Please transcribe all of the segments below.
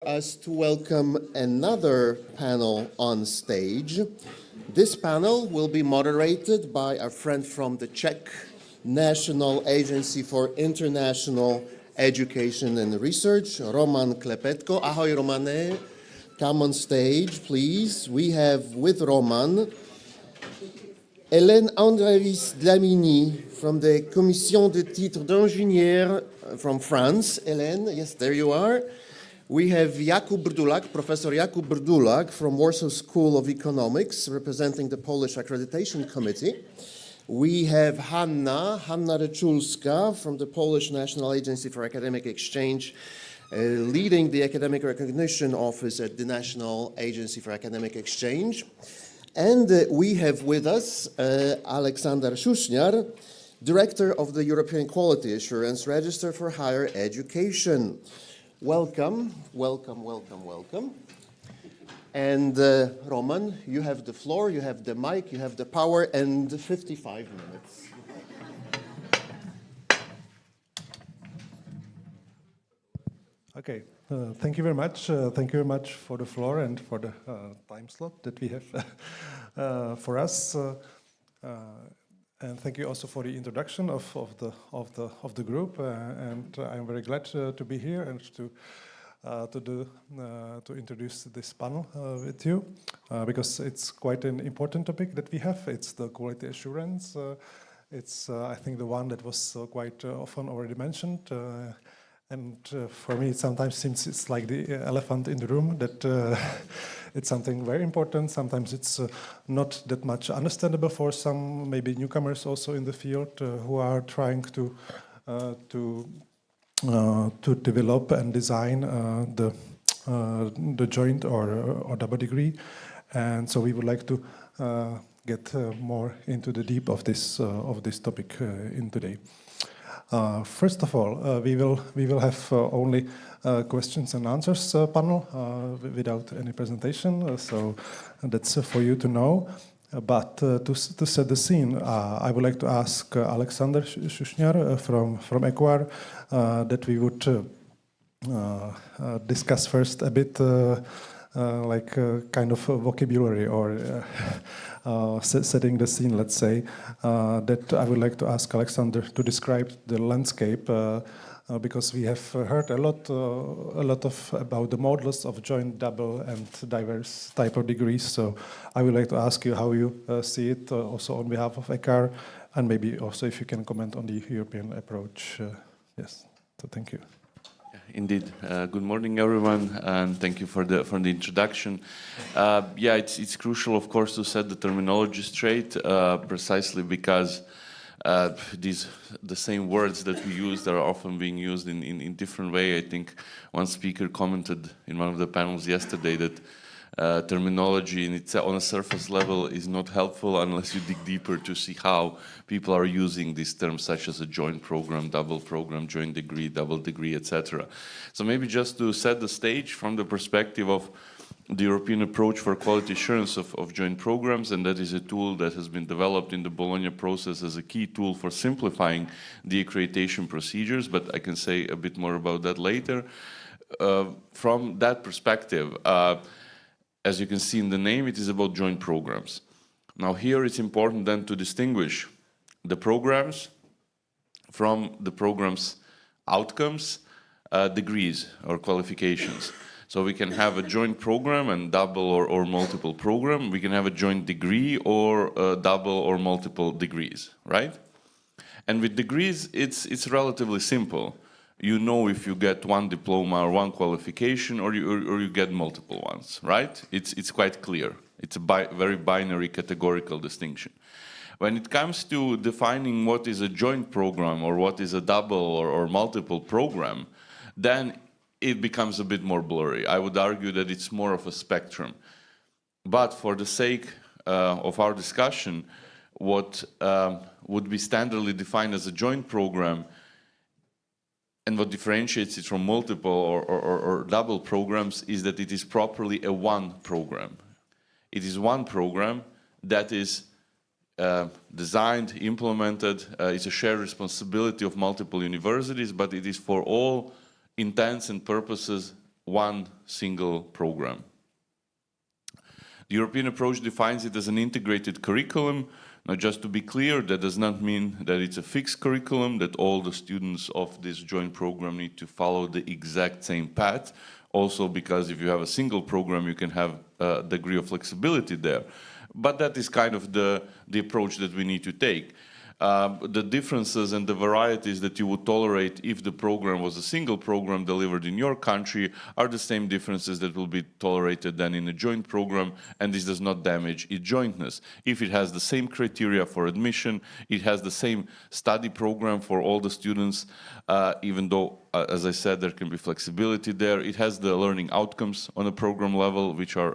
Us to welcome another panel on stage. This panel will be moderated by a friend from the Czech National Agency for International Education and Research, Roman Klepetko. Ahoj, Romane. Come on stage, please. We have with Roman Hélène Andrévis Dlamini from the Commission de titre d'ingénieur from France. Hélène, yes, there you are. We have Jakub Brdulak, Professor Jakub Brdulak from Warsaw School of Economics, representing the Polish Accreditation Committee. We have Hanna Ryczulska from the Polish National Agency for Academic Exchange, leading the Academic Recognition Office at the National Agency for Academic Exchange. And we have with us Aleksander Szuszniar, Director of the European Quality Assurance Register for Higher Education. Welcome. And Roman, you have the floor, you have the mic, you have the power, and 55 minutes. Okay, thank you very much. Thank you very much for the floor and for the time slot that we have for us. And thank you also for the introduction of the group. And I'm very glad to be here and to introduce this panel with you, because it's quite an important topic that we have. It's the quality assurance. It's I think the one that was quite often already mentioned. And for me, it sometimes seems it's like the elephant in the room, that it's something very important. Sometimes it's not that much understandable for some, maybe newcomers also in the field, who are trying to develop and design the joint or double degree. And so we would like to get more into the deep of this topic in today. First of all, we will have only questions and answers panel without any presentation. So that's for you to know. But to set the scene, I would like to ask Aleksander Szuszniar from EQUAR that we would discuss first a bit like kind of vocabulary or setting the scene, let's say, that I would like to ask Aleksander to describe the landscape, because we have heard a lot about the models of joint, double, and diverse type of degrees. So I would like to ask you how you see it, also on behalf of EQUAR, and maybe also if you can comment on the European approach. Yes. So thank you. Indeed. Good morning, everyone, and thank you for the introduction. Yeah, it's crucial, of course, to set the terminology straight, precisely because the same words that we use are often being used in different way. I think one speaker commented in one of the panels yesterday that terminology on a surface level is not helpful unless you dig deeper to see how people are using these terms, such as a joint program, double program, joint degree, double degree, etc. So maybe just to set the stage from the perspective of the European approach for quality assurance of joint programs, and that is a tool that has been developed in the Bologna process as a key tool for simplifying the accreditation procedures, but I can say a bit more about that later. From that perspective, as you can see in the name, it is about joint programs. Now here it's important then to distinguish the programs from the program's outcomes, degrees or qualifications. So we can have a joint program and double or multiple program. We can have a joint degree or double or multiple degrees, right? And with degrees, it's relatively simple. You know if you get one diploma or one qualification, or you get multiple ones, right? It's quite clear. It's a very binary categorical distinction. When it comes to defining what is a joint program or what is a double or multiple program, then it becomes a bit more blurry. I would argue that it's more of a spectrum. But for the sake of our discussion, what would be standardly defined as a joint program and what differentiates it from multiple or double programs is that it is properly a one program. It is one program that is designed, implemented. It's a shared responsibility of multiple universities, but it is for all intents and purposes one single program. The European approach defines it as an integrated curriculum. Now, just to be clear, that does not mean that it's a fixed curriculum, that all the students of this joint program need to follow the exact same path. Also, because if you have a single program, you can have a degree of flexibility there. But that is kind of the approach that we need to take. The differences and the varieties that you would tolerate if the program was a single program delivered in your country are the same differences that will be tolerated then in a joint program, and this does not damage its jointness. If it has the same criteria for admission, it has the same study program for all the students, even though, as I said, there can be flexibility there. It has the learning outcomes on a program level, which are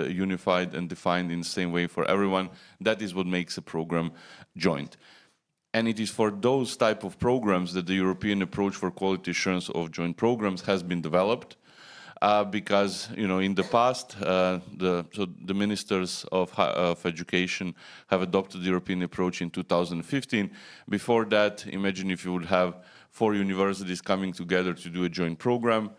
unified and defined in the same way for everyone. That is what makes a program joint. And it is for those type of programs that the European approach for quality assurance of joint programs has been developed, because in the past, the ministers of education have adopted the European approach in 2015. Before that, imagine if you would have 4 universities coming together to do a joint program,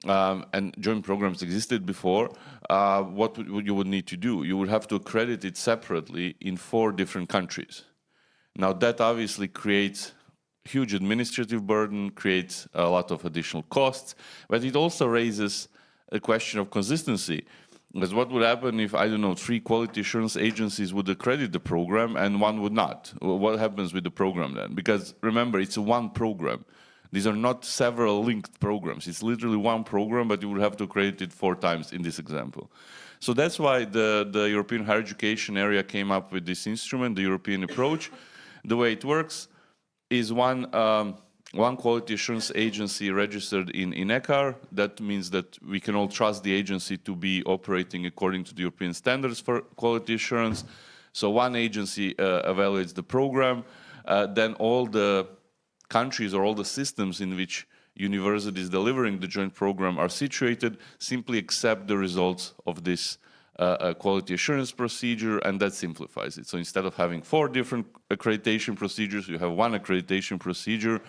and joint programs existed before. What you would need to do? You would have to accredit it separately in 4 different countries. Now, that obviously creates huge administrative burden, creates a lot of additional costs, but it also raises a question of consistency. Because what would happen if, I don't know, 3 quality assurance agencies would accredit the program and 1 would not? What happens with the program then? Because remember, it's one program. These are not several linked programs. It's literally one program, but you would have to accredit it 4 times in this example. So that's why the European higher education area came up with this instrument, the European approach. The way it works is one quality assurance agency registered in ECHAR. That means that we can all trust the agency to be operating according to the European standards for quality assurance. So one agency evaluates the program, then all the countries or all the systems in which universities delivering the joint program are situated simply accept the results of this quality assurance procedure, and that simplifies it. So instead of having 4 different accreditation procedures, you have one accreditation procedure,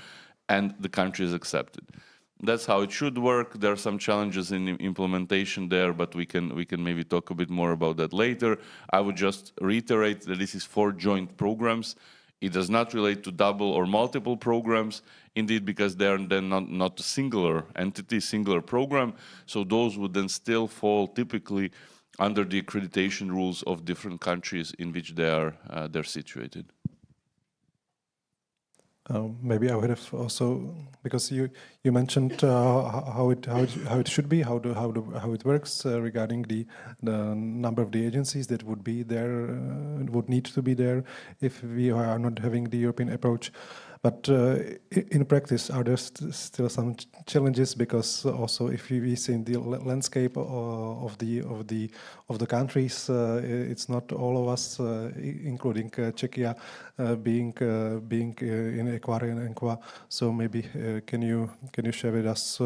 and the country is accepted. That's how it should work. There are some challenges in implementation there, but we can maybe talk a bit more about that later. I would just reiterate that this is 4 joint programs. It does not relate to double or multiple programs, indeed, because they are then not a singular entity, singular program. So those would then still fall typically under the accreditation rules of different countries in which they're situated. Maybe I would have also, because you mentioned how it should be, how it works regarding the number of the agencies that would be there, would need to be there if we are not having the European approach. But in practice, are there still some challenges? Because also, if we see in the landscape of the countries, it's not all of us, including Czechia, being in EQUAR and ENQUA. So maybe can you share with us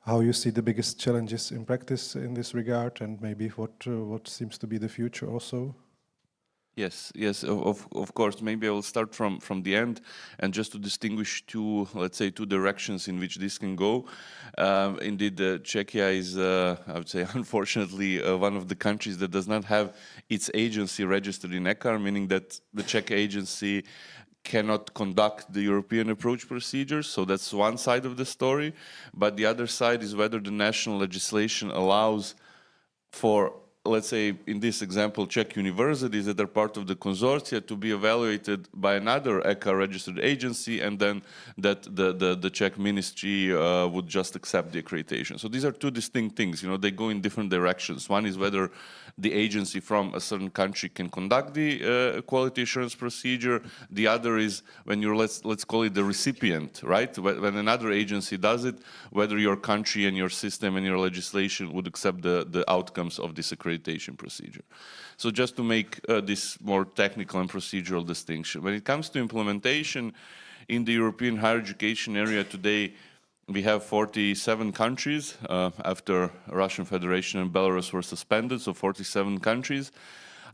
how you see the biggest challenges in practice in this regard, and maybe what seems to be the future also? Yes, of course. Maybe I will start from the end, and just to distinguish let's say, two directions in which this can go. Indeed, Czechia is, I would say, unfortunately, one of the countries that does not have its agency registered in ECHAR, meaning that the Czech agency cannot conduct the European approach procedures. So that's one side of the story. But the other side is whether the national legislation allows for, let's say, in this example, Czech universities that are part of the consortia to be evaluated by another ECHA registered agency, and then that the Czech ministry would just accept the accreditation. So these are two distinct things. They go in different directions. One is whether the agency from a certain country can conduct the quality assurance procedure. The other is when you're, let's call it the recipient, right? When another agency does it, whether your country and your system and your legislation would accept the outcomes of this accreditation procedure. So just to make this more technical and procedural distinction. When it comes to implementation in the European higher education area today, we have 47 countries after Russian Federation and Belarus were suspended, so 47 countries.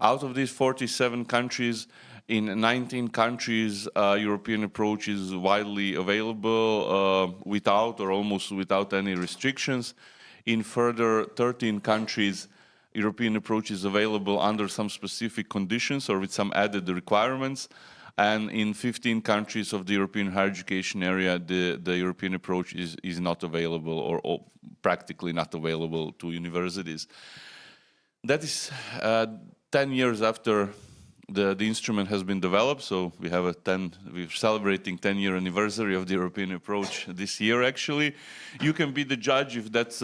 Out of these 47 countries, in 19 countries, European approach is widely available without or almost without any restrictions. In further 13 countries, European approach is available under some specific conditions or with some added requirements. And in 15 countries of the European higher education area, the European approach is not available or practically not available to universities. That is 10 years after the instrument has been developed, so we're celebrating 10-year anniversary of the European approach this year. Actually, you can be the judge if that's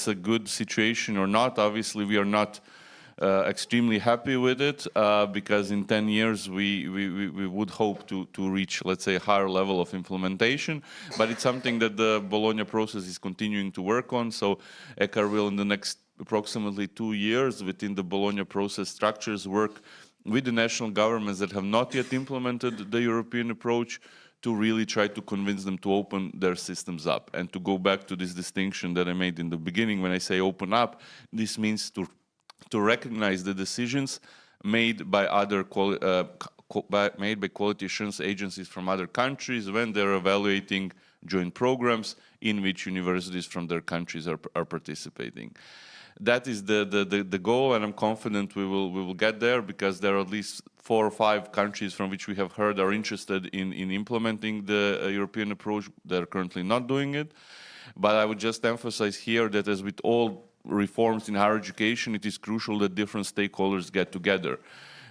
a good situation or not. Obviously, we are not extremely happy with it because in 10 years we would hope to reach, let's say, a higher level of implementation. But it's something that the Bologna process is continuing to work on. So ECHAR will, in the next approximately 2 years, within the Bologna process structures, work with the national governments that have not yet implemented the European approach to really try to convince them to open their systems up. And to go back to this distinction that I made in the beginning, when I say open up, this means to recognize the decisions made by made by quality assurance agencies from other countries when they're evaluating joint programs in which universities from their countries are participating. That is the goal, and I'm confident we will get there, because there are at least 4 or 5 countries from which we have heard are interested in implementing the European approach. They're currently not doing it. But I would just emphasize here that, as with all reforms in higher education, it is crucial that different stakeholders get together.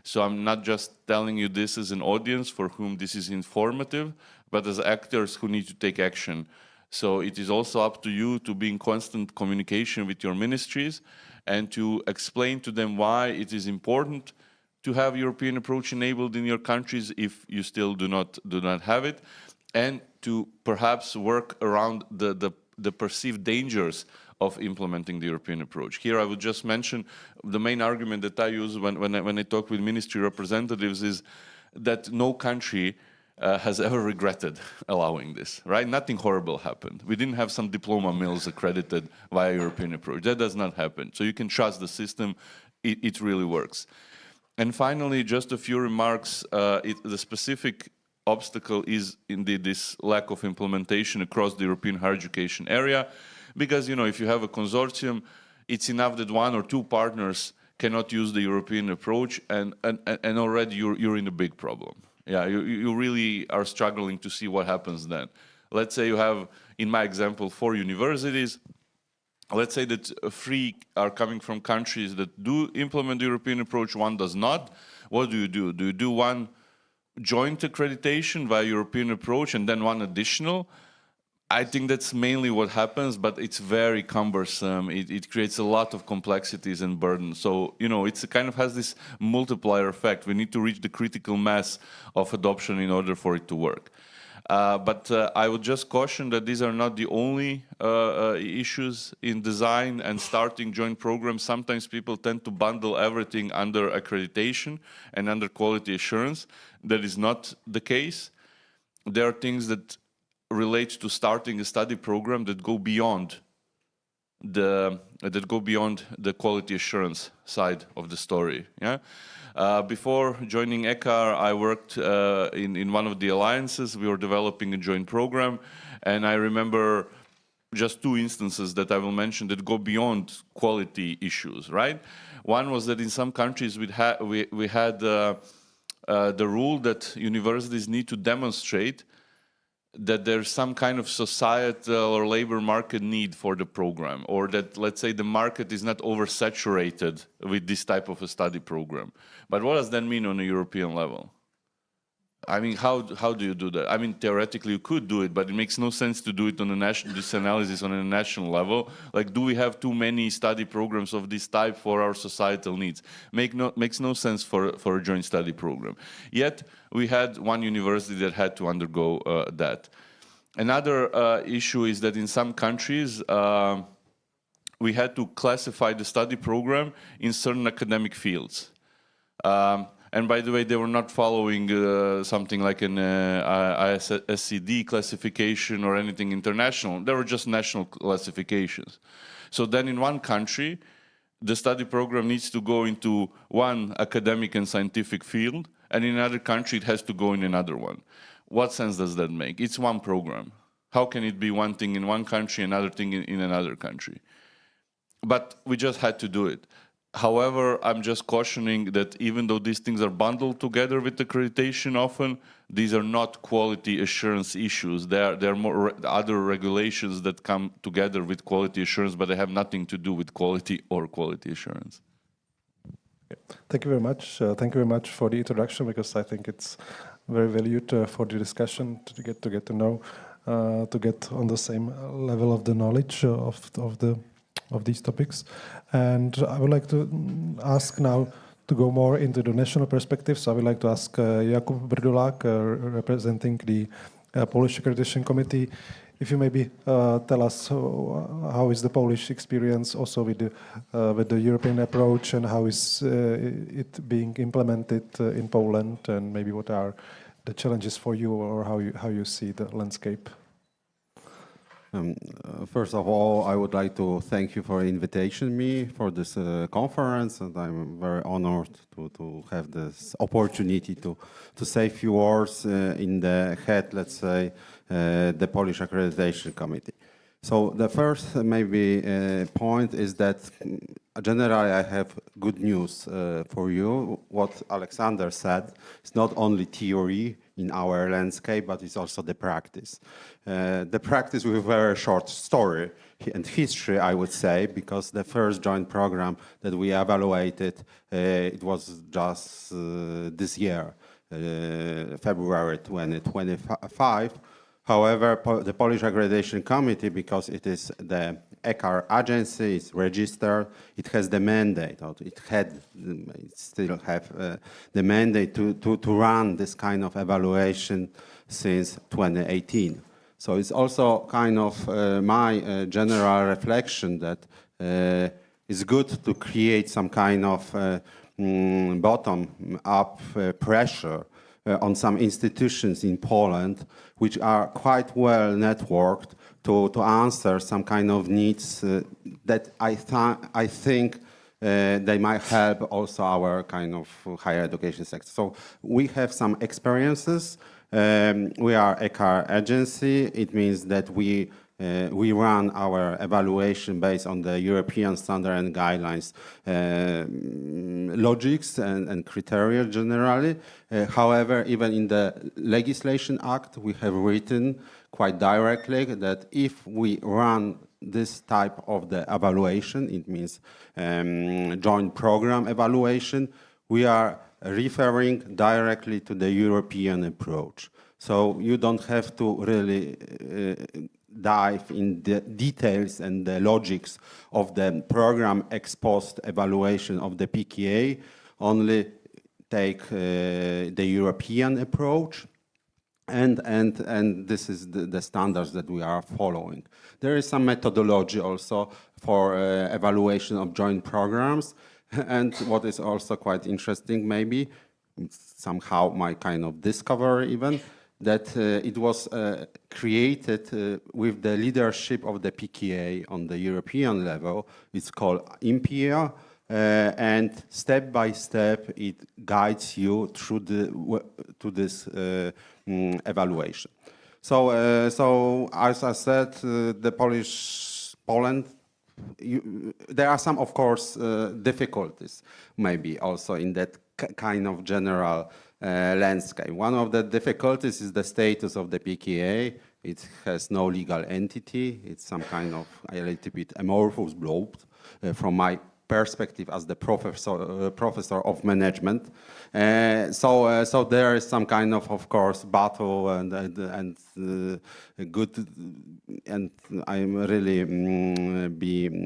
So I'm not just telling you this as an audience for whom this is informative, but as actors who need to take action. So it is also up to you to be in constant communication with your ministries and to explain to them why it is important to have European approach enabled in your countries if you still do not have it, and to perhaps work around the perceived dangers of implementing the European approach. Here I would just mention the main argument that I use when I talk with ministry representatives is that no country has ever regretted allowing this, right? Nothing horrible happened. We didn't have some diploma mills accredited via European approach. That does not happen. So you can trust the system. It really works. And finally, just a few remarks. The specific obstacle is indeed this lack of implementation across the European higher education area. Because, if you have a consortium, it's enough that 1 or 2 partners cannot use the European approach, and already you're in a big problem. Yeah, you really are struggling to see what happens then. Let's say you have, in my example, 4 universities. Let's say that 3 are coming from countries that do implement the European approach, 1 does not. What do? Do you do 1 joint accreditation via European approach and then 1 additional? I think that's mainly what happens, but it's very cumbersome. It creates a lot of complexities and burden. So, it's kind of has this multiplier effect. We need to reach the critical mass of adoption in order for it to work. But I would just caution that these are not the only issues in design and starting joint programs. Sometimes people tend to bundle everything under accreditation and under quality assurance. That is not the case. There are things that relate to starting a study program that go beyond the quality assurance side of the story. Yeah. Before joining ECHAR, I worked in one of the alliances. We were developing a joint program, and I remember just 2 instances that I will mention that go beyond quality issues. Right. One was that in some countries we had the rule that universities need to demonstrate that there's some kind of societal or labor market need for the program, or that, let's say, the market is not oversaturated with this type of a study program. But what does that mean on a European level? I mean, how do you do that? I mean, theoretically you could do it, but it makes no sense to do it on this analysis on a national level. Like, do we have too many study programs of this type for our societal needs? Makes no sense for a joint study program. Yet, we had 1 university that had to undergo that. Another issue is that in some countries, we had to classify the study program in certain academic fields. And by the way, they were not following something like an ISSCD classification or anything international. They were just national classifications. So then in one country, the study program needs to go into one academic and scientific field, and in another country, it has to go in another one. What sense does that make? It's one program. How can it be one thing in one country, another thing in another country? but we just had to do it. However, I'm just cautioning that even though these things are bundled together with accreditation often, these are not quality assurance issues. There are more other regulations that come together with quality assurance, but they have nothing to do with quality or quality assurance. Thank you very much. Thank you very much for the introduction, because I think it's very valued for the discussion to get to know, to get on the same level of the knowledge of these topics. And I would like to ask now to go more into the national perspective. So I would like to ask Jakub Brdulák, representing the Polish Accreditation Committee, if you maybe tell us how is the Polish experience also with the European approach, and how is it being implemented in Poland, and maybe what are the challenges for you, or how you see the landscape. First of all, I would like to thank you for inviting me for this conference, and I'm very honored to have this opportunity to say a few words in the head, let's say, the Polish Accreditation Committee. So the first maybe point is that generally I have good news for you. What Alexander said is not only theory in our landscape, but it's also the practice. The practice with a very short story and history, I would say, because the first joint program that we evaluated, it was just this year, February 2025. However, the Polish Accreditation Committee, because it is the ECAR agency, it's registered, it has the mandate, or it still have the mandate to run this kind of evaluation since 2018. So it's also kind of my general reflection that it's good to create some kind of bottom-up pressure on some institutions in Poland, which are quite well networked to answer some kind of needs that I think they might help also our kind of higher education sector. So we have some experiences. We are ECAR agency. It means that we run our evaluation based on the European standard and guidelines, logics and criteria generally. However, even in the Legislation Act, we have written quite directly that if we run this type of the evaluation, it means joint program evaluation, we are referring directly to the European approach. So you don't have to really dive in the details and the logics of the program ex post evaluation of the PKA, only take the European approach, and this is the standards that we are following. There is some methodology also for evaluation of joint programs, and what is also quite interesting, maybe somehow my kind of discovery even, that it was created with the leadership of the PKA on the European level. It's called IMPIA, and step by step it guides you through to this evaluation. So as I said, the Poland, there are some, of course, difficulties maybe also in that kind of general landscape. One of the difficulties is the status of the PKA. It has no legal entity. It's some kind of a little bit amorphous blob from my perspective as the professor of management. So there is some kind of course, battle and good, and I really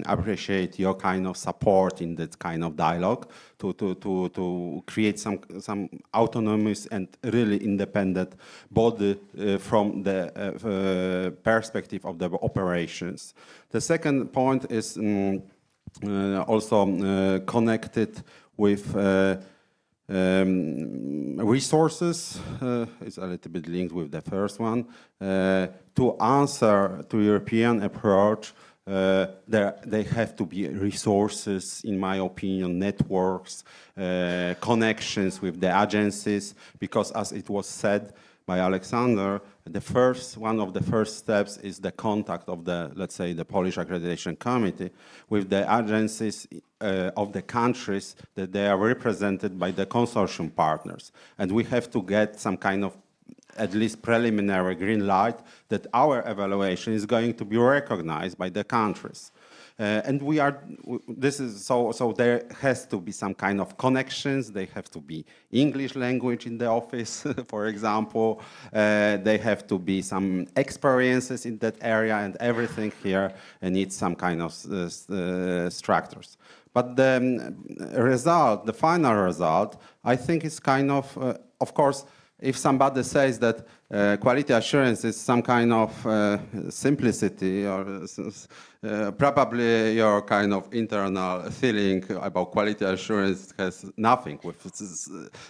appreciate your kind of support in that kind of dialogue to create some autonomous and really independent body from the perspective of the operations. The second point is also connected with resources. It's a little bit linked with the first one. To answer to European approach, they have to be resources, in my opinion, networks, connections with the agencies, because as it was said, by Alexander, one of the first steps is the contact of the, let's say, the Polish Accreditation Committee with the agencies of the countries that they are represented by the consortium partners. And we have to get some kind of at least preliminary green light that our evaluation is going to be recognized by the countries. And so there has to be some kind of connections. They have to be English language in the office, for example. They have to be some experiences in that area, and everything here needs some kind of structures. But the result, the final result, I think is kind of course, if somebody says that quality assurance is some kind of simplicity, or probably your kind of internal feeling about quality assurance has nothing with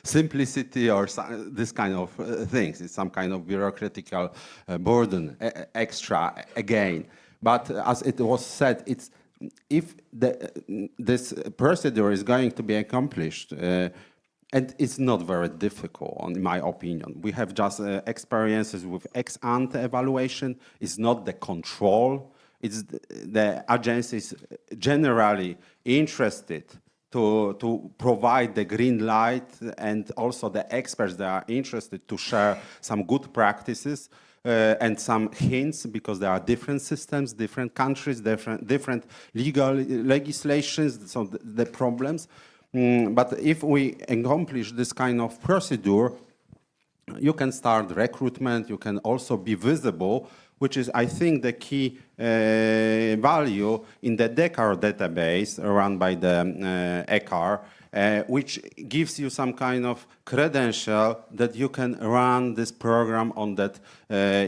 simplicity or this kind of things. It's some kind of bureaucratical burden, extra again. But as it was said, if this procedure is going to be accomplished, and it's not very difficult, in my opinion. We have just experiences with ex-ante evaluation. It's not the control. It's the agencies generally interested to provide the green light, and also the experts that are interested to share some good practices and some hints, because there are different systems, different countries, different legislations, so the problems. But if we accomplish this kind of procedure, you can start recruitment, you can also be visible, which is, I think, the key value in the DECAR database run by the ECAR, which gives you some kind of credential that you can run this program on that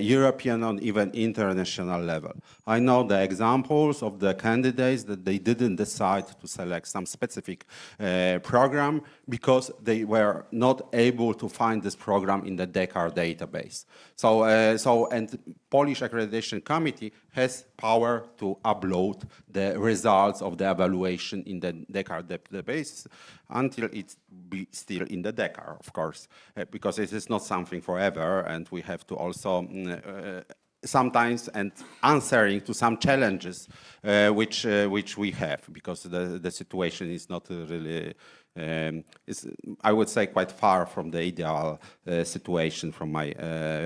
European or even international level. I know the examples of the candidates that they didn't decide to select some specific program because they were not able to find this program in the DECAR database. And Polish Accreditation Committee has power to upload the results of the evaluation in the DECAR database until it's still in the DECAR, of course, because it is not something forever, and we have to also sometimes and answering to some challenges which we have, because the situation is not really, I would say, quite far from the ideal situation from my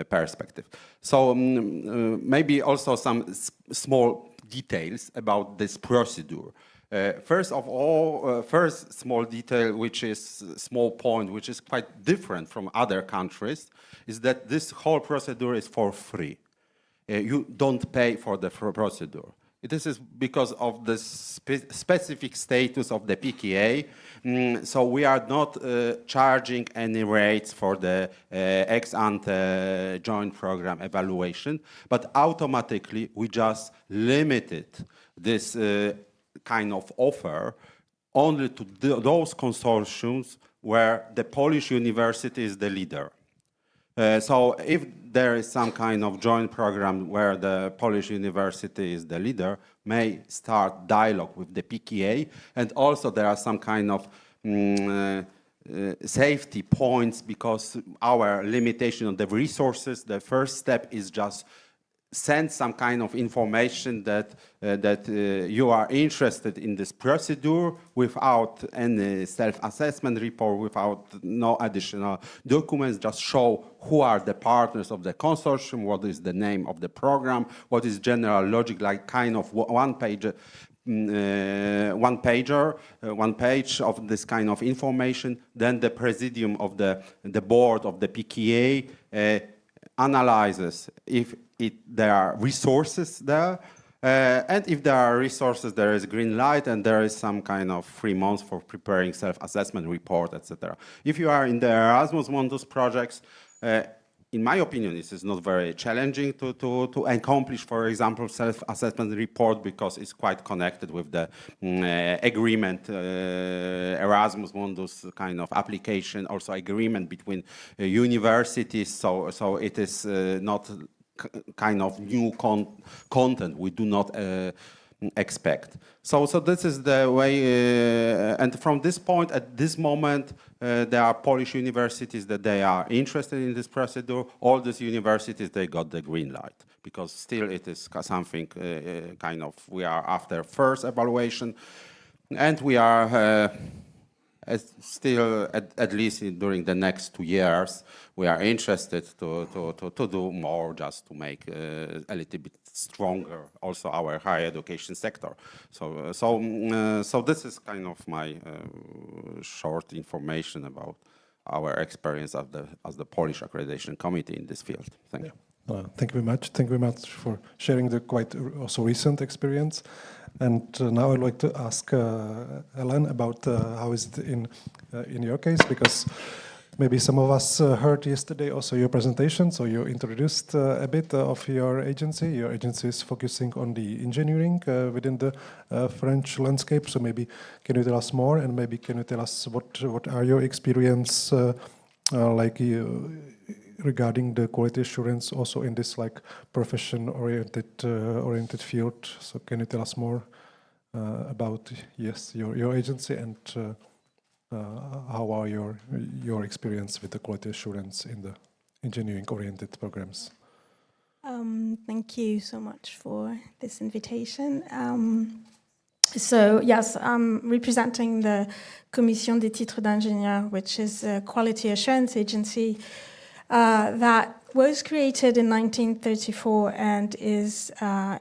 perspective. So maybe also some small details about this procedure. First of all, first small detail, which is small point, which is quite different from other countries, is that this whole procedure is for free. You don't pay for the procedure. This is because of the specific status of the PKA. So we are not charging any rates for the ex-ante joint program evaluation, but automatically we just limited this kind of offer only to those consortiums where the Polish university is the leader. So if there is some kind of joint program where the Polish university is the leader, may start dialogue with the PKA, and also there are some kind of safety points, because our limitation on the resources, the first step is just send some kind of information that you are interested in this procedure without any self-assessment report, without no additional documents. Just show who are the partners of the consortium, what is the name of the program, what is general logic, like kind of one page of this kind of information. Then the presidium of the board of the PKA analyzes if there are resources there, and if there are resources, there is green light, and there is some kind of 3 months for preparing self-assessment report, etc. If you are in the Erasmus Mundus projects, in my opinion, this is not very challenging to accomplish, for example, self-assessment report, because it's quite connected with the agreement, Erasmus Mundus kind of application, also agreement between universities. So it is not kind of new content. We do not expect. So this is the way, and from this point, at this moment, there are Polish universities that they are interested in this procedure. All these universities, they got the green light, because still it is something kind of, we are after first evaluation, and we are still, at least during the next 2 years, we are interested to do more, just to make a little bit stronger also our higher education sector. So this is kind of my short information about our experience as the Polish Accreditation Committee in this field. Thank you. Thank you very much. Thank you very much for sharing the quite also recent experience. And now I'd like to ask Ellen about how is it in your case, because maybe some of us heard yesterday also your presentation, so you introduced a bit of your agency. Your agency is focusing on the engineering within the French landscape, so maybe can you tell us more, and maybe can you tell us what are your experience regarding the quality assurance also in this like profession-oriented field. So can you tell us more about your agency, and how are your experience with the quality assurance in the engineering-oriented programs? Thank you so much for this invitation. So yes, I'm representing the Commission des titres d'ingénieur, which is a quality assurance agency that was created in 1934 and is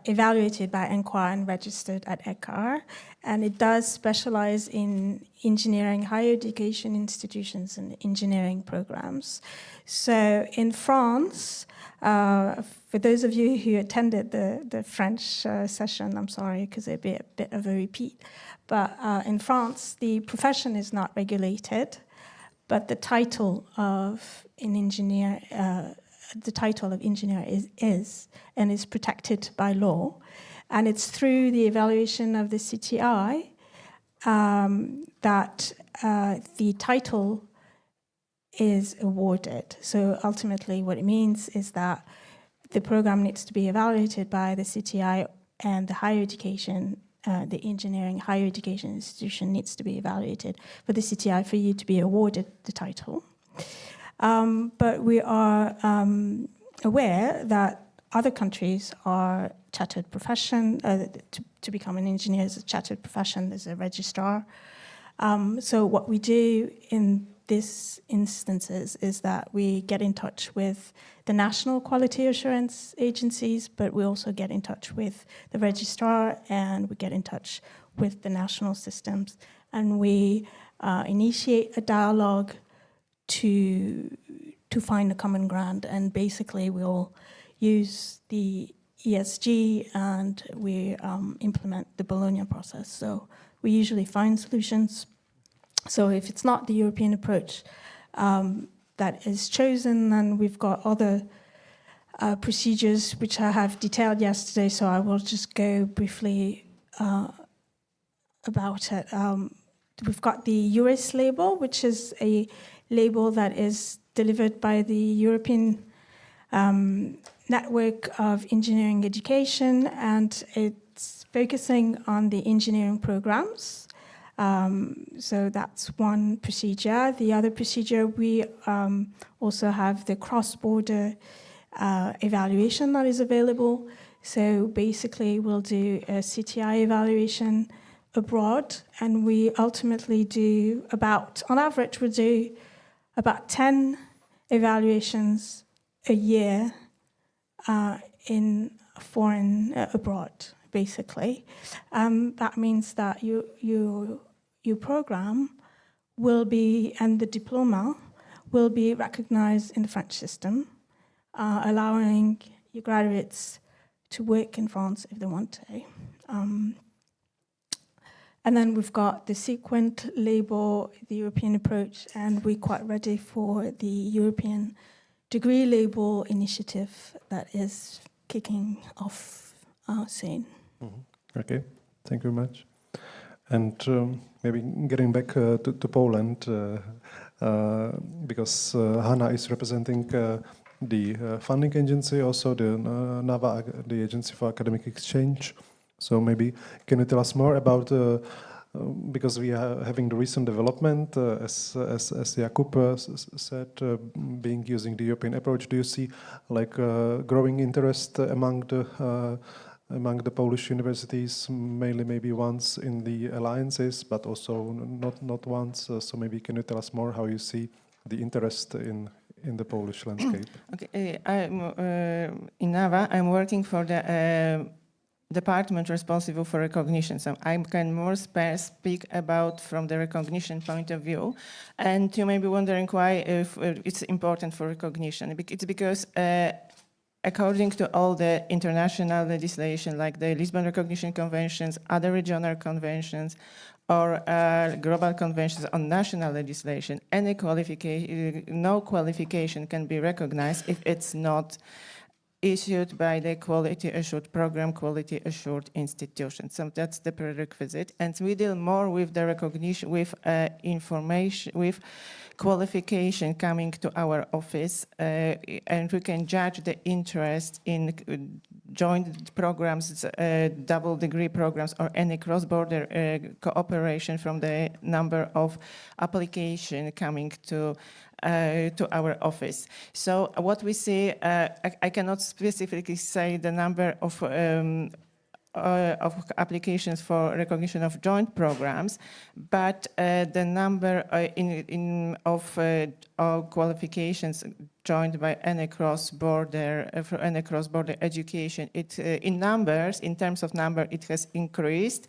evaluated by ENQA and registered at ECAR. And it does specialize in engineering, higher education institutions and engineering programs. So in France, for those of you who attended the French session, I'm sorry, because it'd be a bit of a repeat, but in France, the profession is not regulated, but the title of an engineer, is protected by law. And it's through the evaluation of the CTI that the title is awarded. So ultimately what it means is that the program needs to be evaluated by the CTI, and the higher education, the engineering higher education institution needs to be evaluated for the CTI for you to be awarded the title. But we are aware that other countries are chartered profession. To become an engineer is a chartered profession, there's a registrar. So what we do in these instances is that we get in touch with the national quality assurance agencies, but we also get in touch with the registrar, and we get in touch with the national systems, and we initiate a dialogue to find a common ground. And basically we'll use the ESG and we implement the Bologna process. So we usually find solutions. So if it's not the European approach that is chosen, then we've got other procedures which I have detailed yesterday, so I will just go briefly about it. We've got the EURES label, which is a label that is delivered by the European Network of Engineering Education, and it's focusing on the engineering programs. So that's one procedure. The other procedure, we also have the cross-border evaluation that is available. So basically we'll do a CTI evaluation abroad, and we ultimately do on average, we'll do about 10 evaluations a year in foreign abroad, basically. That means that your program will be, and the diploma will be recognized in the French system, allowing your graduates to work in France if they want to. And then we've got the sequent label, the European approach, and we're quite ready for the European degree label initiative that is kicking off soon. Mm-hmm. Okay, thank you very much. And maybe getting back to Poland, because Hanna is representing the funding agency, also the NAVA, the Agency for Academic Exchange. So maybe can you tell us more about, because we are having the recent development, as Jakub said, being using the European approach. Do you see like growing interest among the Polish universities, mainly maybe ones in the alliances, but also not ones? So maybe can you tell us more how you see the interest in the Polish landscape? Okay, I'm in NAVA. I'm working for the department responsible for recognition. So I can more speak about from the recognition point of view. And you may be wondering why it's important for recognition. It's because according to all the international legislation, like the Lisbon Recognition Conventions, other regional conventions, or global conventions on national legislation, no qualification can be recognized if it's not issued by the quality assured program, quality assured institution. So that's the prerequisite. And we deal more with the recognition, with information, with qualification coming to our office, and we can judge the interest in joint programs, double degree programs, or any cross-border cooperation from the number of applications coming to our office. So what we see, I cannot specifically say the number of applications for recognition of joint programs, but the number of qualifications joined by any cross-border for any cross-border education, in numbers, in terms of number, it has increased.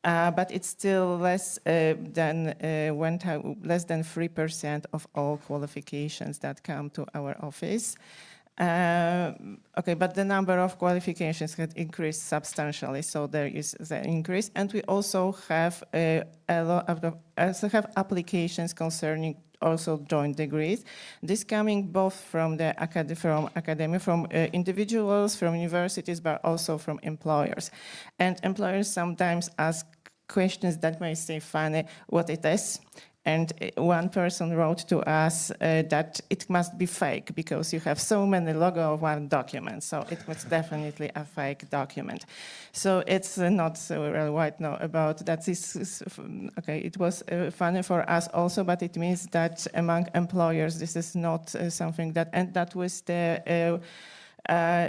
But it's still less than 3% of all qualifications that come to our office. Okay, but the number of qualifications had increased substantially, so there is the increase, and we also have applications concerning also joint degrees. This coming both from the academia, from individuals, from universities, but also from employers. And employers sometimes ask questions that may seem funny, what it is. And one person wrote to us that it must be fake because you have so many logo of one document. So it was definitely a fake document. So it's not so really wide know about that. Okay, it was funny for us also, but it means that among employers, this is not something that, and that was the,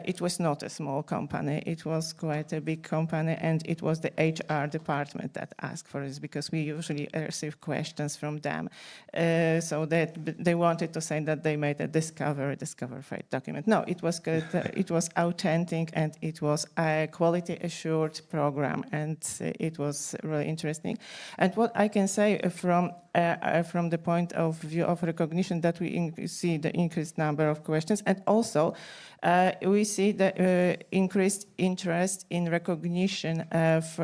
it was not a small company. It was quite a big company, and it was the HR department that asked for this because we usually receive questions from them. So that they wanted to say that they made a discover fake document. No, it was good. It was authentic, and it was a quality assured program, and it was really interesting. And what I can say from the point of view of recognition, that we see the increased number of questions, and also we see the increased interest in recognition of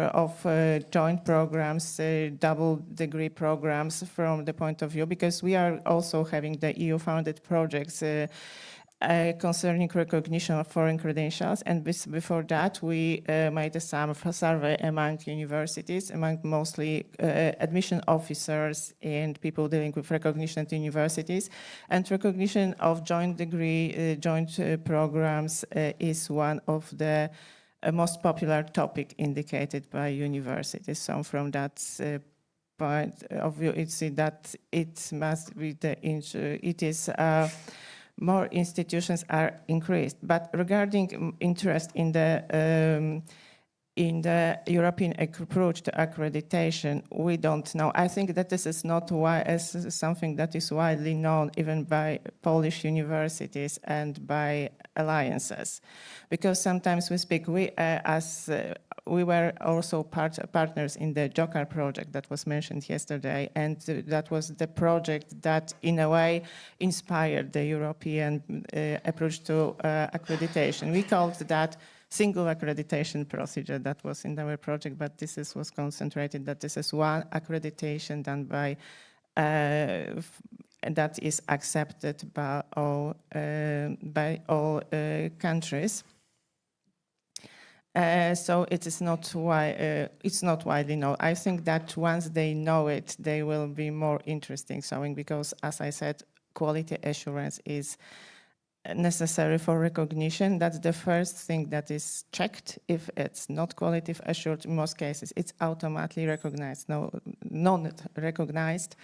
joint programs, double degree programs from the point of view, because we are also having the EU-funded projects concerning recognition of foreign credentials. And before that, we made a survey among universities, among mostly admission officers and people dealing with recognition at universities. And recognition of joint degree, joint programs is one of the most popular topic indicated by universities. So from that point of view, it's that it must be it is more institutions are increased. But regarding interest in the European approach to accreditation, we don't know. I think that this is not something that is widely known even by Polish universities and by alliances, because sometimes we speak, we were also partners in the JOCAR project that was mentioned yesterday, and that was the project that in a way inspired the European approach to accreditation. We called that single accreditation procedure. That was in our project, but was concentrated that this is one accreditation done by that is accepted by all countries. So it is not it's not widely known. I think that once they know it, they will be more interesting showing, because, as I said, quality assurance is necessary for recognition. That's the first thing that is checked. If it's not quality assured, in most cases, it's automatically recognized, not recognized,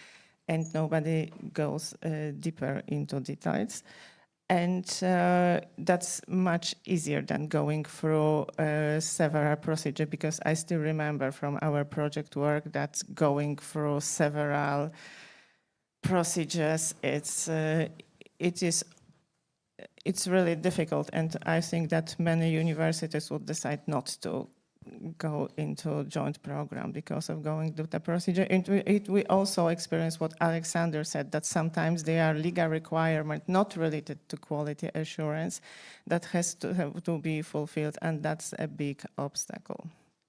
and nobody goes deeper into details. And that's much easier than going through several procedures, because I still remember from our project work that going through several procedures, it's really difficult, and I think that many universities would decide not to go into a joint program because of going through the procedure. We also experience what Alexander said, that sometimes there are legal requirements not related to quality assurance that has to have to be fulfilled, and that's a big obstacle.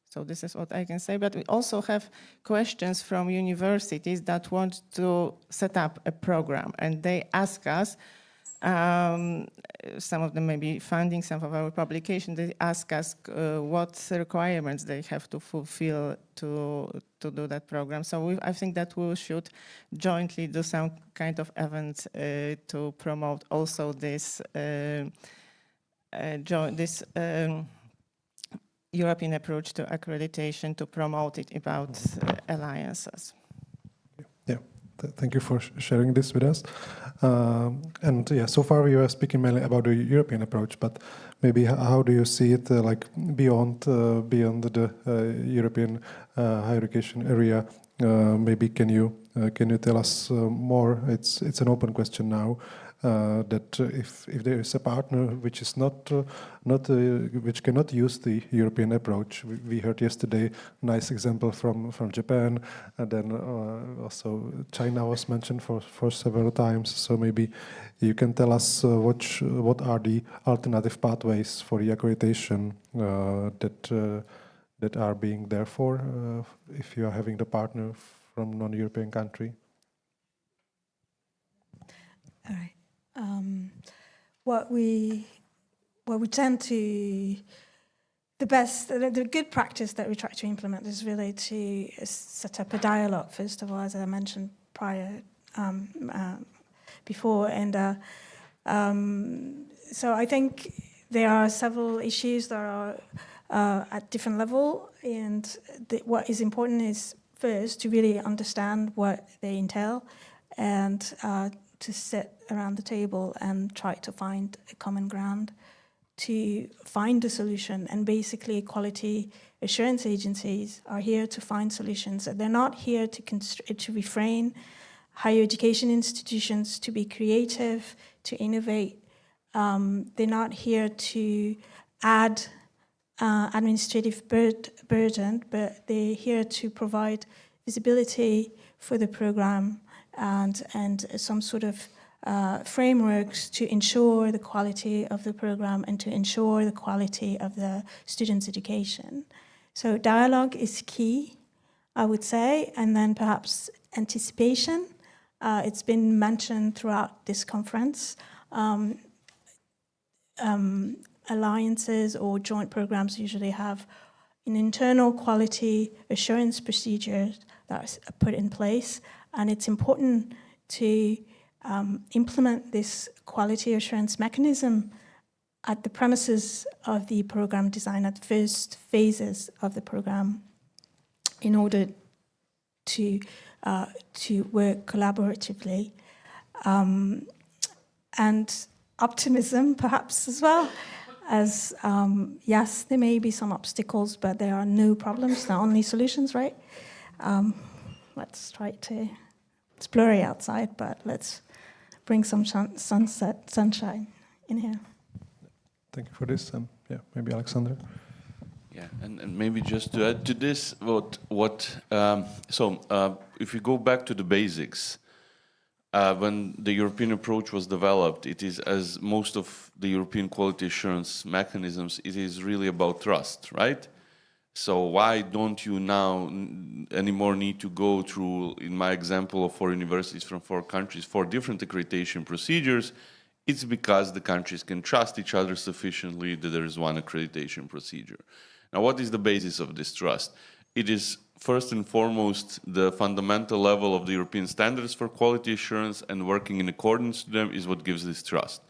So this is what I can say, but we also have questions from universities that want to set up a program, and they ask us, some of them may be funding some of our publications, they ask us what requirements they have to fulfill to do that program. So I think that we should jointly do some kind of event to promote also this European approach to accreditation, to promote it about alliances. Yeah, thank you for sharing this with us. And yeah, so far we were speaking mainly about the European approach, but maybe how do you see it like beyond the European higher education area? Maybe can you tell us more? It's an open question now. That if there is a partner which is which cannot use the European approach, we heard yesterday a nice example from Japan, and then also China was mentioned for several times. So maybe you can tell us what are the alternative pathways for the accreditation that are being there for if you are having the partner from non-European country. All right. What we tend to, the good practice that we try to implement is really to set up a dialogue, first of all, as I mentioned before. And so I think there are several issues that are at different level, and what is important is first to really understand what they entail, and to sit around the table and try to find a common ground to find a solution. And basically, quality assurance agencies are here to find solutions. They're not here to refrain higher education institutions to be creative, to innovate. They're not here to add administrative burden, but they're here to provide visibility for the program and some sort of frameworks to ensure the quality of the program and to ensure the quality of the students' education. So dialogue is key, I would say, and then perhaps anticipation. It's been mentioned throughout this conference. Alliances or joint programs usually have an internal quality assurance procedure that's put in place, and it's important to implement this quality assurance mechanism at the premises of the program design, at first phases of the program, in order to work collaboratively. And optimism, perhaps, as well, as yes, there may be some obstacles, but there are no problems, there are only solutions, right? Let's try to, it's blurry outside, but let's bring some sunshine in here. Thank you for this, and yeah, maybe Alexander. Yeah, and maybe just to add to this, if we go back to the basics, when the European approach was developed, it is, as most of the European quality assurance mechanisms, it is really about trust, right? So why don't you now anymore need to go through, in my example of 4 universities from 4 countries, 4 different accreditation procedures? It's because the countries can trust each other sufficiently that there is one accreditation procedure. Now, what is the basis of this trust? It is first and foremost the fundamental level of the European standards for quality assurance, and working in accordance to them is what gives this trust.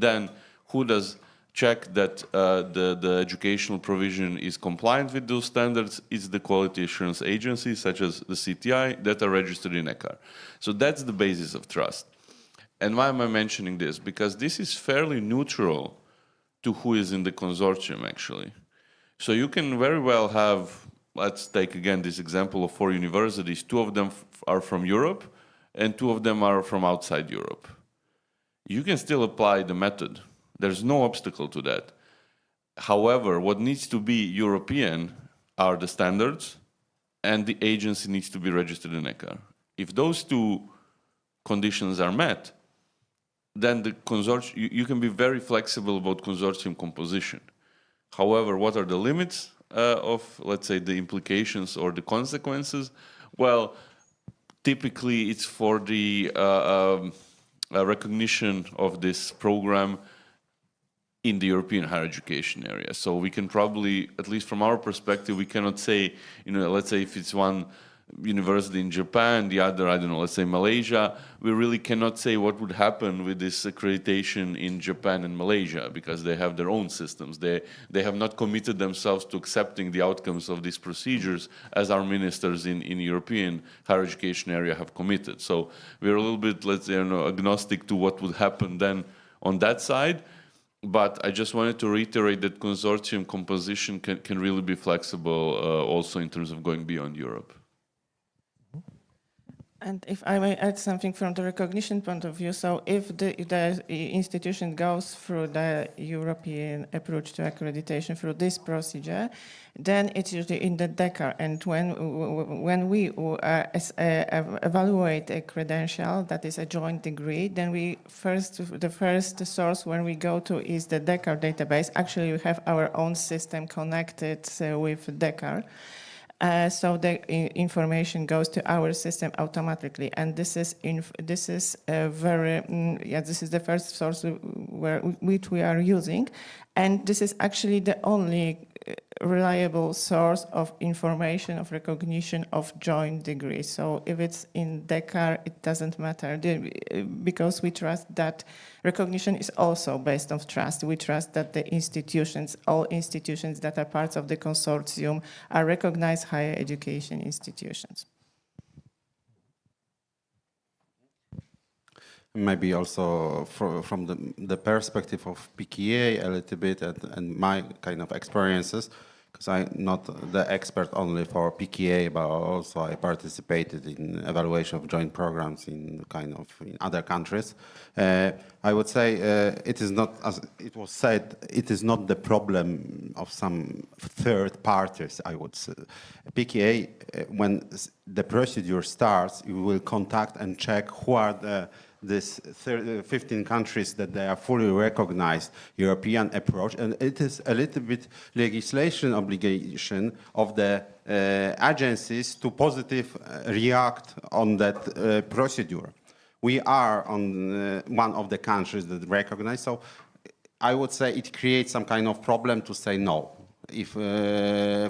Then who does check that the educational provision is compliant with those standards? It's the quality assurance agencies, such as the CTI, that are registered in ECHAR. So that's the basis of trust. And why am I mentioning this? Because this is fairly neutral to who is in the consortium, actually. So you can very well have, let's take again this example of 4 universities. 2 of them are from Europe, and 2 of them are from outside Europe. You can still apply the method. There's no obstacle to that. However, what needs to be European are the standards, and the agency needs to be registered in ECHAR. If those 2 conditions are met, then the consortium, you can be very flexible about consortium composition. However, what are the limits of, let's say, the implications or the consequences? Well, typically it's for the recognition of this program in the European higher education area. So we can probably, at least from our perspective, we cannot say, let's say if it's one university in Japan, the other, I don't know, let's say Malaysia, we really cannot say what would happen with this accreditation in Japan and Malaysia, because they have their own systems. They have not committed themselves to accepting the outcomes of these procedures as our ministers in European higher education area have committed. So we're a little bit, let's say, agnostic to what would happen then on that side. But I just wanted to reiterate that consortium composition can really be flexible also in terms of going beyond Europe. And if I may add something from the recognition point of view, so if the institution goes through the European approach to accreditation through this procedure, then it's usually in the DECAR. And when we evaluate a credential that is a joint degree, then the first source when we go to is the DECAR database. Actually, we have our own system connected with DECAR. So the information goes to our system automatically, and this is the first source which we are using, and this is actually the only reliable source of information of recognition of joint degrees. So if it's in DECAR, it doesn't matter, because we trust that recognition is also based on trust. We trust that the institutions, all institutions that are parts of the consortium, are recognized higher education institutions. Maybe also from the perspective of PKA a little bit and my kind of experiences, because I'm not the expert only for PKA, but also I participated in evaluation of joint programs in other countries. I would say it is not, as it was said, it is not the problem of some third parties, I would say. PKA, when the procedure starts, you will contact and check who are these 15 countries that they are fully recognized European approach, and it is a little bit legislation obligation of the agencies to positive react on that procedure. We are on one of the countries that recognize, so I would say it creates some kind of problem to say no. If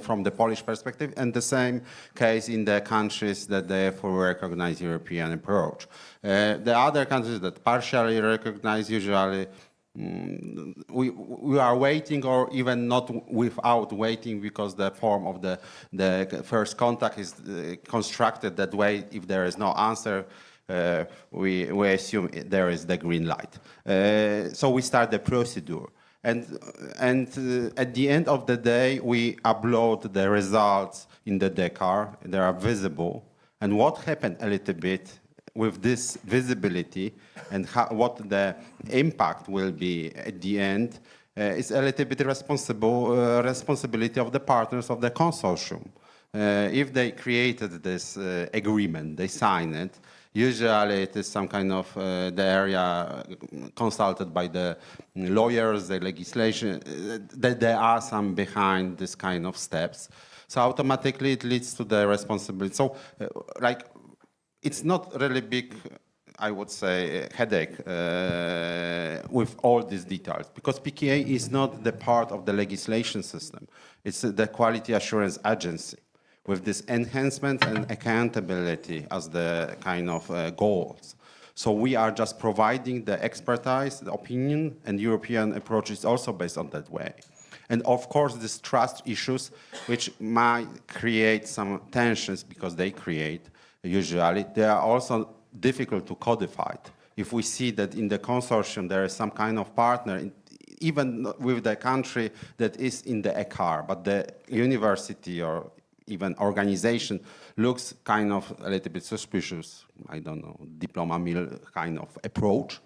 from the Polish perspective, and the same case in the countries that therefore recognize European approach. The other countries that partially recognize, usually we are waiting, or even not without waiting, because the form of the first contact is constructed that way. If there is no answer, we assume there is the green light. So we start the procedure. And at the end of the day, we upload the results in the DECAR. They are visible. And what happened a little bit with this visibility and what the impact will be at the end is a little bit responsibility of the partners of the consortium. If they created this agreement, they signed it. Usually it is some kind of the area consulted by the lawyers, the legislation, that there are some behind this kind of steps. So automatically it leads to the responsibility. So it's not really big, I would say, headache with all these details, because PKA is not the part of the legislation system. It's the quality assurance agency, with this enhancement and accountability as the kind of goals. So we are just providing the expertise, the opinion, and European approach is also based on that way. And of course, these trust issues, which might create some tensions because they create, usually, they are also difficult to codify. If we see that in the consortium there is some kind of partner, even with the country that is in the ECAR, but the university or even organization looks kind of a little bit suspicious, I don't know, diploma mill kind of approach,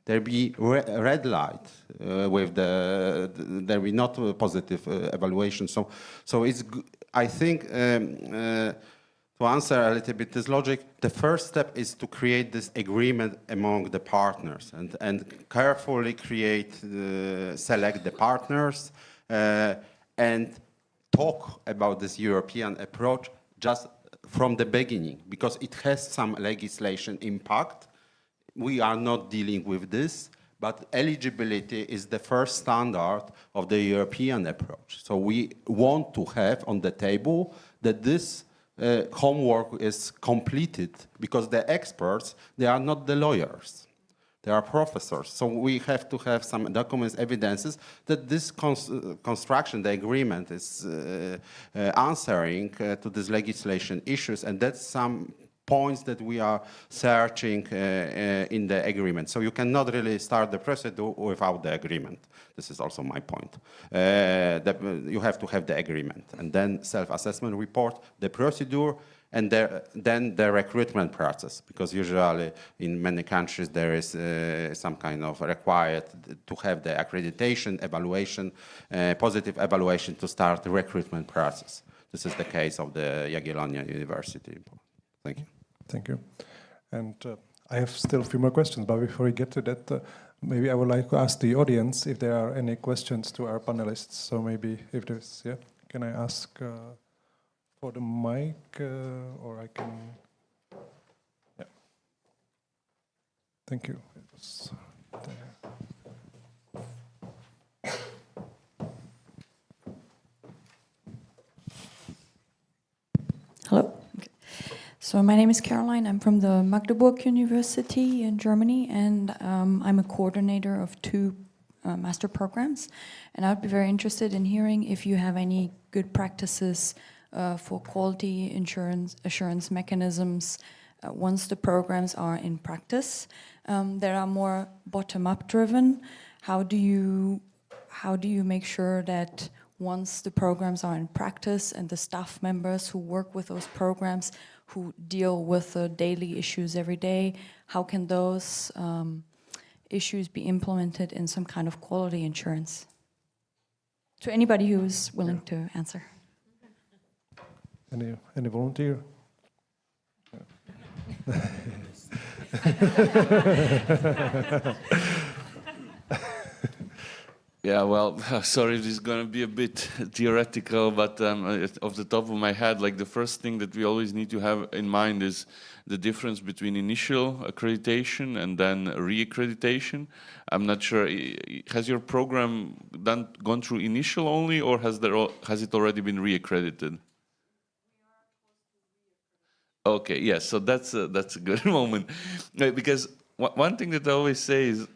there be red light with there be not a positive evaluation. So it's, I think, to answer a little bit this logic, the first step is to create this agreement among the partners and carefully create, select the partners and talk about this European approach just from the beginning, because it has some legislation impact. We are not dealing with this, but eligibility is the first standard of the European approach. So we want to have on the table that this homework is completed, because the experts, they are not the lawyers, they are professors. So we have to have some documents, evidences that this construction, the agreement is answering to these legislation issues, and that's some points that we are searching in the agreement. So you cannot really start the procedure without the agreement. This is also my point. That you have to have the agreement, and then self-assessment report, the procedure, and then the recruitment process, because usually in many countries there is some kind of required to have the accreditation, evaluation, positive evaluation to start the recruitment process. This is the case of the Jagiellonian University. Thank you. Thank you. And I have still a few more questions, but before we get to that, maybe I would like to ask the audience if there are any questions to our panelists. So maybe if there's, yeah, can I ask for the mic, or I can, yeah. Thank you. It was there. Hello. Okay. So my name is Caroline. I'm from the Magdeburg University in Germany, and I'm a coordinator of 2 master programs. And I'd be very interested in hearing if you have any good practices for quality assurance mechanisms once the programs are in practice. That are more bottom-up driven. How do you make sure that once the programs are in practice and the staff members who work with those programs, who deal with the daily issues every day, how can those issues be implemented in some kind of quality assurance? To anybody who is willing to answer. Any volunteer? Yeah, well, sorry, this is going to be a bit theoretical, but off the top of my head, like the first thing that we always need to have in mind is the difference between initial accreditation and then re-accreditation. I'm not sure, has your program gone through initial only, or has it already been re-accredited? Okay, yes, so that's a good moment, because one thing that I always say is,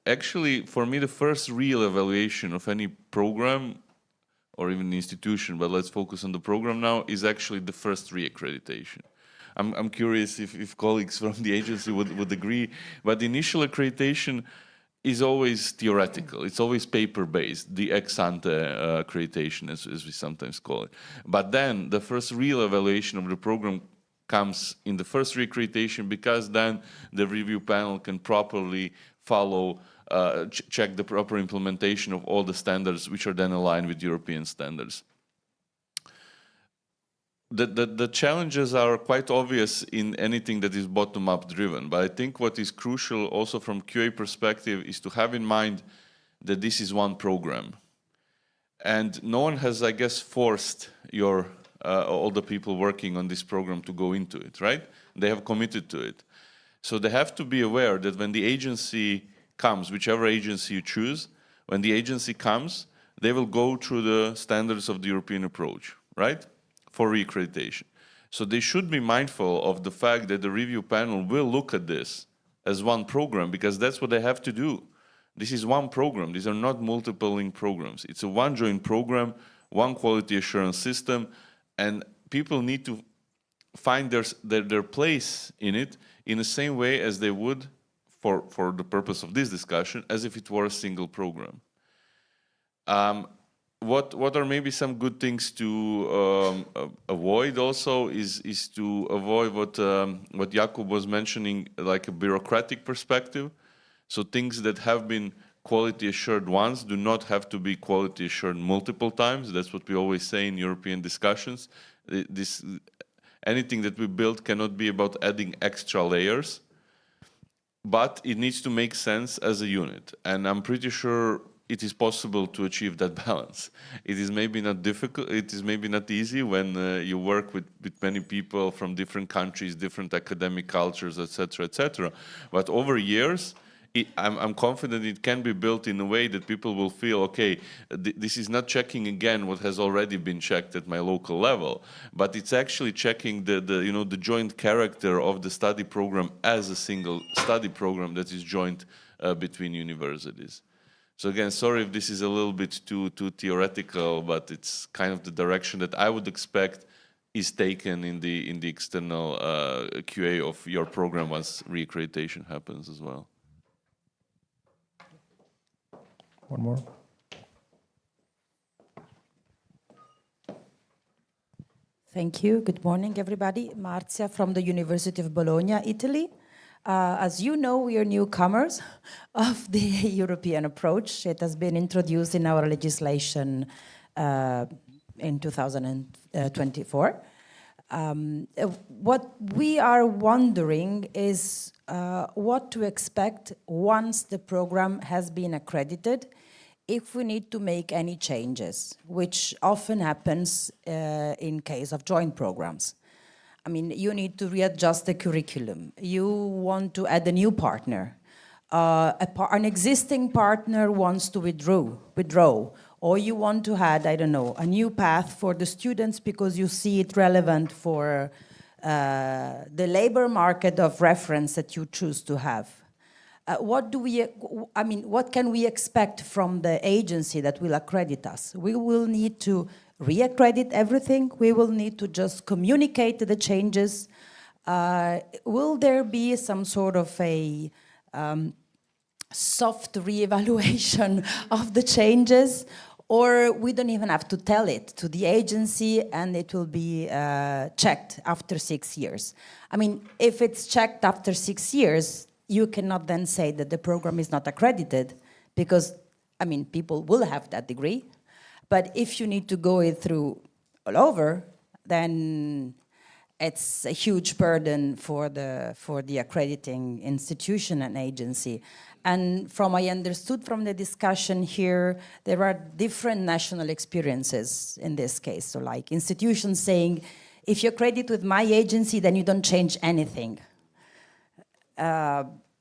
actually, for me, the first real evaluation of any program or even institution, but let's focus on the program now, is actually the first re-accreditation. I'm curious if colleagues from the agency would agree, but the initial accreditation is always theoretical. It's always paper-based, the ex-ante accreditation, as we sometimes call it. But then the first real evaluation of the program comes in the first re-accreditation, because then the review panel can properly follow, check the proper implementation of all the standards, which are then aligned with European standards. The challenges are quite obvious in anything that is bottom-up driven, but I think what is crucial also from QA perspective is to have in mind that this is one program. And no one has, I guess, forced all the people working on this program to go into it, right? They have committed to it. So they have to be aware that when the agency comes, whichever agency you choose, when the agency comes, they will go through the standards of the European approach, right? For re-accreditation. So they should be mindful of the fact that the review panel will look at this as one program, because that's what they have to do. This is one program. These are not multiple linked programs. It's a one joint program, one quality assurance system, and people need to find their place in it in the same way as they would, for the purpose of this discussion, as if it were a single program. What are maybe some good things to avoid also is to avoid what Jakub was mentioning, like a bureaucratic perspective. So things that have been quality assured once do not have to be quality assured multiple times. That's what we always say in European discussions. Anything that we build cannot be about adding extra layers, but it needs to make sense as a unit. And I'm pretty sure it is possible to achieve that balance. It is maybe not difficult, it is maybe not easy when you work with many people from different countries, different academic cultures, etc., etc. But over years, I'm confident it can be built in a way that people will feel, okay, this is not checking again what has already been checked at my local level, but it's actually checking the joint character of the study program as a single study program that is joint between universities. So again, sorry if this is a little bit too theoretical, but it's kind of the direction that I would expect is taken in the external QA of your program once reaccreditation happens as well. One more. Thank you. Good morning, everybody. Marzia from the University of Bologna, Italy. As you know, we are newcomers of the European approach. It has been introduced in our legislation in 2024. What we are wondering is what to expect once the program has been accredited, if we need to make any changes, which often happens in case of joint programs. I mean, you need to readjust the curriculum. You want to add a new partner. An existing partner wants to withdraw, or you want to add, I don't know, a new path for the students because you see it relevant for the labor market of reference that you choose to have. What can we expect from the agency that will accredit us? We will need to reaccredit everything. We will need to just communicate the changes. Will there be some sort of a soft reevaluation of the changes? Or we don't even have to tell it to the agency and it will be checked after 6 years. I mean, if it's checked after 6 years, you cannot then say that the program is not accredited because, I mean, people will have that degree. But if you need to go it through all over, then it's a huge burden for the accrediting institution and agency. And from I understood from the discussion here, there are different national experiences in this case. So like institutions saying, if you accredit with my agency, then you don't change anything.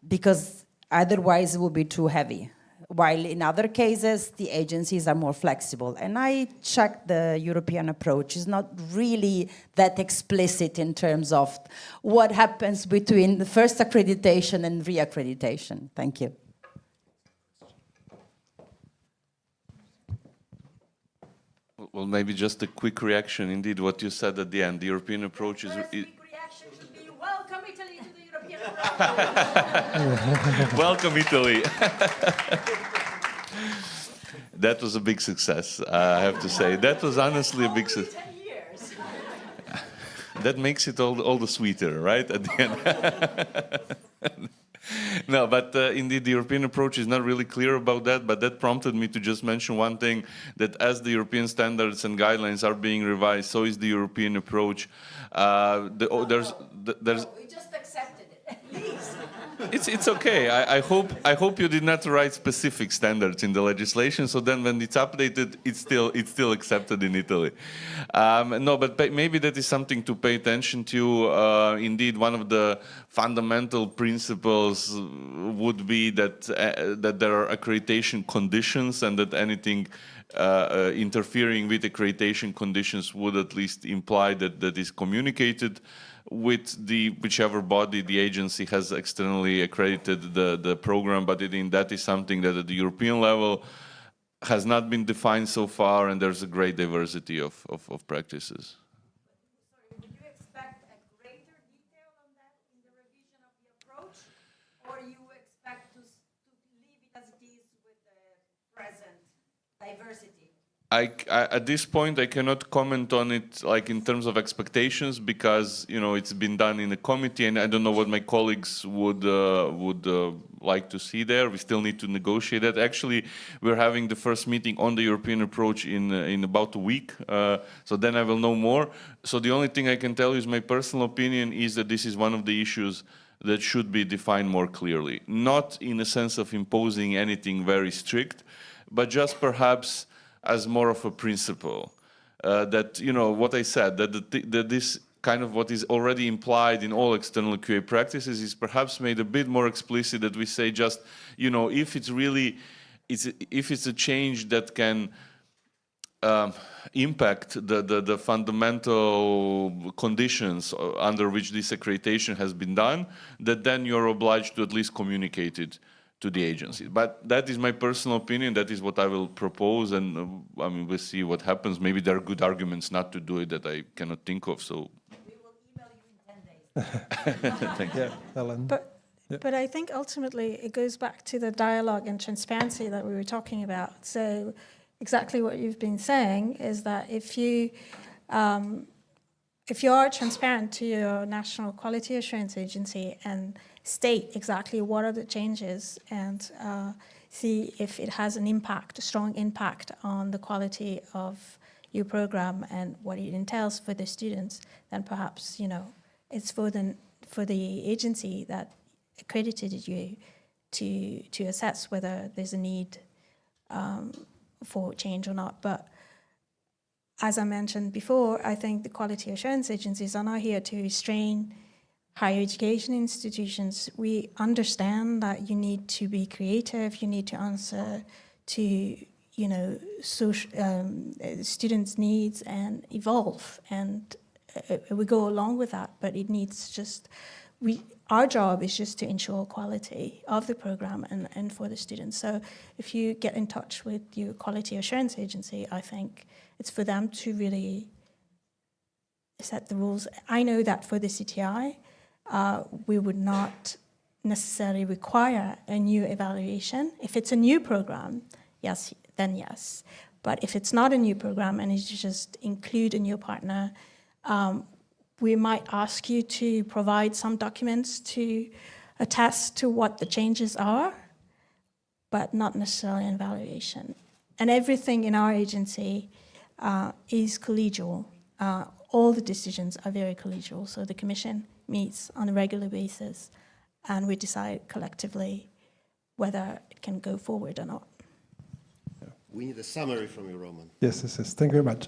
Because otherwise it will be too heavy. While in other cases, the agencies are more flexible. And I checked the European approach. It's not really that explicit in terms of what happens between the first accreditation and reaccreditation. Thank you. Well, maybe just a quick reaction. Indeed, what you said at the end, the European approach is... Quick reaction should be, welcome Italy to the European approach. Welcome, Italy. That was a big success, I have to say. That was honestly a big success. 10 years. That makes it all the sweeter, right? At the end. No, but indeed, the European approach is not really clear about that, but that prompted me to just mention one thing, that as the European standards and guidelines are being revised, so is the European approach. We just accepted it, please. It's okay. I hope you did not write specific standards in the legislation, so then when it's updated, it's still accepted in Italy. No, but maybe that is something to pay attention to. Indeed, one of the fundamental principles would be that there are accreditation conditions, and that anything interfering with accreditation conditions would at least imply that that is communicated with whichever body the agency has externally accredited the program, but that is something that at the European level has not been defined so far, and there's a great diversity of practices. Would you expect a greater detail on that in the revision of the approach, or you expect to leave it as it is with the present diversity? At this point, I cannot comment on it like in terms of expectations because it's been done in a committee, and I don't know what my colleagues would like to see there. We still need to negotiate that. Actually, we're having the first meeting on the European approach in about a week, so then I will know more. So the only thing I can tell you is my personal opinion is that this is one of the issues that should be defined more clearly, not in a sense of imposing anything very strict, but just perhaps as more of a principle that, what I said, that this kind of what is already implied in all external QA practices is perhaps made a bit more explicit, that we say just, if it's a change that can impact the fundamental conditions under which this accreditation has been done, that then you're obliged to at least communicate it to the agencies. But that is my personal opinion. That is what I will propose, and we'll see what happens. Maybe there are good arguments not to do it that I cannot think of. So We will email you in 10 days. thank you. Ellen. But I think ultimately it goes back to the dialogue and transparency that we were talking about. So exactly what you've been saying is that if you are transparent to your national quality assurance agency and state exactly what are the changes and see if it has an impact, a strong impact on the quality of your program and what it entails for the students, then perhaps, it's for the agency that accredited you to assess whether there's a need for change or not. But as I mentioned before, I think the quality assurance agencies are not here to restrain higher education institutions. We understand that you need to be creative, you need to answer to, students' needs and evolve, and we go along with that, but it needs our job is just to ensure quality of the program and for the students. So if you get in touch with your quality assurance agency, I think it's for them to really set the rules. I know that for the CTI, we would not necessarily require a new evaluation. If it's a new program, yes, then yes. But if it's not a new program and you just include a new partner, we might ask you to provide some documents to attest to what the changes are, but not necessarily an evaluation. And everything in our agency is collegial. All the decisions are very collegial. So the Commission meets on a regular basis, and we decide collectively whether it can go forward or not. We need a summary from you, Roman. Yes. Thank you very much.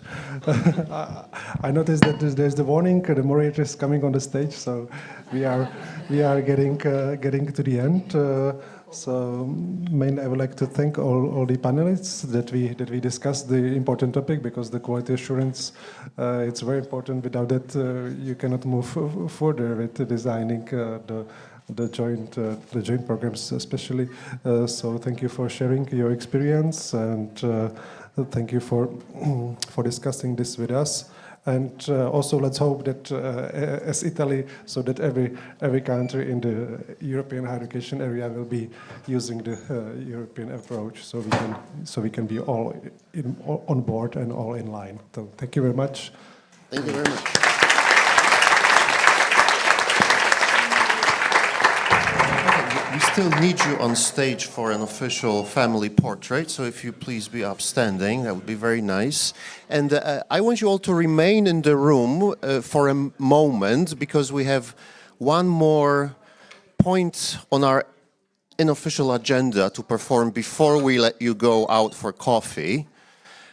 I noticed that there's the warning. The moderator is coming on the stage, so we are getting to the end. So mainly, I would like to thank all the panelists that we discussed the important topic, because the quality assurance it's very important. Without that, you cannot move further with designing the joint programs, especially. So thank you for sharing your experience, and thank you for discussing this with us. And also, let's hope that as Italy, so that every country in the European higher education area will be using the European approach, so we can be all on board and all in line. So thank you very much. Thank you very much. We still need you on stage for an official family portrait, so if you please be upstanding, that would be very nice. And I want you all to remain in the room for a moment, because we have one more point on our unofficial agenda to perform before we let you go out for coffee.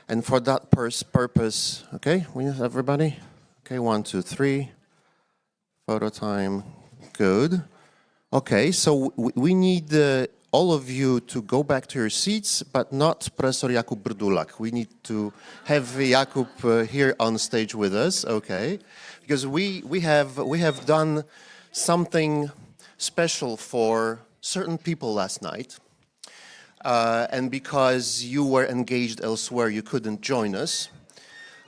And for that purpose, okay, everybody? Okay, 1, 2, 3. Photo time, good. Okay, so we need all of you to go back to your seats, but not Professor Jakub Brdulak. We need to have Jakub here on stage with us, okay? Because we have done something special for certain people last night. And because you were engaged elsewhere, you couldn't join us.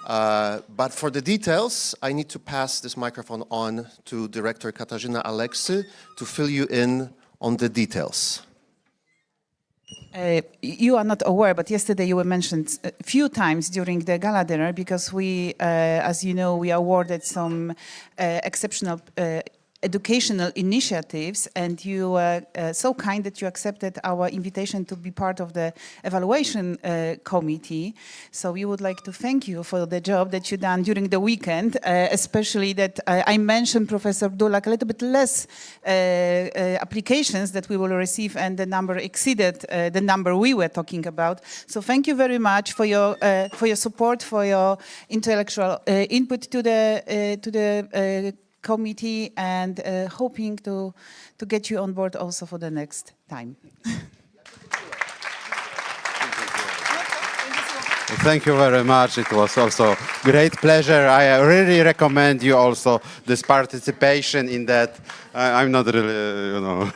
But for the details, I need to pass this microphone on to Director Katarzyna Aleksy to fill you in on the details. You are not aware, but yesterday you were mentioned a few times during the gala dinner because we, as you know, we awarded some exceptional educational initiatives, and you were so kind that you accepted our invitation to be part of the evaluation committee. So we would like to thank you for the job that you done during the weekend, especially that I mentioned, Professor Brdulak, a little bit less applications that we will receive, and the number exceeded the number we were talking about. So thank you very much for your support, for your intellectual input to the committee, and hoping to get you on board also for the next time. Thank you very much. It was also great pleasure. I really recommend you also this participation in that. I'm not really,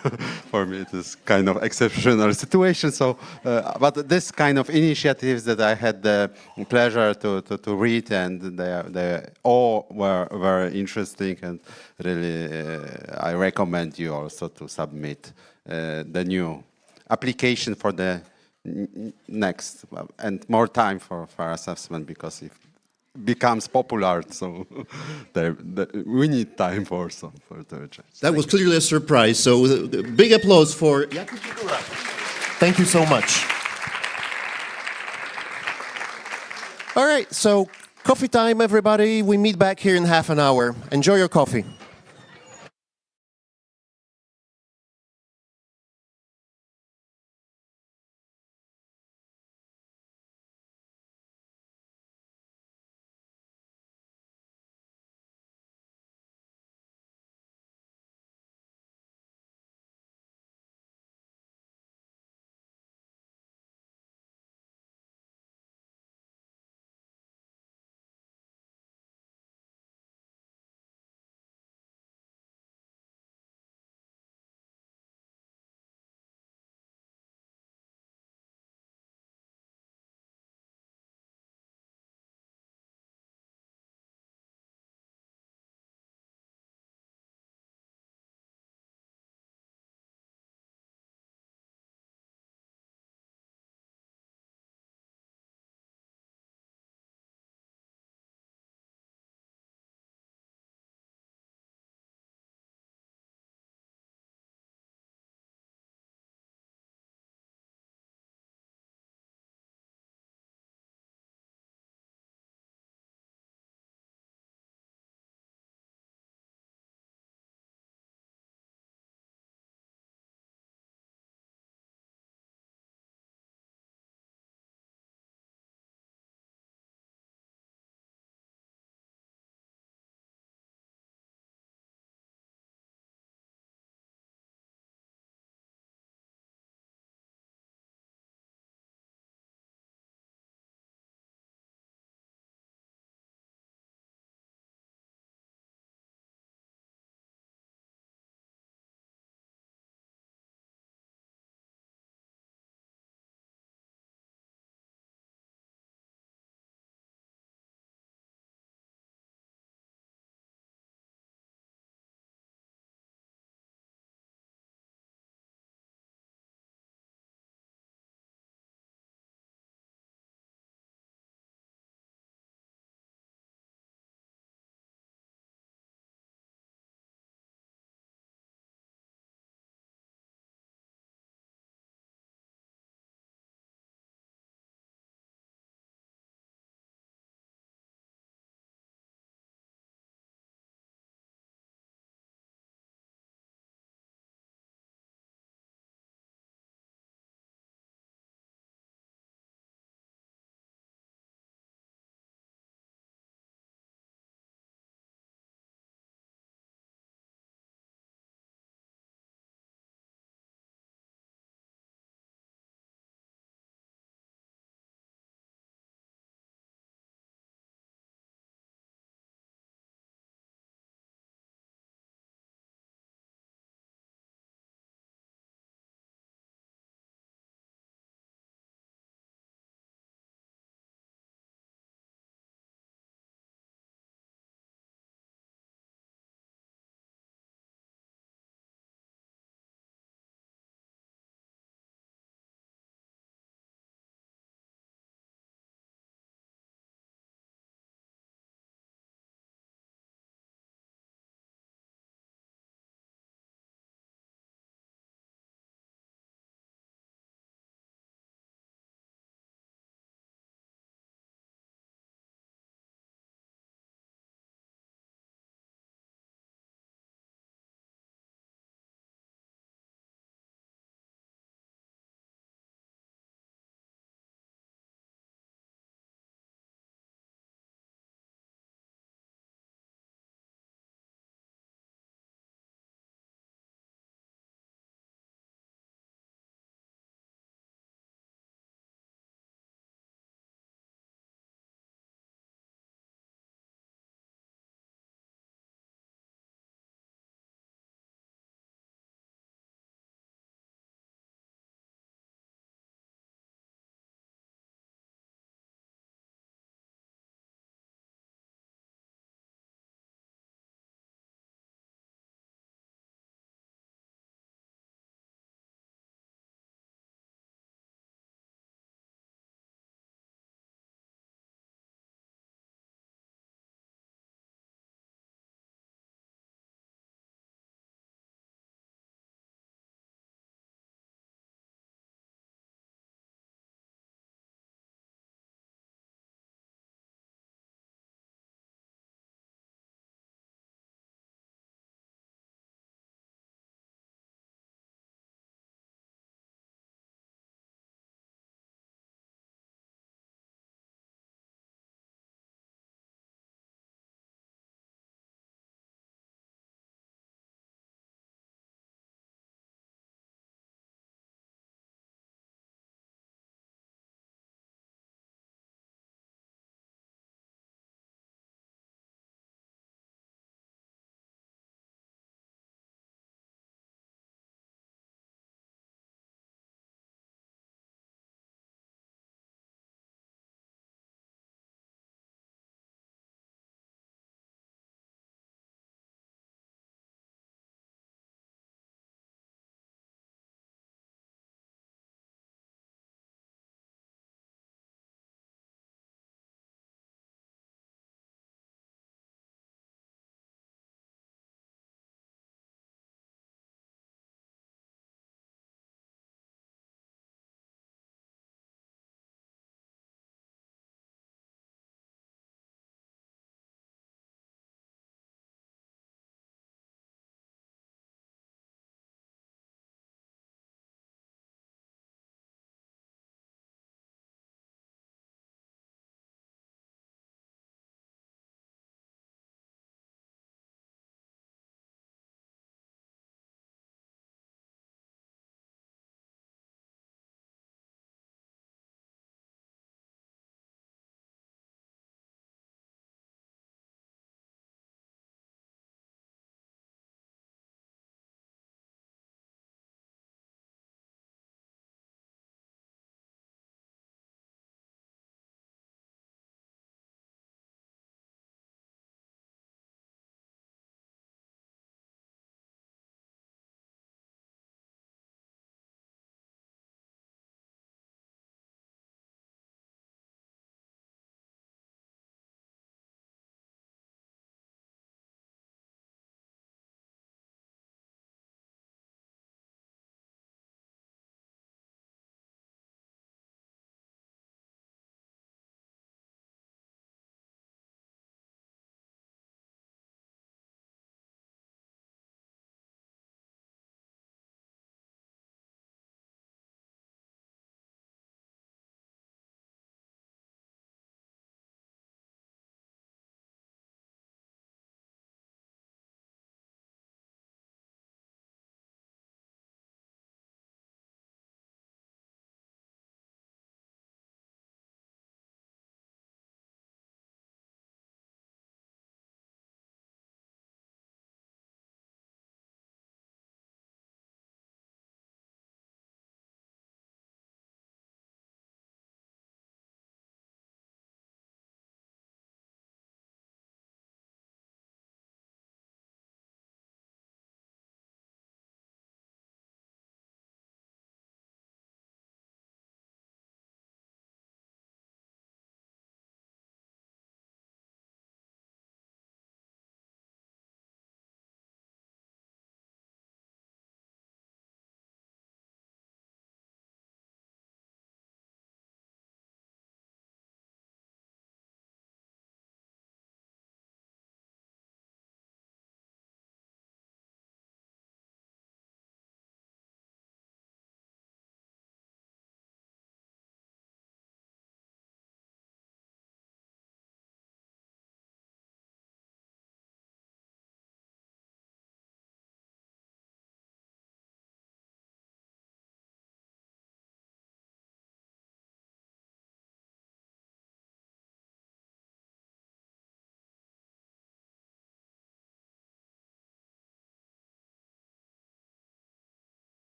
for me it is kind of exceptional situation. So, but this kind of initiatives that I had the pleasure to read, and they all were very interesting, and really I recommend you also to submit the new application for the next, and more time for assessment, because it becomes popular, so we need time for the change. That was clearly a surprise, so big applause for Jakub Brdulak. Thank you so much. All right, so coffee time, everybody. We meet back here in half an hour. Enjoy your coffee.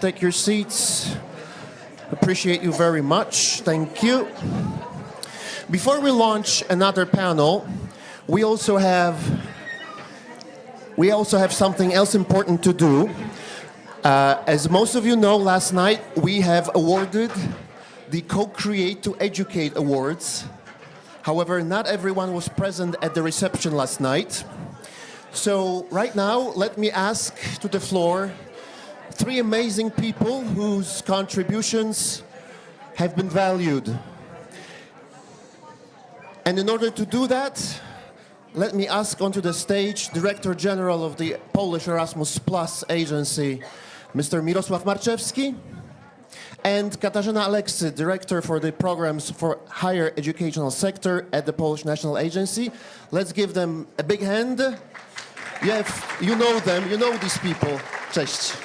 Take your seats. Appreciate you very much. Thank you. Before we launch another panel, we also have something else important to do. As most of you know, last night we have awarded the Co-Create to Educate Awards. However, not everyone was present at the reception last night. So right now, let me ask to the floor 3 amazing people whose contributions have been valued. And in order to do that, let me ask onto the stage Director General of the Polish Erasmus Plus Agency, Mr. Mirosław Marczewski, and Katarzyna Aleksy, Director for the Programs for Higher Educational Sector at the Polish National Agency. Let's give them a big hand. You know them, you know these people. Cześć.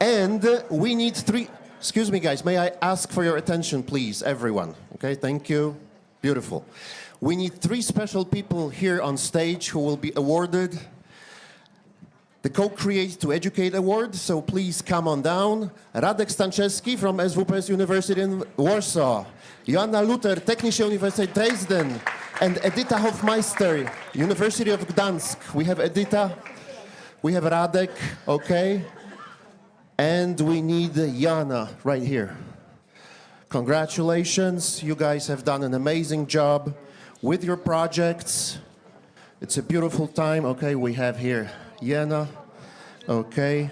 And we need 3... Excuse me, guys, may I ask for your attention, please, everyone? Okay, thank you. Beautiful. We need 3 special people here on stage who will be awarded the Co-Create to Educate Award, so please come on down. Radek Stanczewski from SWPS University in Warsaw, Joanna Luther, Technische Universität Dresden, and Edyta Hofmeister, University of Gdansk. We have Edyta, we have Radek, okay, and we need Jana right here. Congratulations, you guys have done an amazing job with your projects. It's a beautiful time. Okay, we have here Jana, okay,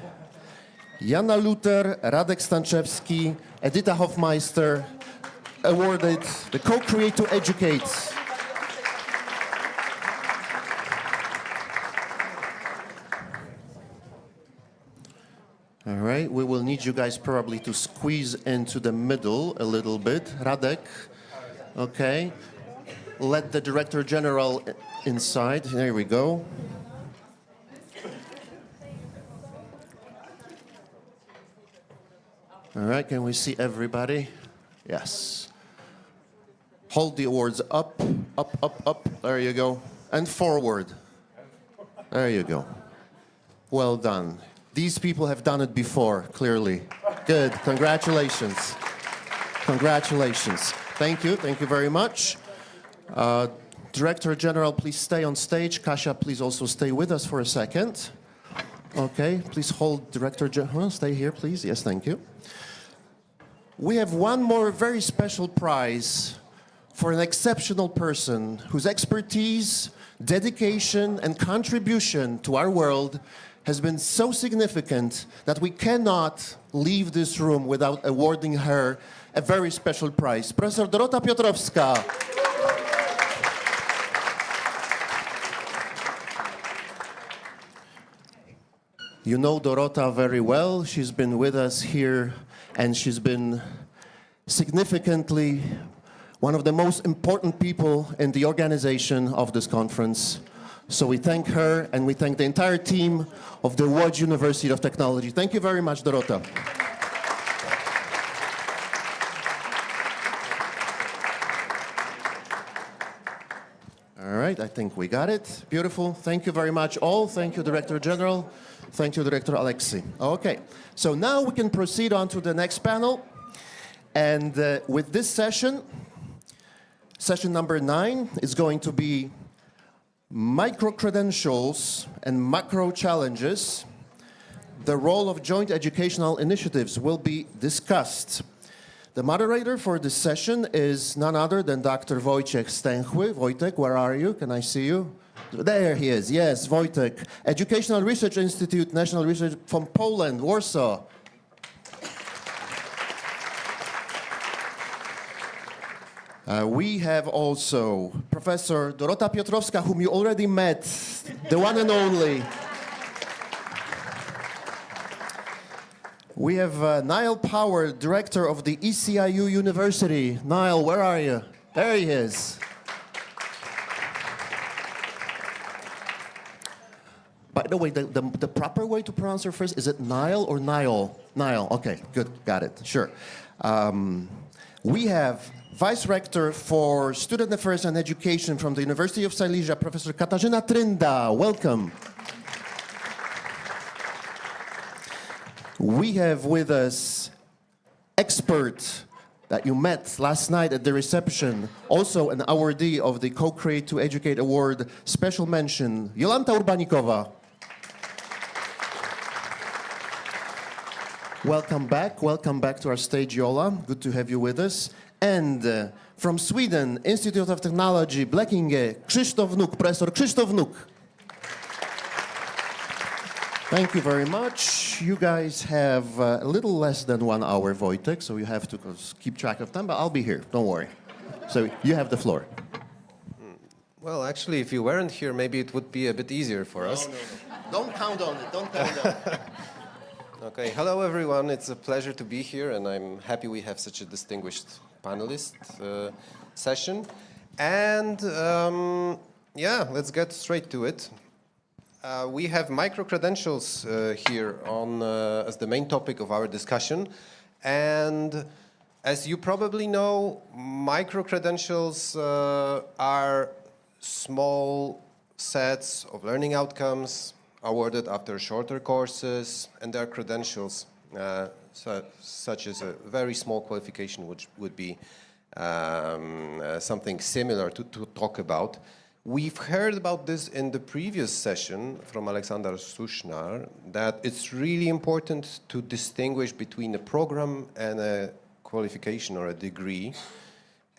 Jana Luther, Radek Stanczewski, Edyta Hofmeister, awarded the Co-Create to Educate. All right, we will need you guys probably to squeeze into the middle a little bit. Radek, okay. Let the Director General inside. There we go. All right, can we see everybody? Yes. Hold the awards up, up, up, up. There you go. And forward. There you go. Well done. These people have done it before, clearly. Good. Congratulations. Congratulations. Thank you. Thank you very much. Director General, please stay on stage. Kasia, please also stay with us for a second. Okay, please hold Director General. Stay here, please. Yes, thank you. We have one more very special prize for an exceptional person whose expertise, dedication, and contribution to our world has been so significant that we cannot leave this room without awarding her a very special prize. Professor Dorota Piotrowska. You know Dorota very well. She's been with us here, and she's been significantly one of the most important people in the organization of this conference. So we thank her, and we thank the entire team of the Lodz University of Technology. Thank you very much, Dorota. All right, I think we got it. Beautiful. Thank you very much all. Thank you, Director General. Thank you, Director Aleksy. Okay, so now we can proceed on to the next panel. And with this session, session number 9 is going to be micro-credentials and macro-challenges. The role of joint educational initiatives will be discussed. The moderator for this session is none other than Dr. Wojciech Stęchły. Wojtek, where are you? Can I see you? There he is, yes, Wojtek. Educational Research Institute, National Research from Poland, Warsaw. We have also Professor Dorota Piotrowska, whom you already met, the one and only. We have Niall Power, Director of the ECIU University. Niall, where are you? There he is. By the way, the proper way to pronounce her first, is it Niall or Niall? Niall, okay, good, got it, sure. We have Vice Rector for Student Affairs and Education from the University of Silesia, Professor Katarzyna Trynda. Welcome. We have with us expert that you met last night at the reception, also an awardee of the Co-Create to Educate Award, special mention, Jolanta Urbanikowa. Welcome back to our stage, Jola. Good to have you with us. And from Sweden, Institute of Technology, Blekinge, Krzysztof Wnuk, Professor Krzysztof Wnuk. Thank you very much. You guys have a little less than 1 hour, Wojtek, so you have to keep track of time, but I'll be here, don't worry. So you have the floor. Well, actually, if you weren't here, maybe it would be a bit easier for us. No. Don't count on it, don't count on it. Okay, hello everyone. It's a pleasure to be here, and I'm happy we have such a distinguished panelist session. And yeah, let's get straight to it. We have micro-credentials here on, as the main topic of our discussion. And as you probably know, micro-credentials are small sets of learning outcomes awarded after shorter courses, and their credentials, such as a very small qualification, which would be something similar to talk about. We've heard about this in the previous session from Alexander Sushnar, that it's really important to distinguish between a program and a qualification or a degree.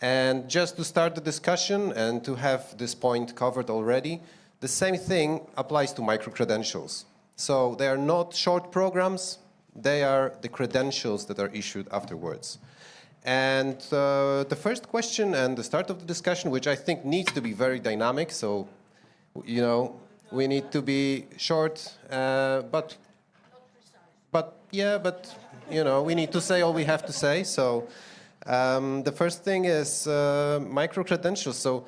And just to start the discussion and to have this point covered already, the same thing applies to micro-credentials. So they are not short programs, they are the credentials that are issued afterwards. And the first question and the start of the discussion, which I think needs to be very dynamic, so, you know, we need to be short, but you know, we need to say all we have to say. So the first thing is micro-credentials. So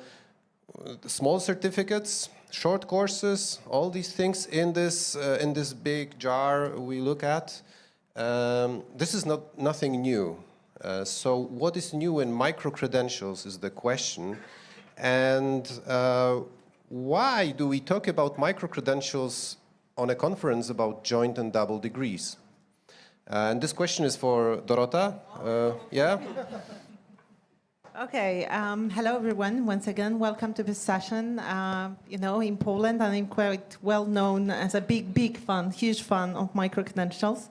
small certificates, short courses, all these things in this big jar we look at. This is nothing new. So what is new in micro-credentials is the question. And why do we talk about micro-credentials on a conference about joint and double degrees? And this question is for Dorota. Yeah? Okay, hello everyone. Once again, welcome to this session. You know, in Poland, I'm quite well known as a big fan, huge fan of micro-credentials.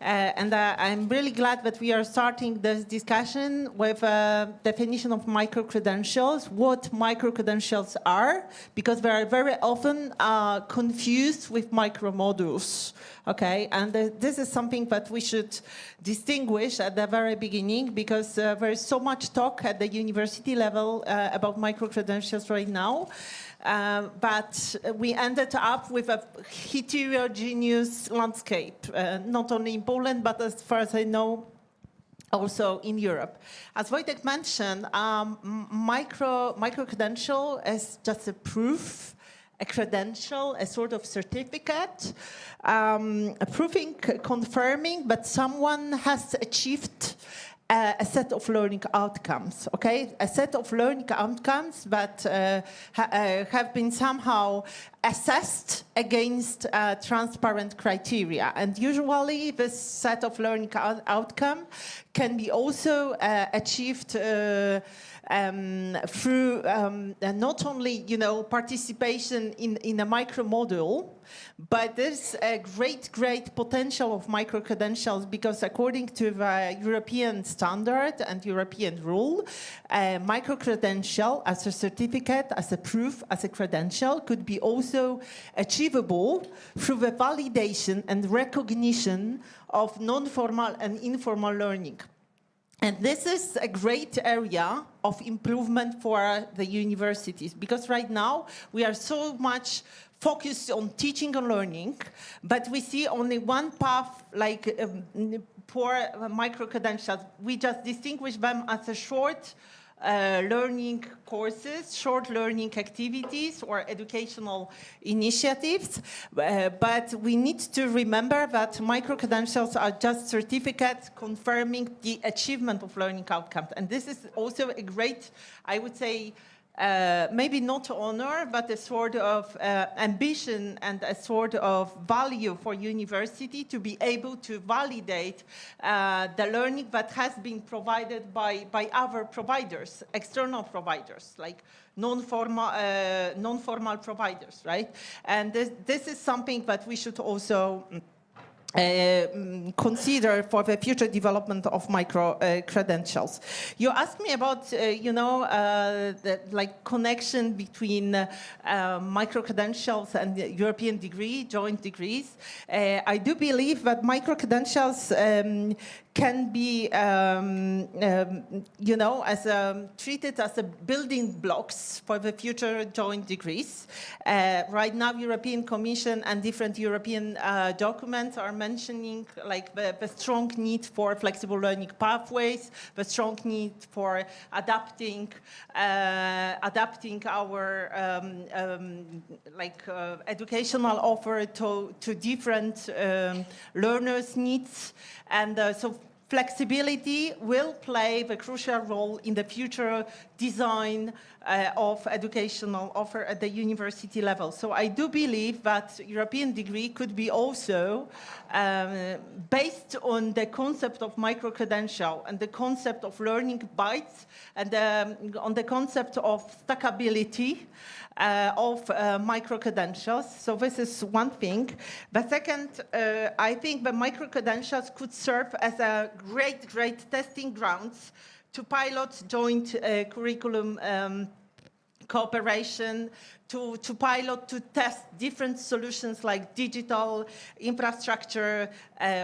And I'm really glad that we are starting this discussion with a definition of micro-credentials, what micro-credentials are, because they are very often confused with micro-modules, okay? And this is something that we should distinguish at the very beginning, because there is so much talk at the university level about micro-credentials right now. But we ended up with a heterogeneous landscape, not only in Poland, but as far as I know, also in Europe. As Wojtek mentioned, micro-credential is just a proof, a credential, a sort of certificate, proving, confirming that someone has achieved a set of learning outcomes, okay? A set of learning outcomes that have been somehow assessed against transparent criteria. And usually this set of learning outcome can be also achieved through not only, you know, participation in a micro-module, but there's a great potential of micro-credentials, because according to the European standard and European rule, micro-credential as a certificate, as a proof, as a credential could be also achievable through the validation and recognition of non-formal and informal learning. And this is a great area of improvement for the universities, because right now we are so much focused on teaching and learning, but we see only one path, like for micro-credentials. We just distinguish them as a short learning courses, short learning activities, or educational initiatives. But we need to remember that micro-credentials are just certificates confirming the achievement of learning outcomes. And this is also a great, I would say, maybe not honor, but a sort of ambition and a sort of value for university to be able to validate the learning that has been provided by other providers, external providers, like non-formal providers, right? And this is something that we should also consider for the future development of micro credentials. You asked me about, the connection between micro credentials and the European degree, joint degrees. I do believe that micro credentials can be, treated as a building blocks for the future joint degrees. Right now, European Commission and different European documents are mentioning like the strong need for flexible learning pathways, the strong need for adapting our educational offer to different learners' needs, and so flexibility will play the crucial role in the future design of educational offer at the university level. So I do believe that European degree could be also based on the concept of micro-credential and the concept of learning bites and on the concept of stackability of micro-credentials. So this is one thing. The second, I think the micro-credentials could serve as a great testing grounds to pilot joint curriculum cooperation, to pilot, to test different solutions like digital infrastructure,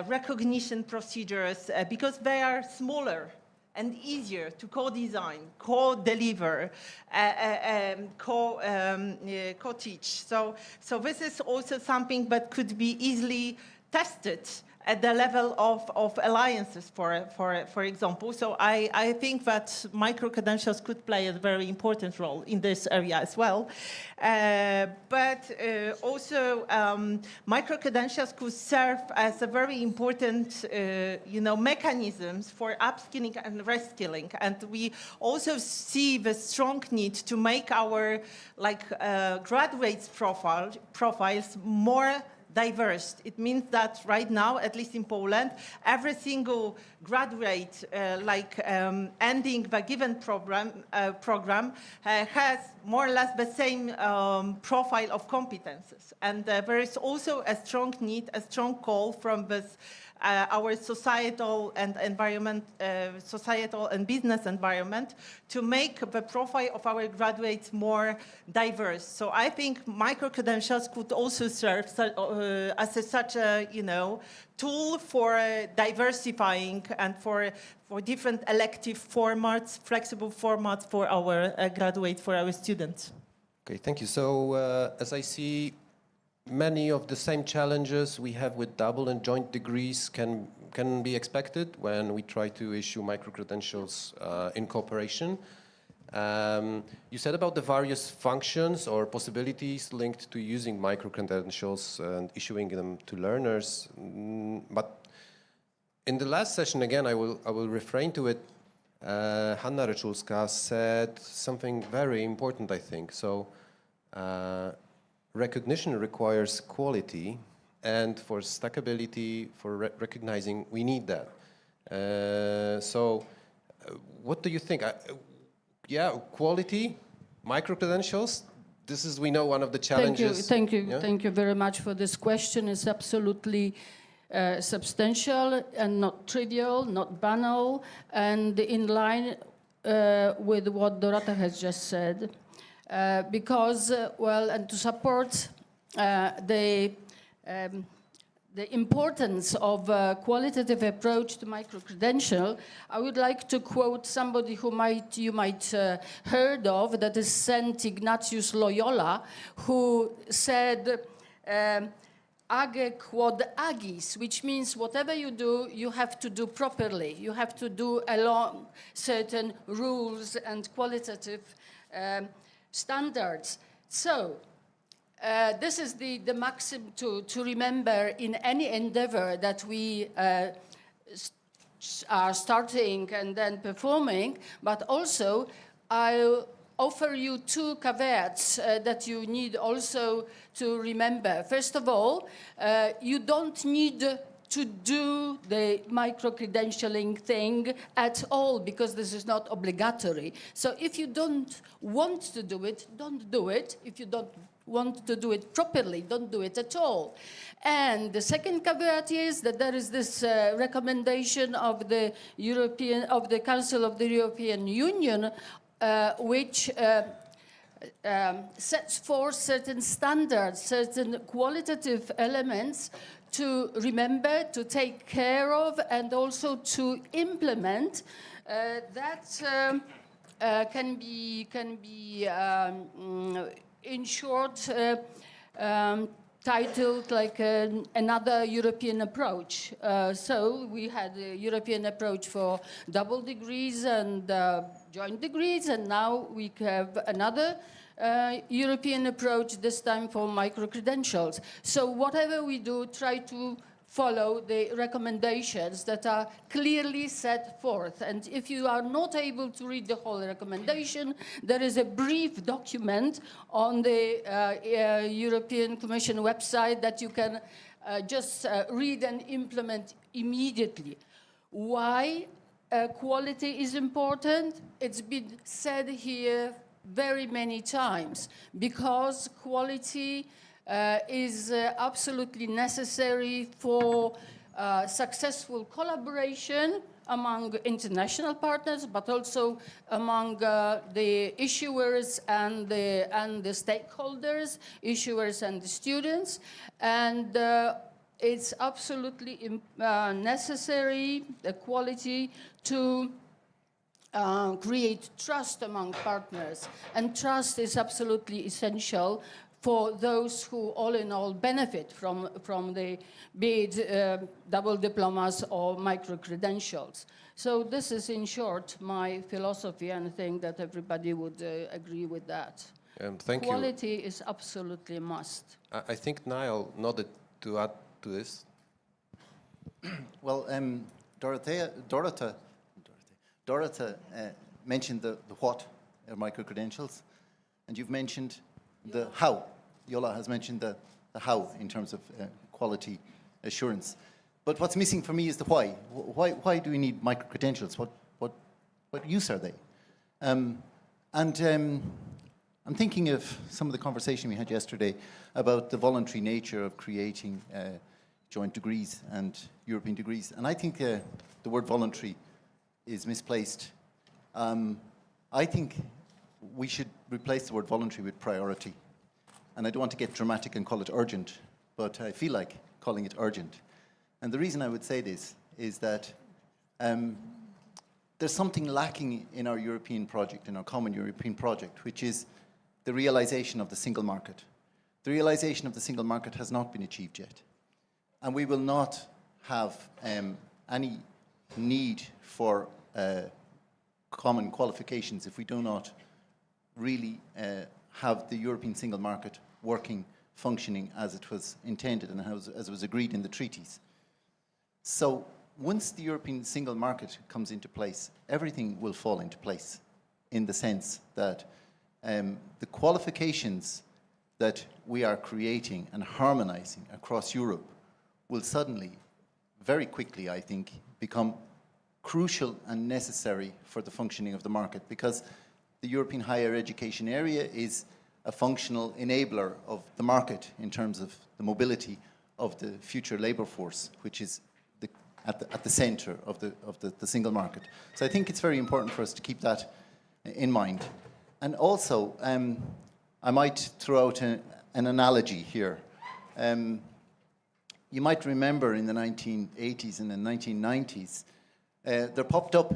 recognition procedures, because they are smaller and easier to co-design, co-deliver, co-teach. So this is also something that could be easily tested at the level of alliances, for example. So I think that micro-credentials could play a very important role in this area as well. But also micro-credentials could serve as a very important mechanisms for upskilling and reskilling. And we also see the strong need to make our graduates profiles more diverse. It means that right now, at least in Poland, every single graduate, ending the given program has more or less the same profile of competences. And there is also a strong need, a strong call from this our societal and business environment to make the profile of our graduates more diverse. So I think micro-credentials could also serve as such a tool for diversifying and for different elective formats, flexible formats for our graduates, for our students. Okay, thank you. So as I see, many of the same challenges we have with double and joint degrees can be expected when we try to issue micro-credentials in cooperation. You said about the various functions or possibilities linked to using micro-credentials and issuing them to learners. But in the last session, again, I will refrain to it. Hanna Ryczulska said something very important, I think. So recognition requires quality, and for stackability, for recognizing, we need that. So what do you think? Quality, micro-credentials, this is, we know, one of the challenges. Thank you very much for this question. It's absolutely substantial and not trivial, not banal, and in line with what Dorota has just said. Because, and to support the importance of a qualitative approach to micro-credential, I would like to quote somebody who you might heard of, that is Saint Ignatius Loyola, who said, age quod agis, which means whatever you do, you have to do properly. You have to do along certain rules and qualitative standards. So this is the maxim to remember in any endeavor that we are starting and then performing, but also I offer you two caveats that you need also to remember. First of all, you don't need to do the micro-credentialing thing at all, because this is not obligatory. So if you don't want to do it, don't do it. If you don't want to do it properly, don't do it at all. And the second caveat is that there is this recommendation of the Council of the European Union, which sets forth certain standards, certain qualitative elements to remember, to take care of, and also to implement. That can be in short, titled like another European approach. So we had a European approach for double degrees and joint degrees, and now we have another European approach, this time for micro-credentials. So whatever we do, try to follow the recommendations that are clearly set forth. And if you are not able to read the whole recommendation, there is a brief document on the European Commission website that you can just read and implement immediately. Why quality is important? It's been said here very many times, because quality is absolutely necessary for successful collaboration among international partners, but also among the issuers and the stakeholders, issuers and the students. And it's absolutely necessary, the quality, to create trust among partners. And trust is absolutely essential for those who all in all benefit from the, be it double diplomas or micro-credentials. So this is in short my philosophy, and I think that everybody would agree with that. Thank you. Quality is absolutely a must. I think Niall nodded to add to this. Well, Dorota mentioned the what of micro-credentials, and you've mentioned the how. Yola has mentioned the how in terms of quality assurance. But what's missing for me is the why. Why do we need micro-credentials? What use are they? I'm thinking of some of the conversation we had yesterday about the voluntary nature of creating joint degrees and European degrees. And I think the word voluntary is misplaced. I think we should replace the word voluntary with priority. And I don't want to get dramatic and call it urgent, but I feel like calling it urgent. And the reason I would say this is that there's something lacking in our European project, in our common European project, which is the realization of the single market. The realization of the single market has not been achieved yet. And we will not have any need for common qualifications if we do not really have the European single market working, functioning as it was intended and as it was agreed in the treaties. So once the European single market comes into place, everything will fall into place, in the sense that the qualifications that we are creating and harmonizing across Europe will suddenly, very quickly, I think, become crucial and necessary for the functioning of the market, because the European higher education area is a functional enabler of the market in terms of the mobility of the future labour force, which is at the centre of the single market. So I think it's very important for us to keep that in mind. And also, I might throw out an analogy here. You might remember in the 1980s and the 1990s, there popped up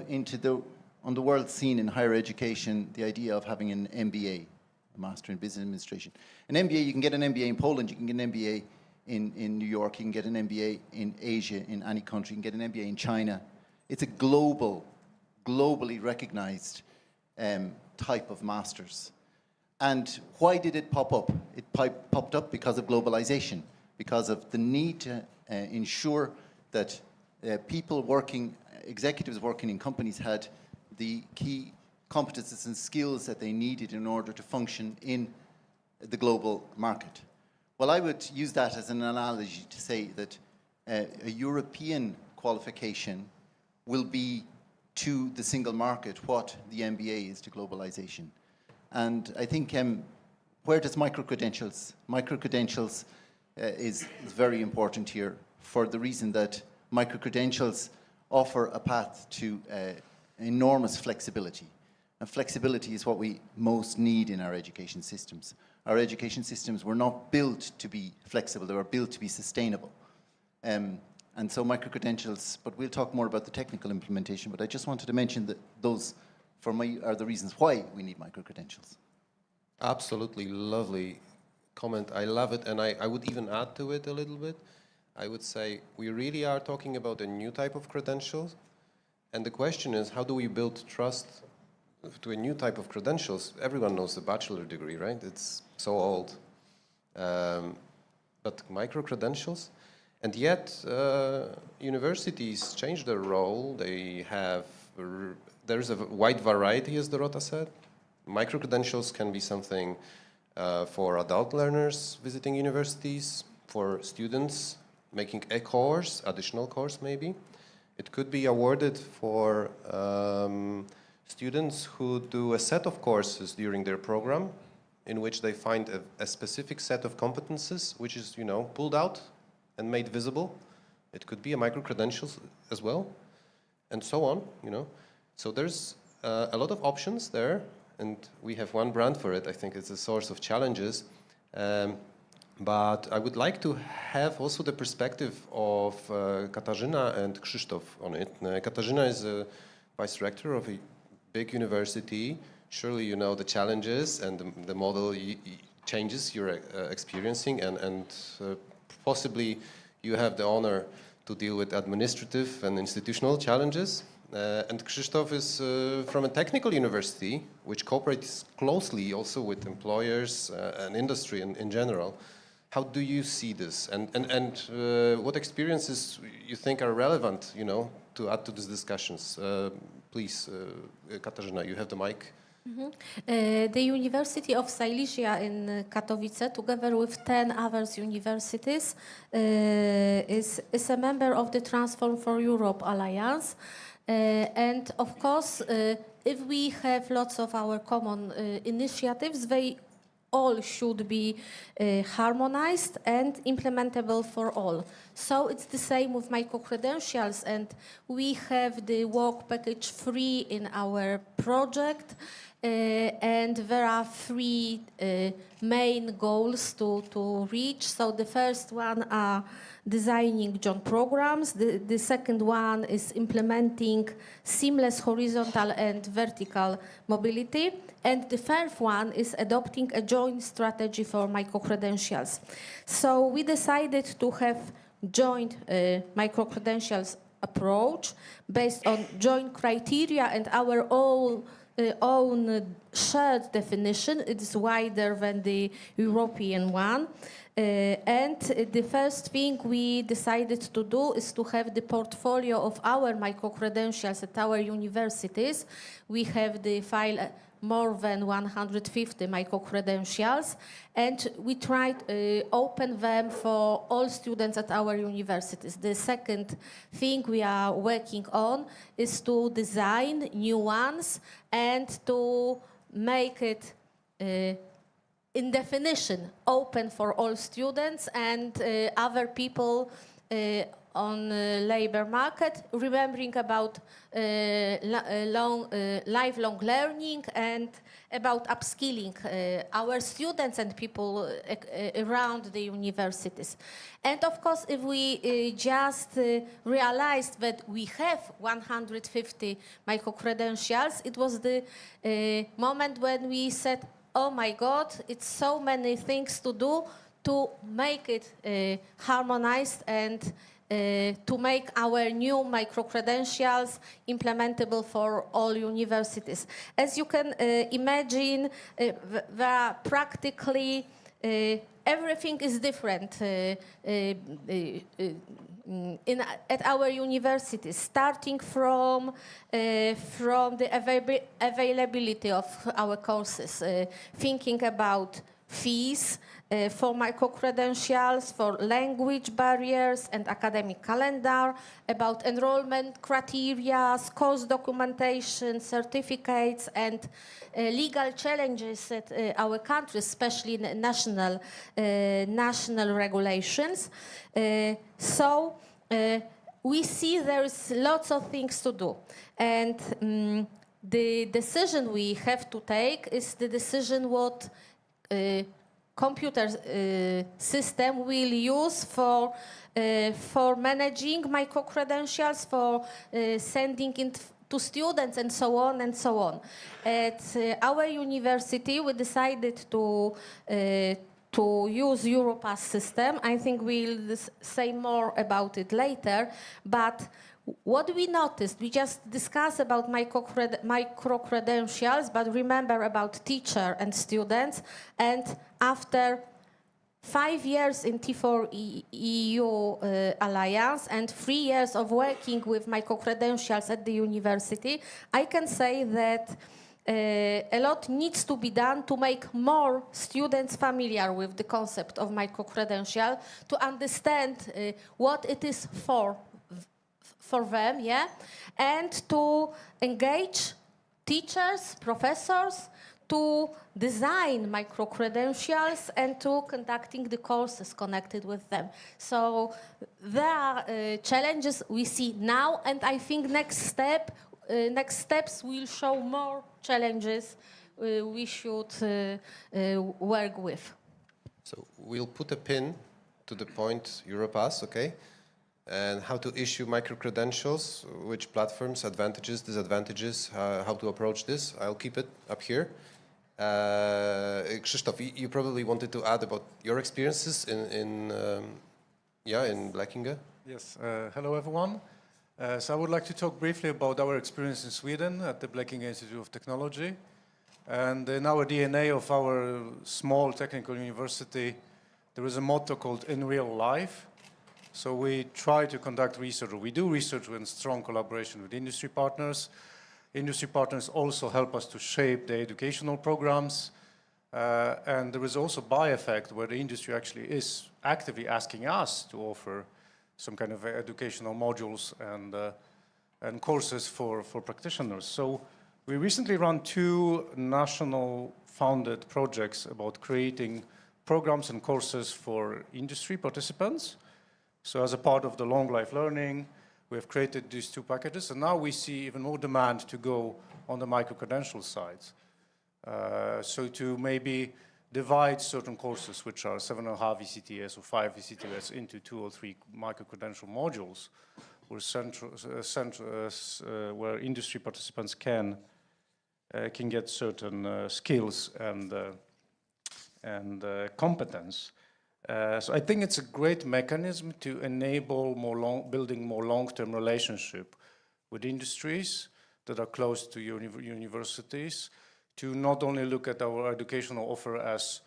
on the world scene in higher education the idea of having an MBA, a Master in Business Administration. An MBA, you can get an MBA in Poland, you can get an MBA in New York, you can get an MBA in Asia, in any country, you can get an MBA in China. It's a globally recognized type of masters. And why did it pop up? It popped up because of globalization, because of the need to ensure that executives working in companies had the key competences and skills that they needed in order to function in the global market. Well, I would use that as an analogy to say that a European qualification will be to the single market what the MBA is to globalization. And I think, where does micro-credentials? Micro-credentials is very important here for the reason that micro-credentials offer a path to enormous flexibility. And flexibility is what we most need in our education systems. Our education systems were not built to be flexible, they were built to be sustainable. And so micro-credentials, but we'll talk more about the technical implementation, but I just wanted to mention that those, for me, are the reasons why we need micro-credentials. Absolutely lovely comment. I love it, and I would even add to it a little bit. I would say we really are talking about a new type of credentials, and the question is, how do we build trust to a new type of credentials? Everyone knows the bachelor degree, right? It's so old. But micro-credentials? And yet, universities change their role. They have, there's a wide variety, as Dorota said. Micro-credentials can be something for adult learners visiting universities, for students making a course, additional course maybe. It could be awarded for students who do a set of courses during their program in which they find a specific set of competences which is, you know, pulled out and made visible. It could be a micro-credentials as well, and so on, you know. So there's a lot of options there, and we have one brand for it. I think it's a source of challenges. But I would like to have also the perspective of Katarzyna and Krzysztof on it. Katarzyna is a vice rector of a big university. Surely you know the challenges and the model changes you're experiencing, and possibly you have the honor to deal with administrative and institutional challenges. And Krzysztof is from a technical university, which cooperates closely also with employers and industry in general. How do you see this? And what experiences you think are relevant, you know, to add to these discussions? Please, Katarzyna, you have the mic. The University of Silesia in Katowice, together with 10 other universities, is a member of the Transform for Europe Alliance. And of course, if we have lots of our common initiatives, they all should be harmonized and implementable for all. So it's the same with micro-credentials, and we have the work package 3 in our project. And there are 3 main goals to reach. So the first one are designing joint programs. The second one is implementing seamless horizontal and vertical mobility. And the third one is adopting a joint strategy for micro-credentials. So we decided to have joint micro-credentials approach based on joint criteria and our own shared definition. It is wider than the European one. And the first thing we decided to do is to have the portfolio of our micro-credentials at our universities. We have the file more than 150 micro-credentials, and we tried to open them for all students at our universities. The second thing we are working on is to design new ones and to make it in definition open for all students and other people on labor market, remembering about lifelong learning and about upskilling our students and people around the universities. And of course, if we just realized that we have 150 micro-credentials, it was the moment when we said, oh my God, it's so many things to do to make it harmonized and to make our new micro-credentials implementable for all universities. As you can imagine, there are practically everything is different at our universities, starting from the availability of our courses, thinking about fees for micro-credentials, for language barriers and academic calendar, about enrollment criteria, course documentation, certificates, and legal challenges that our country, especially national regulations. So we see there's lots of things to do. And the decision we have to take is the decision what computer system will use for managing micro-credentials, for sending it to students, and so on and so on. At our university, we decided to use Europass system. I think we'll say more about it later, but what we noticed, we just discussed about micro-credentials, but remember about teacher and students, and after 5 years in T4EU Alliance and 3 years of working with micro-credentials at the university, I can say that a lot needs to be done to make more students familiar with the concept of micro-credential, to understand what it is for them, yeah, and to engage teachers, professors, to design micro-credentials and to conducting the courses connected with them. So there are challenges we see now, and I think next steps will show more challenges we should work with. So we'll put a pin to the point Europass, okay? And how to issue micro-credentials, which platforms, advantages, disadvantages, how to approach this. I'll keep it up here. Krzysztof, you probably wanted to add about your experiences in Blekinge? Yes, hello everyone. So I would like to talk briefly about our experience in Sweden at the Blekinge Institute of Technology. And in our DNA of our small technical university, there is a motto called "In Real Life." So we try to conduct research, or we do research in strong collaboration with industry partners. Industry partners also help us to shape the educational programs. And there is also buy effect where the industry actually is actively asking us to offer some kind of educational modules and courses for practitioners. So we recently run 2 national funded projects about creating programs and courses for industry participants. So as a part of the long life learning, we have created these 2 packages, and now we see even more demand to go on the micro-credential side. So to maybe divide certain courses, which are 7.5 ECTS or 5 ECTS, into 2 or 3 micro-credential modules, where industry participants can get certain skills and competence. So I think it's a great mechanism to enable building more long-term relationship with industries that are close to universities, to not only look at our educational offer as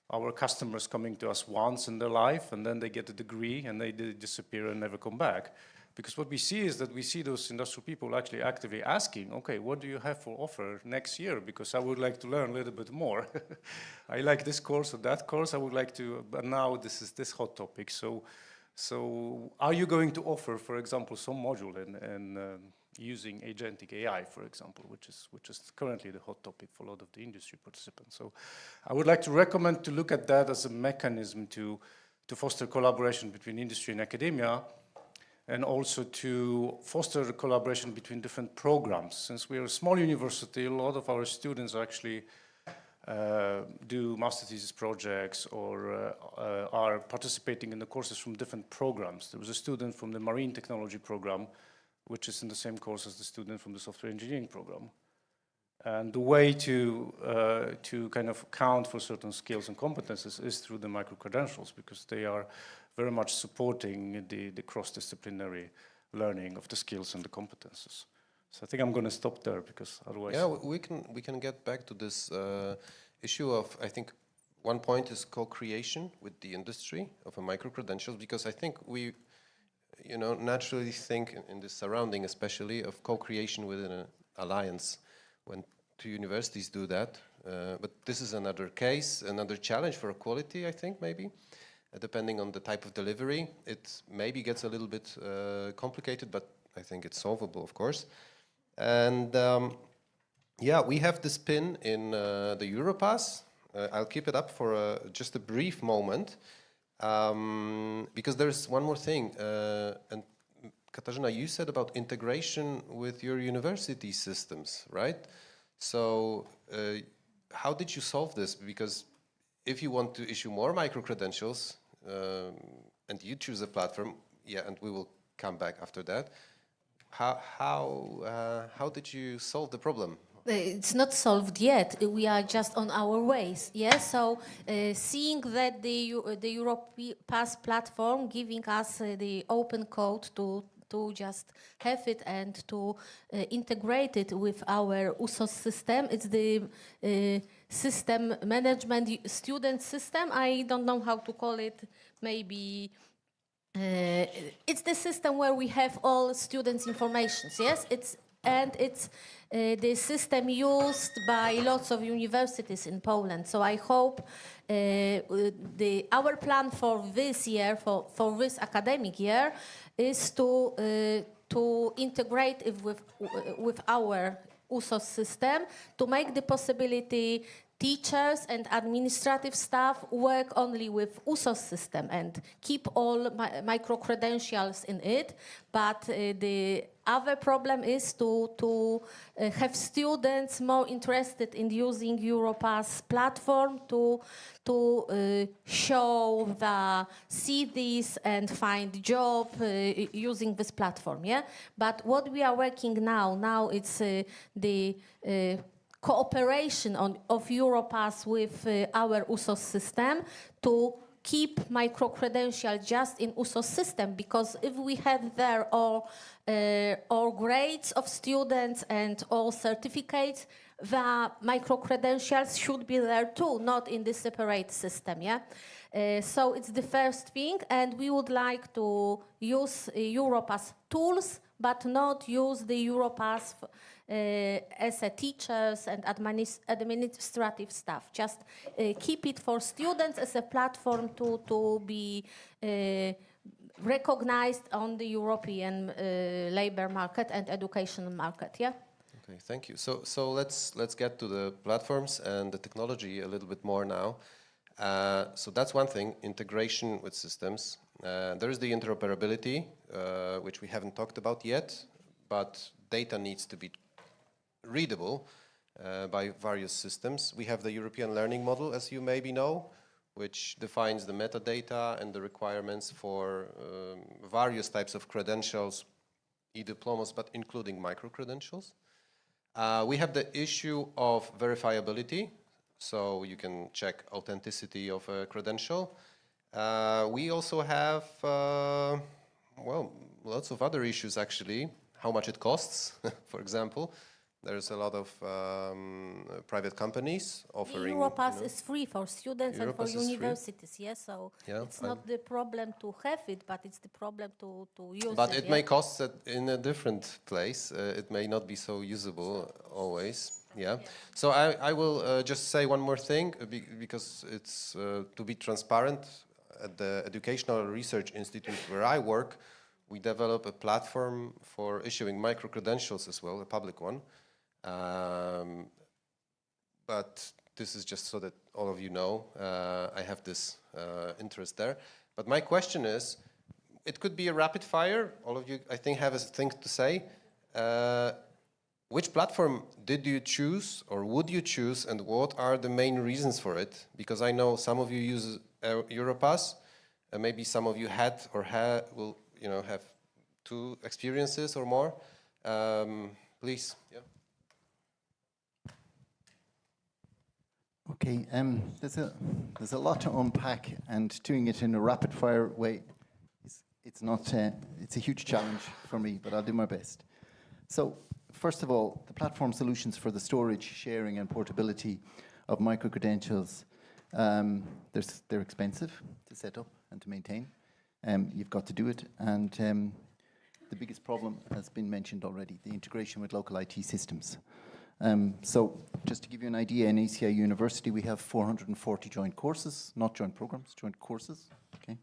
our customers coming to us once in their life and then they get a degree and they disappear and never come back. Because what we see is that we see those industrial people actually actively asking, okay, what do you have for offer next year? Because I would like to learn a little bit more. I like this course or that course, I would like to, but now this is this hot topic. So are you going to offer, for example, some module in using agentic AI, for example, which is currently the hot topic for a lot of the industry participants. So I would like to recommend to look at that as a mechanism to foster collaboration between industry and academia, and also to foster the collaboration between different programs. Since we are a small university, a lot of our students actually do master thesis projects or are participating in the courses from different programs. There was a student from the marine technology program, which is in the same course as the student from the software engineering program. And the way to kind of count for certain skills and competences is through the micro-credentials, because they are very much supporting the cross-disciplinary learning of the skills and the competences. So I think I'm going to stop there, because otherwise... Yeah, we can get back to this issue of, I think, one point is co-creation with the industry of a micro-credentials, because I think we, naturally think in this surrounding, especially, of co-creation within an alliance when two universities do that. But this is another case, another challenge for equality, I think, maybe. Depending on the type of delivery, it maybe gets a little bit complicated, but I think it's solvable, of course. And yeah, we have this pin in the Europass. I'll keep it up for just a brief moment, because there's one more thing. And Katarzyna, you said about integration with your university systems, right? So how did you solve this? Because if you want to issue more micro-credentials and you choose a platform, yeah, and we will come back after that, how did you solve the problem? It's not solved yet. We are just on our ways. Yes. So, seeing that the Europass platform giving us the open code to just have it and to integrate it with our USOS system. It's the system management student system. I don't know how to call it. Maybe it's the system where we have all students' information. Yes, it's the system used by lots of universities in Poland. So I hope our plan for this year, for this academic year, is to integrate it with our USOS system, to make the possibility teachers and administrative staff work only with USOS system and keep all micro-credentials in it. But the other problem is to have students more interested in using Europass platform to show the CVs and find job using this platform. Yeah. But what we are working now it's the cooperation of Europass with our USOS system to keep micro-credential just in USOS system, because if we have there all grades of students and all certificates, the micro-credentials should be there too, not in the separate system, yeah? So it's the first thing, and we would like to use Europass tools, but not use the Europass as a teachers and administrative staff. Just keep it for students as a platform to be recognized on the European labor market and education market. Yeah. Okay, thank you. So let's get to the platforms and the technology a little bit more now. So that's one thing, integration with systems. There is the interoperability, which we haven't talked about yet, but data needs to be readable by various systems. We have the European learning model, as you maybe know, which defines the metadata and the requirements for various types of credentials, e-diplomas, but including micro-credentials. We have the issue of verifiability, so you can check authenticity of a credential. We also have, well, lots of other issues actually. How much it costs, for example. There's a lot of private companies offering. Europass is free for students and for Europass is universities, yes. So yeah, it's not the problem to have it, but it's the problem to use it. But it may cost it in a different place. It may not be so usable always. Yeah. So I will just say one more thing, because it's to be transparent. At the Educational Research Institute where I work, we develop a platform for issuing micro-credentials as well, a public one. But this is just so that all of you know, I have this interest there. But my question is, it could be a rapid fire. All of you, I think, have a thing to say. Which platform did you choose, or would you choose, and what are the main reasons for it? Because I know some of you use Europass, and maybe some of you had or will, have 2 experiences or more. Please. Yeah. Okay, there's a lot to unpack, and doing it in a rapid fire way, it's a huge challenge for me, but I'll do my best. So, first of all, the platform solutions for the storage, sharing, and portability of micro-credentials They're expensive to set up and to maintain. You've got to do it. And the biggest problem has been mentioned already, the integration with local IT systems. So just to give you an idea, in ACI University we have 440 joint courses, not joint programs, joint courses. Okay.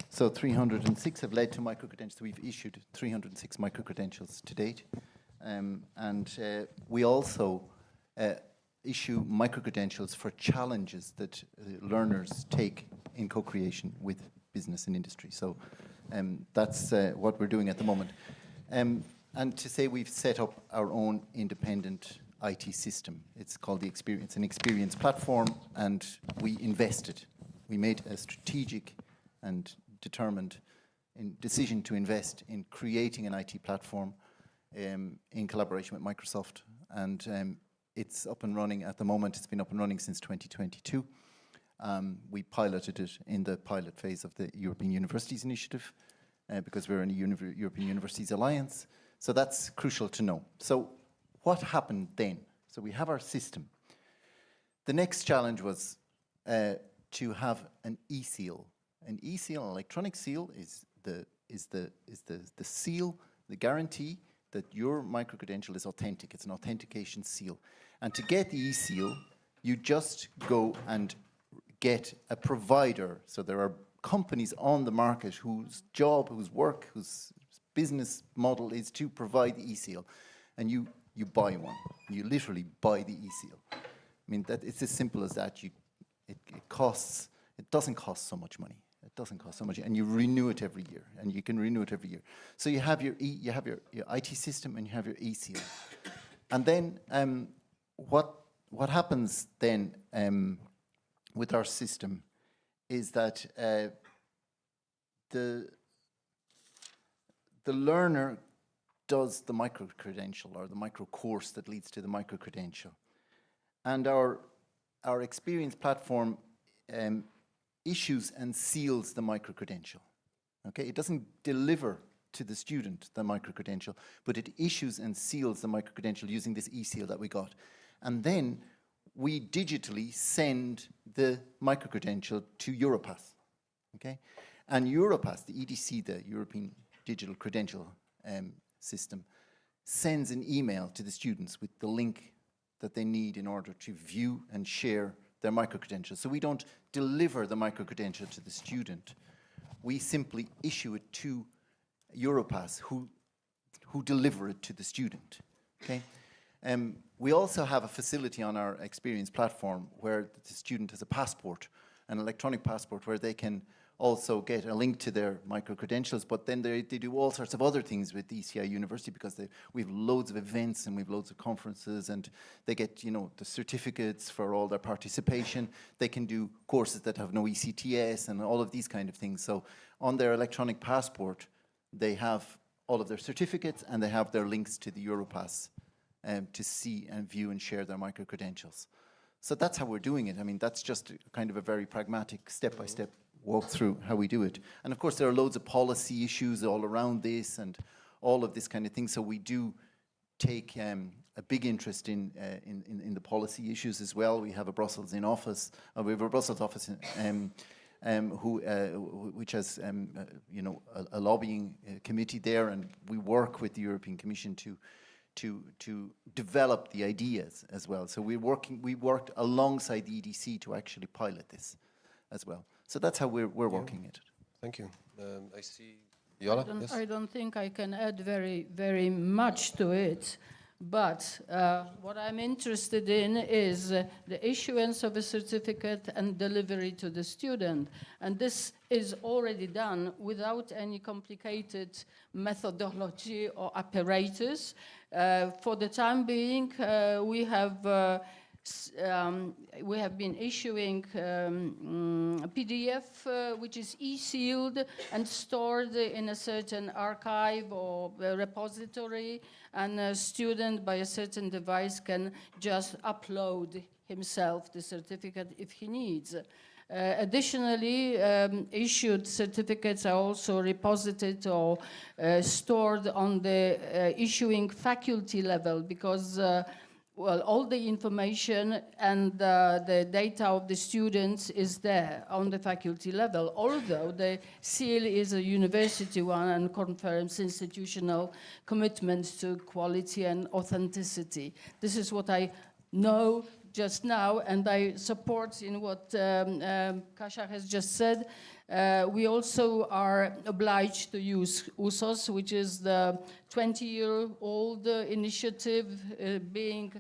So 306 have led to micro-credentials. We've issued 306 micro-credentials to date. And we also issue micro-credentials for challenges that learners take in co-creation with business and industry. So that's what we're doing at the moment. And to say we've set up our own independent IT system. It's called the Experience, an experience platform, and we invested. We made a strategic and determined decision to invest in creating an IT platform in collaboration with Microsoft. And it's up and running at the moment. It's been up and running since 2022. We piloted it in the pilot phase of the European Universities Initiative because we're in a European Universities Alliance. So that's crucial to know. So what happened then? So we have our system. The next challenge was to have an e-seal. An e-seal, an electronic seal, is the seal, the guarantee that your micro-credential is authentic. It's an authentication seal. And to get the e-seal, you just go and get a provider. So there are companies on the market whose job, whose work, whose business model is to provide the e-seal. And you buy one. You literally buy the e-seal. I mean, it's as simple as that. It doesn't cost so much money. It doesn't cost so much, and you renew it every year, and you can renew it every year. So you have your IT system, and you have your e-seal. And then what happens then with our system is that the learner does the micro-credential or the micro-course that leads to the micro-credential. And our experience platform issues and seals the micro-credential. Okay, it doesn't deliver to the student the micro-credential, but it issues and seals the micro-credential using this e-seal that we got. And then we digitally send the micro-credential to Europass. Okay, and Europass, the EDC, the European Digital Credential System, sends an email to the students with the link that they need in order to view and share their micro-credentials. So we don't deliver the micro-credential to the student. We simply issue it to Europass, who deliver it to the student. Okay. We also have a facility on our experience platform where the student has a passport, an electronic passport, where they can also get a link to their micro-credentials, but then they do all sorts of other things with ECI University because we have loads of events and we have loads of conferences, and they get, the certificates for all their participation. They can do courses that have no ECTS and all of these kind of things. So on their electronic passport, they have all of their certificates and they have their links to the Europass to see and view and share their micro-credentials. So that's how we're doing it. I mean, that's just kind of a very pragmatic, step-by-step walk through how we do it. And of course, there are loads of policy issues all around this and all of this kind of thing. So we do take a big interest in the policy issues as well. We have a Brussels office. We have a Brussels office which has a lobbying committee there, and we work with the European Commission to develop the ideas as well. So we worked alongside the EDC to actually pilot this as well. So that's how we're working it. Thank you. I see Yola. Yes? I don't think I can add very, very much to it, but what I'm interested in is the issuance of a certificate and delivery to the student. And this is already done without any complicated methodology or apparatus. For the time being, we have been issuing a PDF which is e-sealed and stored in a certain archive or a repository, and a student by a certain device can just upload himself the certificate if he needs. Additionally, issued certificates are also reposited or stored on the issuing faculty level, because well, all the information and the data of the students is there on the faculty level, although the seal is a university one and confirms institutional commitment to quality and authenticity. This is what I know just now, and I support in what Kasia has just said. We also are obliged to use USOS, which is the 20-year-old initiative being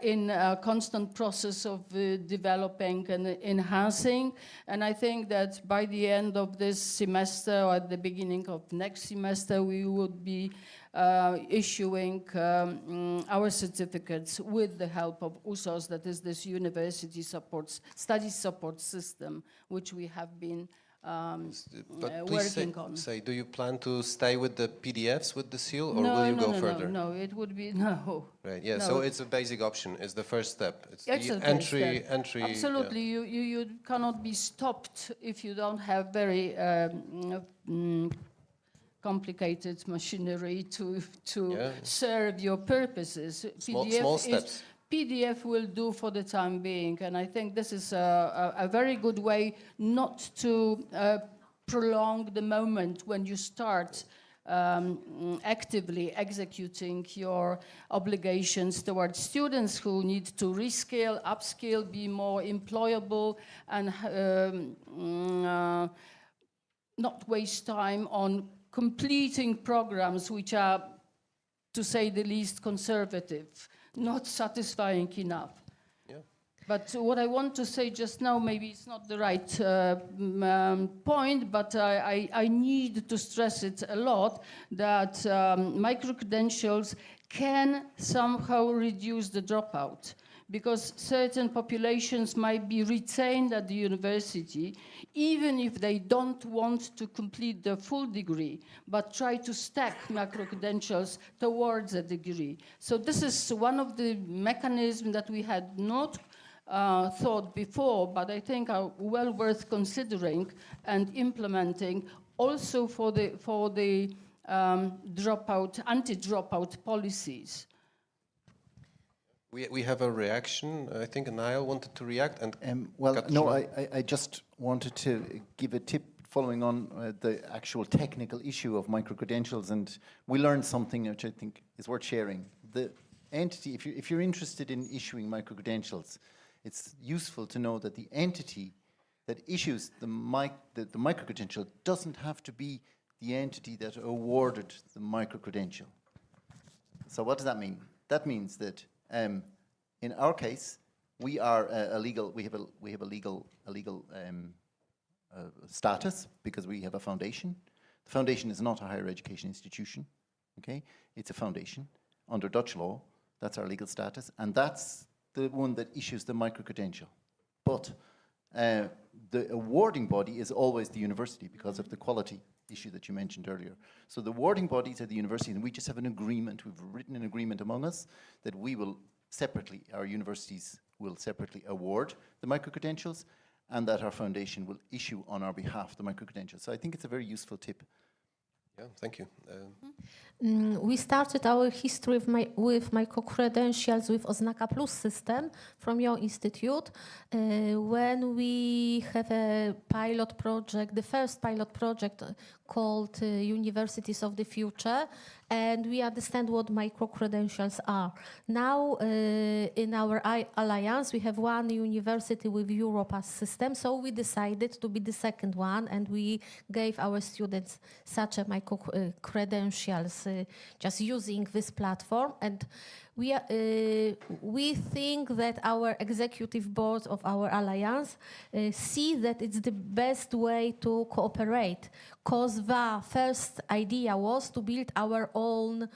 in a constant process of developing and enhancing. And I think that by the end of this semester or at the beginning of next semester, we would be issuing our certificates with the help of USOS, that is this university study support system, which we have been But please working on. do you plan to stay with the PDFs with the seal, or No, will you no, go no, further? No, it would be no. Right. Yeah. No. So it's a basic option. It's the first step. It's It's the a first step. entry. Absolutely, you cannot be stopped if you don't have very complicated machinery to serve your purposes. Small steps. PDF will do for the time being, and I think this is a very good way not to prolong the moment when you start actively executing your obligations towards students who need to reskill, upskill, be more employable, and not waste time on completing programs which are, to say the least, conservative, not satisfying enough. Yeah. But what I want to say just now, maybe it's not the right point, but I need to stress it a lot, that micro-credentials can somehow reduce the dropout, because certain populations might be retained at the university, even if they don't want to complete the full degree, but try to stack macro-credentials towards a degree. So this is one of the mechanisms that we had not thought before, but I think are well worth considering and implementing, also for the anti-dropout policies. We have a reaction. I think Niall wanted to react. And well, no, I just wanted to give a tip following on the actual technical issue of micro-credentials, and we learned something which I think is worth sharing. The entity, if you're interested in issuing micro-credentials, it's useful to know that the entity that issues the micro-credential doesn't have to be the entity that awarded the micro-credential. So what does that mean? That means that in our case, we are we have a legal status because we have a foundation. The foundation is not a higher education institution, okay? It's a foundation under Dutch law. That's our legal status, and that's the one that issues the micro-credential. But the awarding body is always the university because of the quality issue that you mentioned earlier. So the awarding bodies are the university, and we just have an agreement, we've written an agreement among us that we will separately, our universities will separately award the micro-credentials, and that our foundation will issue on our behalf the micro-credentials. So I think it's a very useful tip. Yeah, thank you. We started our history with micro-credentials with Oznaka Plus system from your institute when we have a pilot project, the first pilot project called Universities of the Future, and we understand what micro-credentials are. Now, in our alliance, we have one university with Europass system, so we decided to be the second one, and we gave our students such a micro-credentials just using this platform. And we think that our executive board of our alliance see that it's the best way to cooperate, because the first idea was to build our own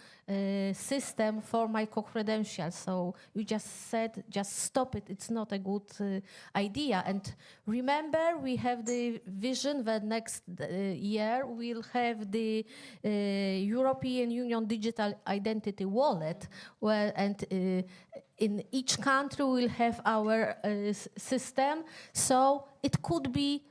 system for micro-credentials. So you just said, just stop it, it's not a good idea. And remember, we have the vision that next year we'll have the European Union Digital Identity Wallet, and in each country we'll have our system. So it could be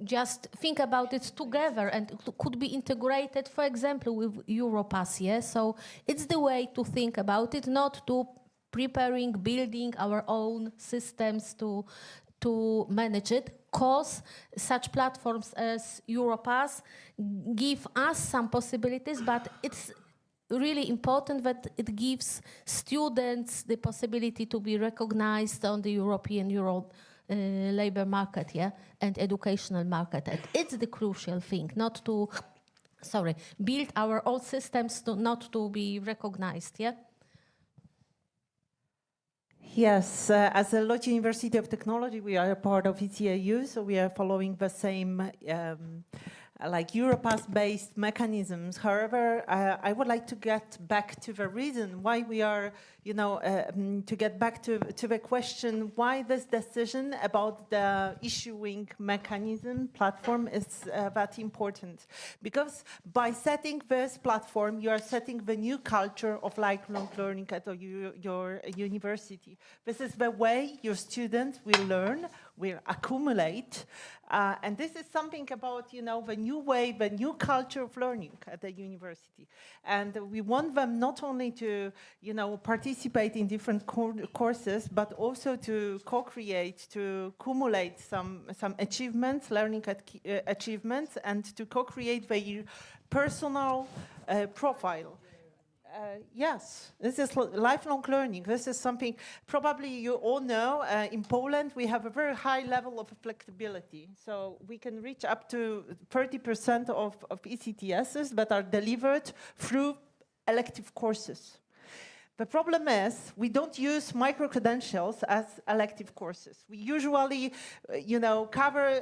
just think about it together, and it could be integrated, for example, with Europass. Yeah? So it's the way to think about it, not to building our own systems to manage it, because such platforms as Europass give us some possibilities, but it's really important that it gives students the possibility to be recognized on the European labor market, yeah, and educational market. And it's the crucial thing, not to, build our own systems not to be recognized, yeah. Yes, as the Lodz University of Technology, we are a part of ECAU, so we are following the same like Europass-based mechanisms. However, I would like to get back to the reason why we are, to get back to the question why this decision about the issuing mechanism platform is that important. Because by setting this platform, you are setting the new culture of lifelong learning at your university. This is the way your students will learn, will accumulate, and this is something about, the new way, the new culture of learning at the university. And we want them not only to, participate in different courses, but also to co-create, to accumulate some achievements, learning achievements, and to co-create their personal profile. Yes, this is lifelong learning. This is something probably you all know. In Poland, we have a very high level of flexibility. So we can reach up to 30% of ECTSs that are delivered through elective courses. The problem is we don't use micro-credentials as elective courses. We usually, cover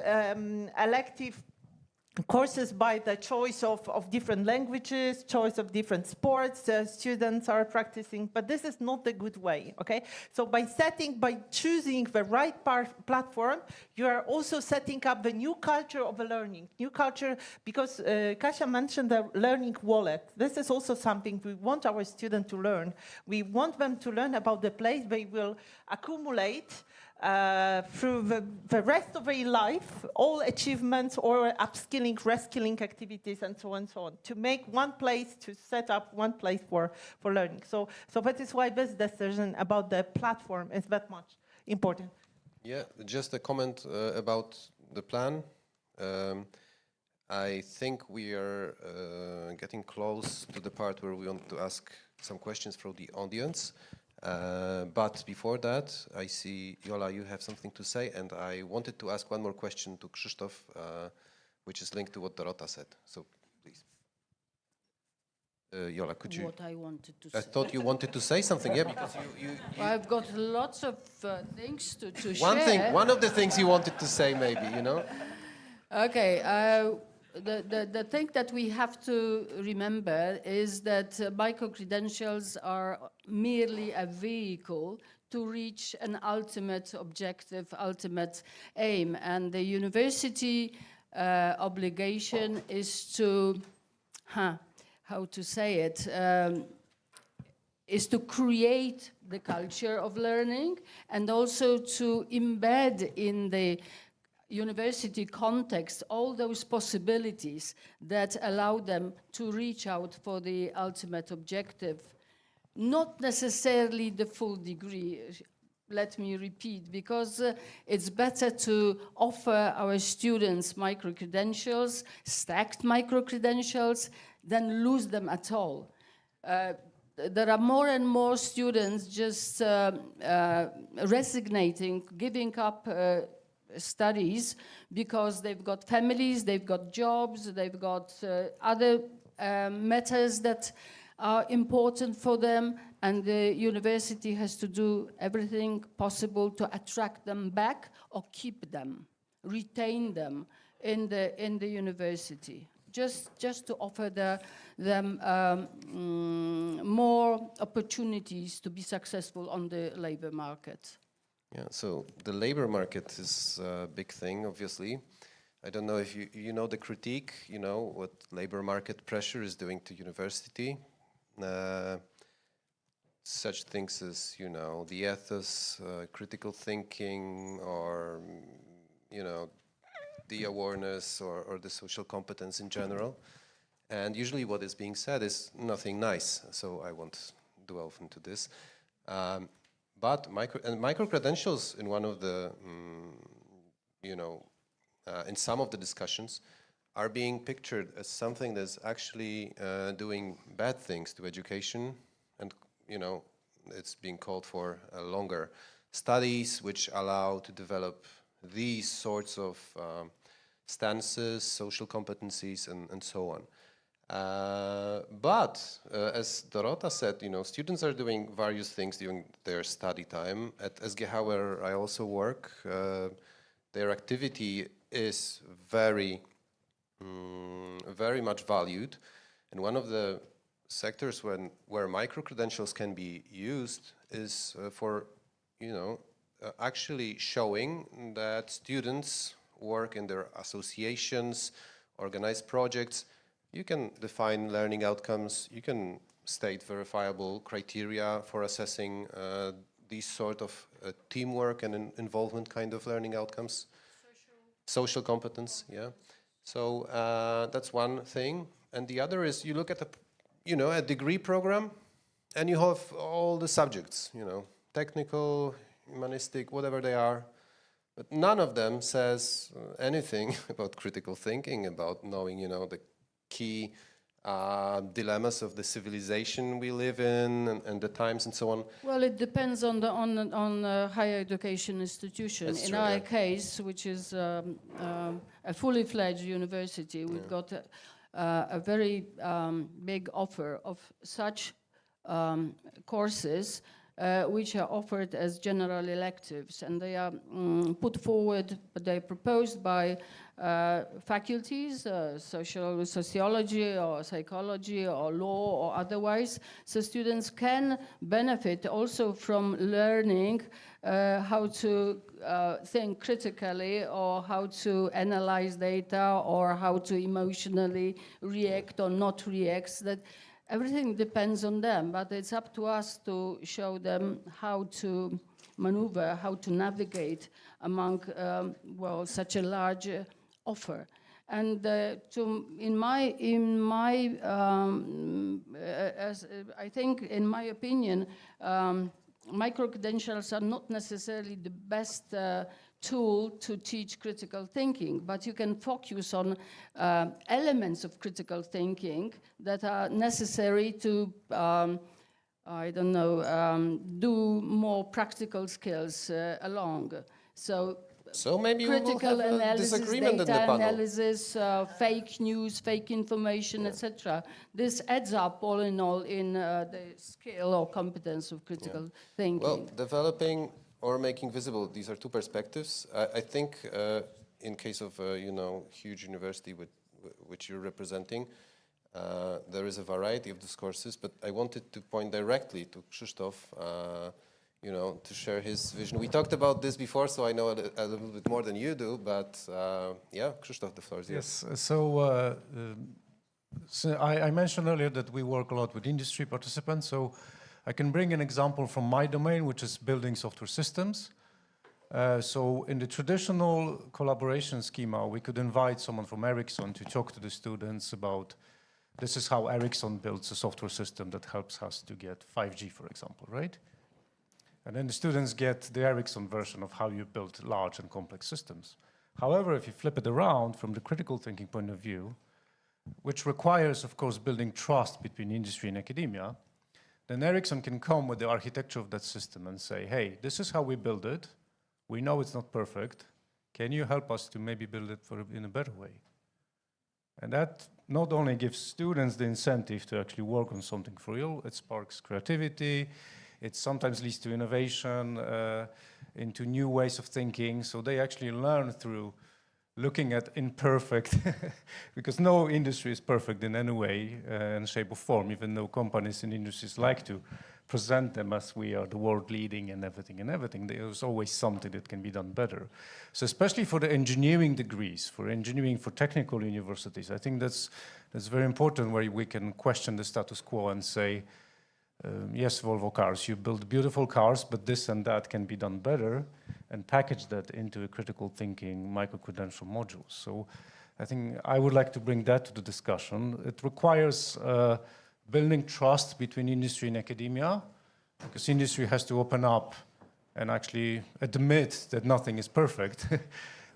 elective courses by the choice of different languages, choice of different sports students are practicing, but this is not the good way, okay? So by choosing the right platform, you are also setting up the new culture of the learning. New culture, because Kasia mentioned the learning wallet. This is also something we want our students to learn. We want them to learn about the place they will accumulate through the rest of their life, all achievements or upskilling, reskilling activities, and so on, to make one place, to set up one place for learning. So that is why this decision about the platform is that much important. Yeah, just a comment about the plan. I think we are getting close to the part where we want to ask some questions from the audience. But before that, I see, Jola, you have something to say, and I wanted to ask one more question to Krzysztof, which is linked to what Dorota said. So, please. Jola, could you... What I wanted to say. I thought you wanted to say something, yeah, because you Well, I've got lots of things to share. One of the things you wanted to say, maybe, Okay. The thing that we have to remember is that micro-credentials are merely a vehicle to reach an ultimate objective, ultimate aim. And the university obligation is to, how to say it, is to create the culture of learning and also to embed in the university context all those possibilities that allow them to reach out for the ultimate objective. Not necessarily the full degree, let me repeat, because it's better to offer our students micro-credentials, stacked micro-credentials, than lose them at all. There are more and more students just resignating, giving up studies because they've got families, they've got jobs, they've got other matters that are important for them, and the university has to do everything possible to attract them back or keep them, retain them in the university. Just to offer them more opportunities to be successful on the labor market. Yeah, so the labor market is a big thing, obviously. I don't know if you know the critique, what labor market pressure is doing to university. Such things as, the ethos, critical thinking, or, the awareness or the social competence in general. And usually what is being said is nothing nice, so I won't delve into this. But micro-credentials in one of the, in some of the discussions are being pictured as something that's actually doing bad things to education. And, it's being called for longer studies which allow to develop these sorts of stances, social competencies, and so on. But as Dorota said, students are doing various things during their study time. At SGH, where I also work, their activity is very much valued. And one of the sectors where micro-credentials can be used is for, actually showing that students work in their associations, organize projects. You can define learning outcomes. You can state verifiable criteria for assessing these sort of teamwork and involvement kind of learning outcomes. Social competence, yeah. So that's one thing. And the other is you look at a degree program and you have all the subjects, technical, humanistic, whatever they are. But none of them says anything about critical thinking, about knowing, the key dilemmas of the civilization we live in and the times and so on. Well, it depends on the higher education institution. That's in true, our yeah. case, which is a fully fledged university, we've got a very big offer of such courses which are offered as general electives, and they are put forward, they're proposed by faculties, sociology or psychology or law or otherwise, so students can benefit also from learning how to think critically, or how to analyze data, or how to emotionally react or not react. So that everything depends on them, but it's up to us to show them how to maneuver, how to navigate among such a large offer. And I think, in my opinion, micro-credentials are not necessarily the best tool to teach critical thinking, but you can focus on elements of critical thinking that are necessary to, do more practical skills along. So maybe we will critical have a analysis, disagreement in the data panel. analysis, fake news, fake information, etc. This adds up all in all in the skill or competence of critical thinking. Well, developing or making visible, these are two perspectives. I think in case of huge university which you're representing, there is a variety of discourses, but I wanted to point directly to Krzysztof, to share his vision. We talked about this before, so I know a little bit more than you do, but Krzysztof, the floor is yours. Yes, so I mentioned earlier that we work a lot with industry participants, so I can bring an example from my domain, which is building software systems. So in the traditional collaboration schema, we could invite someone from Ericsson to talk to the students about this is how Ericsson builds a software system that helps us to get 5G, for example, right? And then the students get the Ericsson version of how you build large and complex systems. However, if you flip it around from the critical thinking point of view, which requires, of course, building trust between industry and academia, then Ericsson can come with the architecture of that system and say, hey, this is how we build it. We know it's not perfect. Can you help us to maybe build it in a better way? And that not only gives students the incentive to actually work on something for real, it sparks creativity, it sometimes leads to innovation, into new ways of thinking. So they actually learn through looking at imperfect, because no industry is perfect in any way and shape or form, even though companies and industries like to present them as we are the world leading and everything. There's always something that can be done better. So especially for the engineering degrees, for technical universities, I think that's very important, where we can question the status quo and say, yes, Volvo Cars, you build beautiful cars, but this and that can be done better. and package that into a critical thinking micro-credential module. So I think I would like to bring that to the discussion. It requires building trust between industry and academia, because industry has to open up and actually admit that nothing is perfect.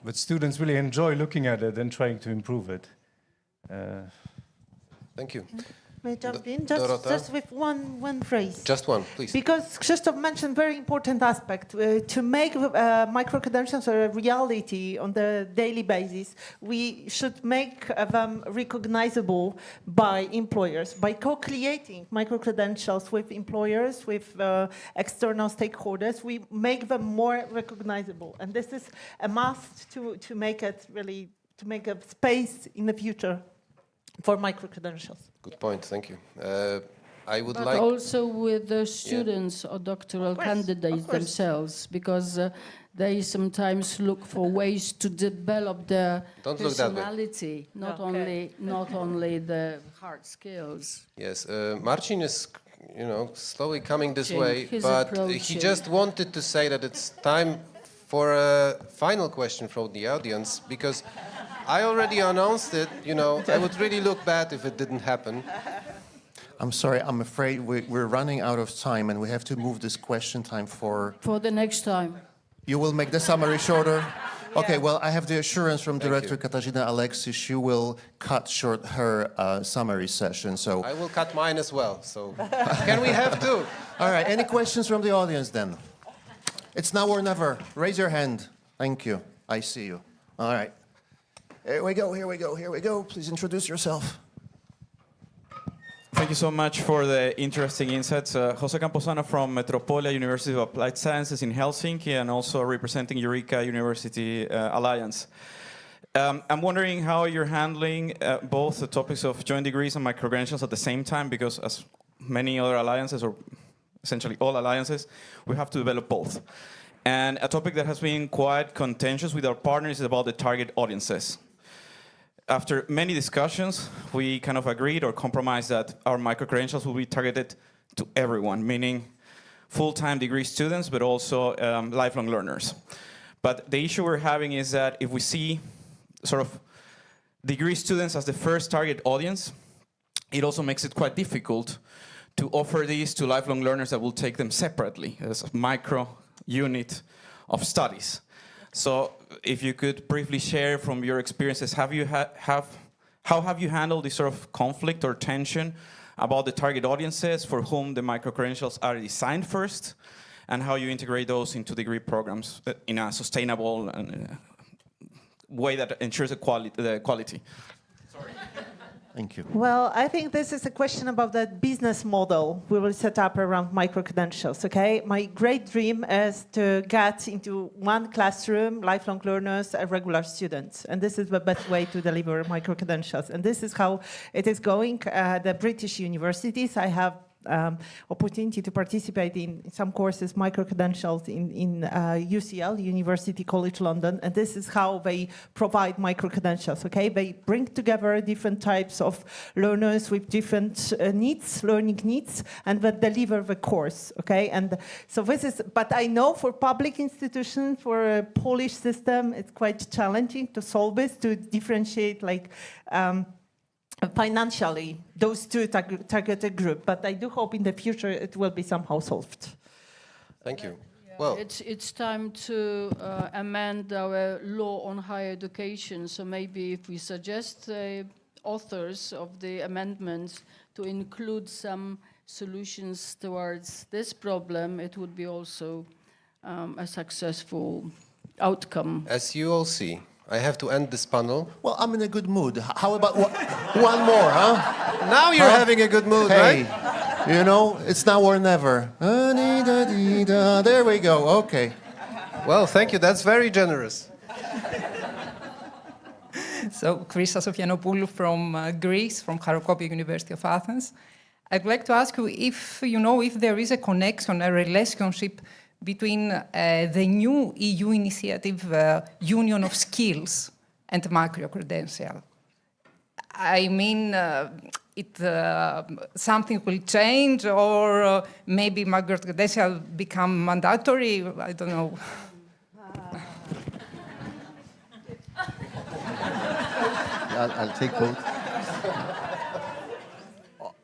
But students really enjoy looking at it and trying to improve it. Thank you. May I jump in? Just with one phrase. Just one, please. Because Krzysztof mentioned very important aspect. To make micro-credentials a reality on the daily basis, we should make them recognizable by employers. By co-creating micro-credentials with employers, with external stakeholders, we make them more recognizable. And this is a must to make it really, to make a space in the future for micro-credentials. Good point, thank you. I would but like... also with the students or doctoral candidates themselves, because they sometimes look for ways to develop their personality, not only the hard skills. Yes, Marcin is, slowly coming this way, but he just wanted to say that it's time for a final question from the audience, because I already announced it, I would really look bad if it didn't happen. I'm sorry, I'm afraid we're running out of time and we have to move this question time for the next time. You will make the summary shorter? Okay, well, I have the assurance from Director Katarzyna Aleksisz, she will cut short her summary session, so... I will cut mine as well, so can we have two? All right, any questions from the audience then? It's now or never. Raise your hand. Thank you. I see you. All right. Here we go, here we go, here we go. Please introduce yourself. Thank you so much for the interesting insights. Jose Camposano from Metropolia University of Applied Sciences in Helsinki and also representing Eureka University Alliance. I'm wondering how you're handling both the topics of joint degrees and micro-credentials at the same time, because as many other alliances, or essentially all alliances, we have to develop both. And a topic that has been quite contentious with our partners is about the target audiences. After many discussions, we kind of agreed or compromised that our micro-credentials will be targeted to everyone, meaning full-time degree students, but also lifelong learners. But the issue we're having is that if we see sort of degree students as the first target audience, it also makes it quite difficult to offer these to lifelong learners that will take them separately as a micro unit of studies. So if you could briefly share from your experiences, how have you handled this sort of conflict or tension about the target audiences for whom the micro-credentials are designed first, and how you integrate those into degree programs in a sustainable way that ensures the quality? Sorry. Thank you. Well, I think this is a question about the business model we will set up around micro-credentials, okay? My great dream is to get into one classroom, lifelong learners and regular students. And this is the best way to deliver micro-credentials. And this is how it is going. The British universities, I have opportunity to participate in some courses, micro-credentials in UCL, University College London, and this is how they provide micro-credentials, okay? They bring together different types of learners with different needs, learning needs, and they deliver the course, okay? And so this is, but I know for public institutions, for a Polish system, it's quite challenging to solve this, to differentiate like, financially, those two targeted group, but I do hope in the future it will be somehow solved. Thank you. Yeah. Well, it's time to amend our law on higher education. So maybe if we suggest the authors of the amendments to include some solutions towards this problem, it would be also a successful outcome. as you all see, I have to end this panel. Well, I'm in a good mood. How about one more, huh? Now you're having a good mood, hey, right? You know, it's now or never. There we go, okay. Well, thank you, that's very generous. So, Christos Sofianopoulou from Greece, from Harokopi University of Athens. I'd like to ask you if there is a connection, a relationship between the new EU initiative, Union of Skills, and micro-credential. I mean, something will change, or maybe micro-credential become mandatory, I don't know. I'll take both.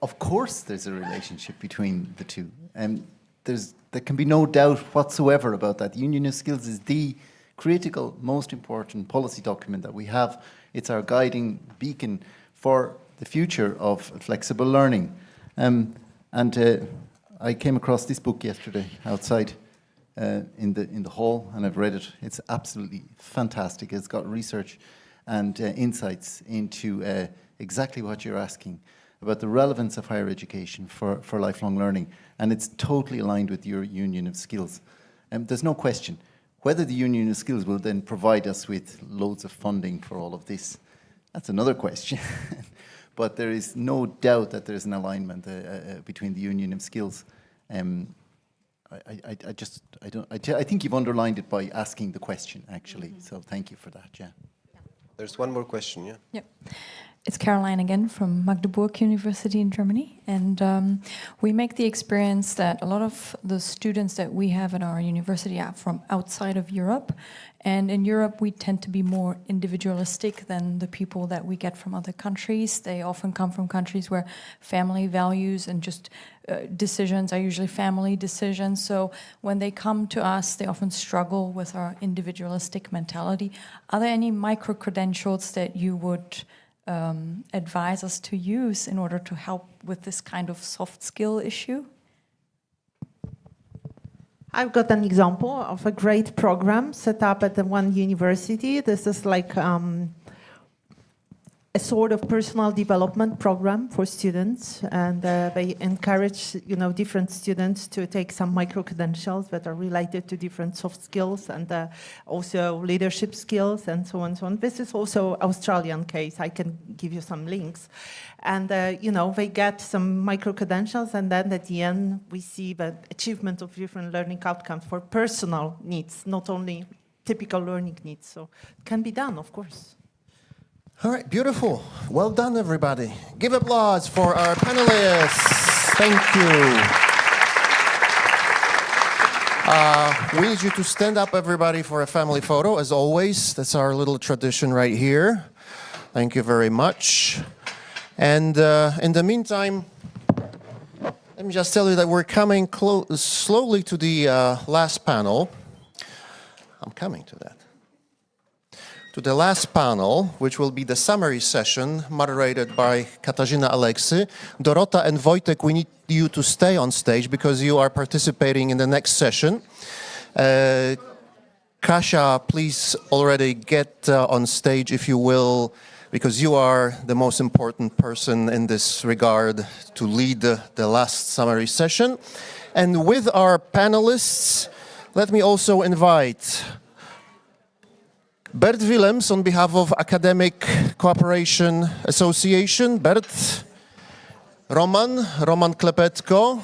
Of course, there's a relationship between the two. There can be no doubt whatsoever about that. The Union of Skills is the critical, most important policy document that we have. It's our guiding beacon for the future of flexible learning. I came across this book yesterday outside in the hall, and I've read it. It's absolutely fantastic. It's got research and insights into exactly what you're asking about the relevance of higher education for lifelong learning, and it's totally aligned with your Union of Skills. There's no question. Whether the Union of Skills will then provide us with loads of funding for all of this, that's another question. But there is no doubt that there is an alignment between the Union of Skills. I think you've underlined it by asking the question, actually. So thank you for that, yeah. There's one more question, yeah? Yep. It's Caroline again from Magdeburg University in Germany. And we make the experience that a lot of the students that we have at our university are from outside of Europe. And in Europe, we tend to be more individualistic than the people that we get from other countries. They often come from countries where family values and just decisions are usually family decisions. So when they come to us, they often struggle with our individualistic mentality. Are there any micro-credentials that you would advise us to use in order to help with this kind of soft skill issue? I've got an example of a great program set up at the one university. This is like a sort of personal development program for students, and they encourage, different students to take some micro-credentials that are related to different soft skills and also leadership skills and so on and so on. This is also Australian case. I can give you some links. And, they get some micro-credentials, and then at the end, we see the achievement of different learning outcomes for personal needs, not only typical learning needs. So it can be done, of course. All right, beautiful. Well done, everybody. Give applause for our panelists. Thank you. We need you to stand up, everybody, for a family photo, as always. That's our little tradition right here. Thank you very much. And in the meantime, let me just tell you that we're coming slowly to the last panel. I'm coming to that. To the last panel, which will be the summary session moderated by Katarzyna Aleksy. Dorota and Wojtek, we need you to stay on stage because you are participating in the next session. Kasia, please already get on stage if you will, because you are the most important person in this regard to lead the last summary session. And with our panelists, let me also invite Bert Willems on behalf of Academic Cooperation Association. Bert. Roman Klepetko.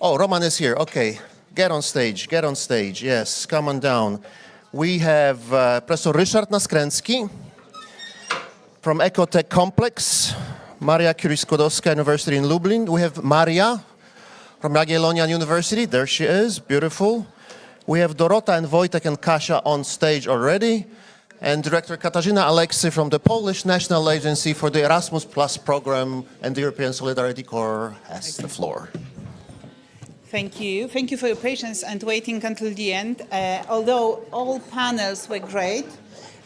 Oh, Roman is here, okay. Get on stage, yes, come on down. We have Professor Ryszard Naskręcki from Ecotech Complex, Maria Curie-Skłodowska University in Lublin. We have Maria from Jagiellonian University, there she is, beautiful. We have Dorota and Wojtek and Kasia on stage already. And Director Katarzyna Aleksy from the Polish National Agency for the Erasmus Plus program and the European Solidarity Corps has the floor. Thank you. Thank you for your patience and waiting until the end. Although all panels were great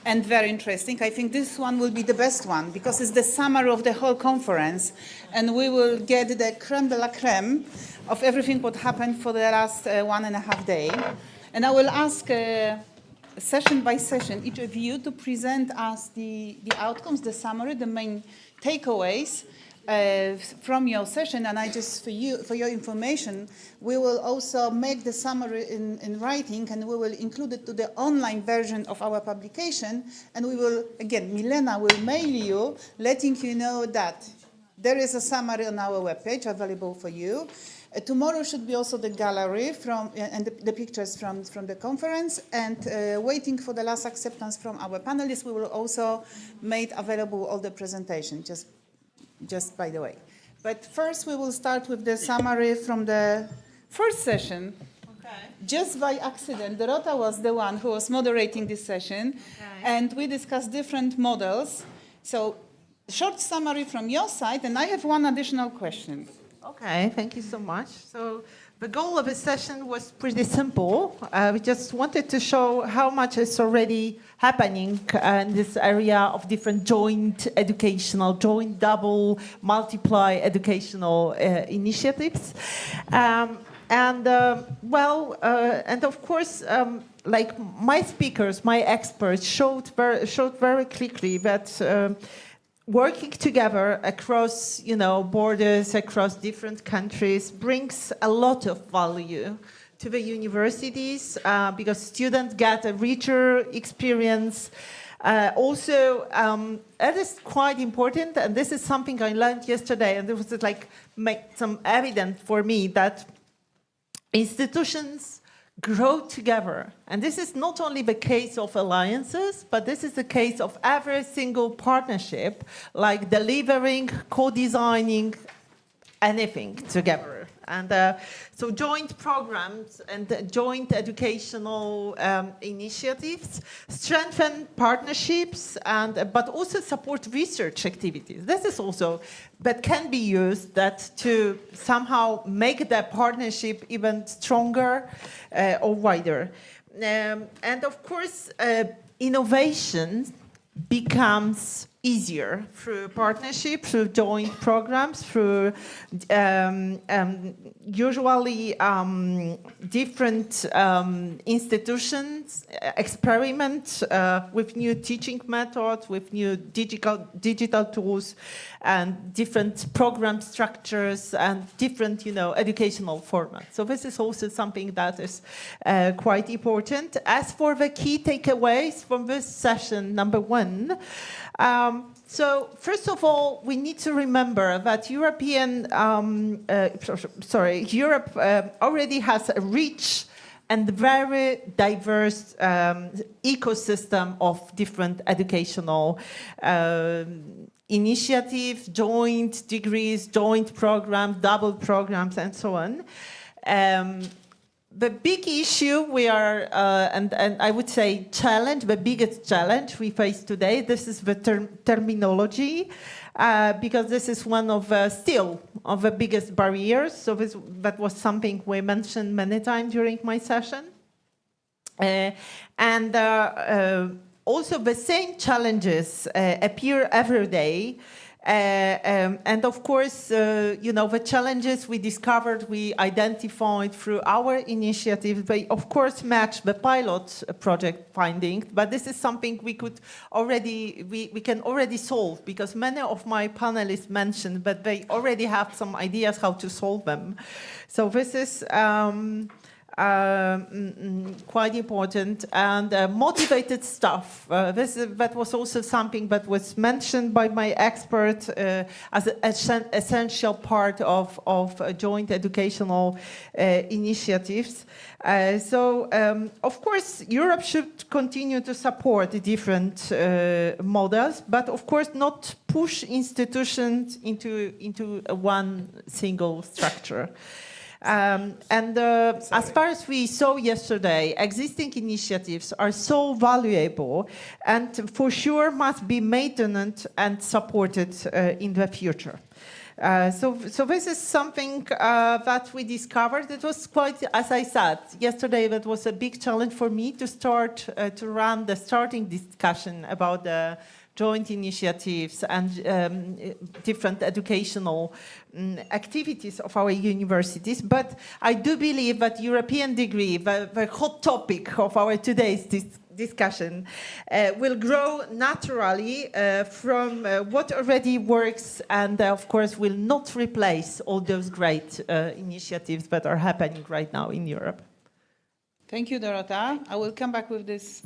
and very interesting, I think this one will be the best one because it's the summary of the whole conference, and we will get the creme de la creme of everything what happened for the last 1.5 days. And I will ask session by session each of you to present us the outcomes, the summary, the main takeaways from your session. And I just, for your information, we will also make the summary in writing, and we will include it to the online version of our publication. And we will, again, Milena will mail you, letting you know that there is a summary on our webpage available for you. Tomorrow should be also the gallery and the pictures from the conference, and waiting for the last acceptance from our panelists. We will also make available all the presentation, just by the way. But first we will start with the summary from the first session. Okay. Just by accident, Dorota was the one who was moderating this session, and we discussed different models. So, short summary from your side, and I have one additional question. Okay, thank you so much. So the goal of the session was pretty simple. We just wanted to show how much is already happening in this area of different joint educational, joint double, multiply educational initiatives. And of course, like my speakers, my experts showed very clearly that working together across, borders, across different countries brings a lot of value to the universities because students get a richer experience. Also, it is quite important, and this is something I learned yesterday, and it was make some evident for me that institutions grow together. And this is not only the case of alliances, but this is the case of every single partnership, like delivering, co-designing, anything together. And so joint programs and joint educational initiatives strengthen partnerships, but also support research activities. This is also that can be used to somehow make the partnership even stronger or wider. And of course, innovation becomes easier through partnership, through joint programs, through usually different institutions experiment with new teaching methods, with new digital tools, and different program structures and different, educational formats. So this is also something that is quite important. As for the key takeaways from this session, number one, so first of all, we need to remember that Europe already has a rich and very diverse ecosystem of different educational initiatives, joint degrees, joint programs, double programs, and so on. The big issue we are, and I would say challenge, the biggest challenge we face today, this is the terminology, because this is one of still of the biggest barriers. So that was something we mentioned many times during my session. Also the same challenges appear every day. And of course, the challenges we discovered, we identified through our initiative, they of course match the pilot project findings, but this is something we can already solve, because many of my panelists mentioned that they already have some ideas how to solve them. So this is quite important, and motivated staff. That was also something that was mentioned by my expert as an essential part of joint educational initiatives. Of course, Europe should continue to support the different models, but of course not push institutions into one single structure. As far as we saw yesterday, existing initiatives are so valuable and for sure must be maintained and supported in the future. So this is something that we discovered. It was quite, as I said, yesterday that was a big challenge for me to start to run the starting discussion about the joint initiatives and different educational activities of our universities. But I do believe that European degree, the hot topic of our today's discussion, will grow naturally from what already works, and of course will not replace all those great initiatives that are happening right now in Europe. Thank you, Dorota. I will come back with this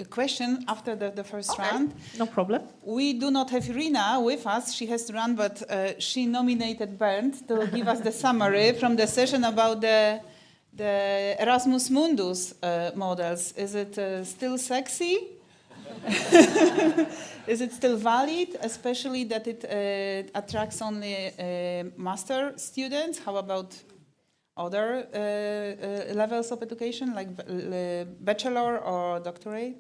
question after the first round. No problem. We do not have Irina with us. She has to run, but she nominated Bernd to give us the summary from the session about the Erasmus Mundus models. Is it still sexy? Is it still valid, especially that it attracts only master students? How about other levels of education, like bachelor or doctorate?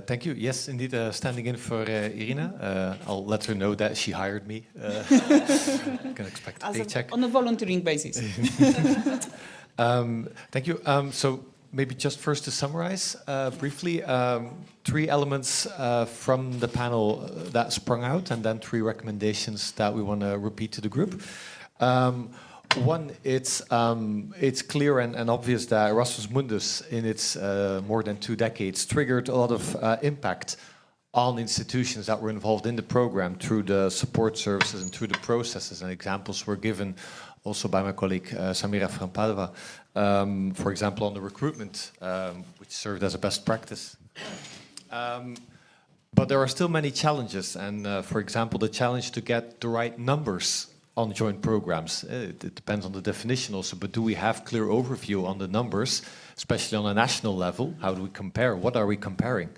Thank you. Yes, indeed, standing in for Irina. I'll let her know that she hired me. Can expect a paycheck. On a volunteering basis. Thank you. So maybe just first to summarize briefly, 3 elements from the panel that sprung out, and then 3 recommendations that we want to repeat to the group. One, it's clear and obvious that Erasmus Mundus, in its more than 2 decades, triggered a lot of impact on institutions that were involved in the program through the support services and through the processes. And examples were given also by my colleague Samira from Padova, for example, on the recruitment, which served as a best practice. But there are still many challenges, and for example, the challenge to get the right numbers on joint programs. It depends on the definition also, but do we have clear overview on the numbers, especially on a national level? How do we compare? What are we comparing?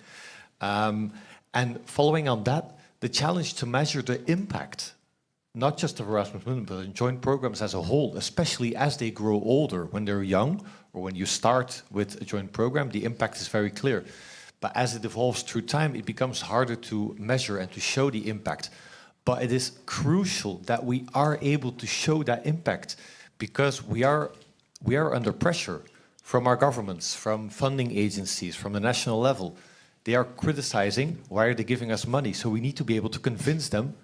And following on that, the challenge to measure the impact, not just of Erasmus Mundus, but in joint programs as a whole, especially as they grow older. When they're young, or when you start with a joint program, the impact is very clear. But as it evolves through time, it becomes harder to measure and to show the impact. But it is crucial that we are able to show that impact, because we are under pressure from our governments, from funding agencies, from the national level. They are criticizing, why are they giving us money? So we need to be able to convince them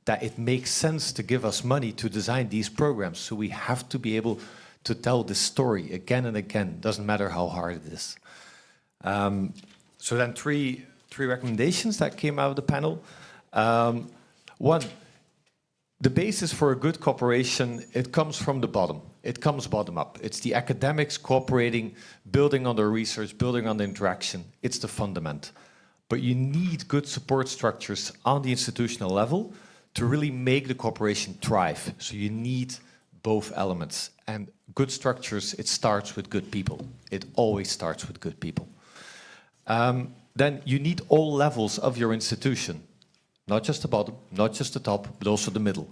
that it makes sense to give us money to design these programs. So we have to be able to tell this story again and again, doesn't matter how hard it is. So then three recommendations that came out of the panel. One, the basis for a good cooperation, it comes from the bottom. It comes bottom up. It's the academics cooperating, building on their research, building on the interaction. It's the fundament. But you need good support structures on the institutional level to really make the cooperation thrive. So you need both elements. And good structures, it starts with good people. It always starts with good people. Then you need all levels of your institution. Not just the bottom, not just the top, but also the middle.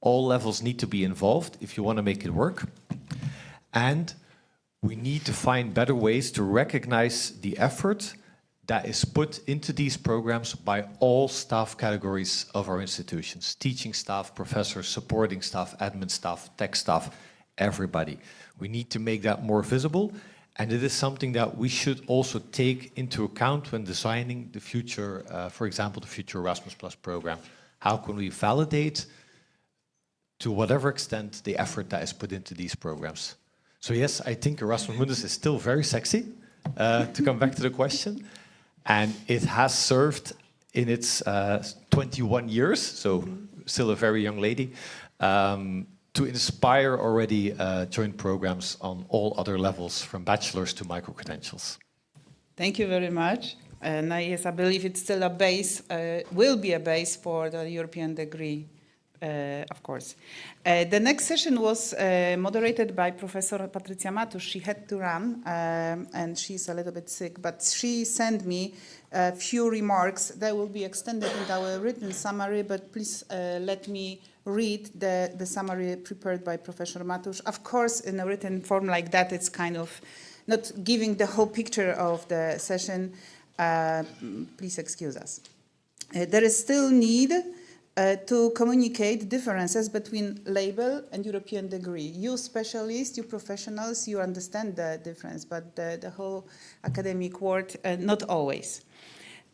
All levels need to be involved if you want to make it work. And we need to find better ways to recognize the effort that is put into these programs by all staff categories of our institutions. Teaching staff, professors, supporting staff, admin staff, tech staff, everybody. We need to make that more visible. And it is something that we should also take into account when designing the future, for example, the future Erasmus Plus program. How can we validate, to whatever extent, the effort that is put into these programs? So yes, I think Erasmus Mundus is still very sexy, to come back to the question. And it has served in its 21 years, so still a very young lady, to inspire already joint programs on all other levels, from bachelor's to micro-credentials. Thank you very much. And yes, I believe it's still a base, will be a base for the European degree, of course. The next session was moderated by Professor Patrycja Matusz. She had to run, and she's a little bit sick, but she sent me a few remarks that will be extended in our written summary, but please let me read the summary prepared by Professor Matusz. Of course, in a written form like that, it's kind of not giving the whole picture of the session. Please excuse us. There is still need to communicate differences between label and European degree. You specialists, you professionals, you understand the difference, but the whole academic world, not always.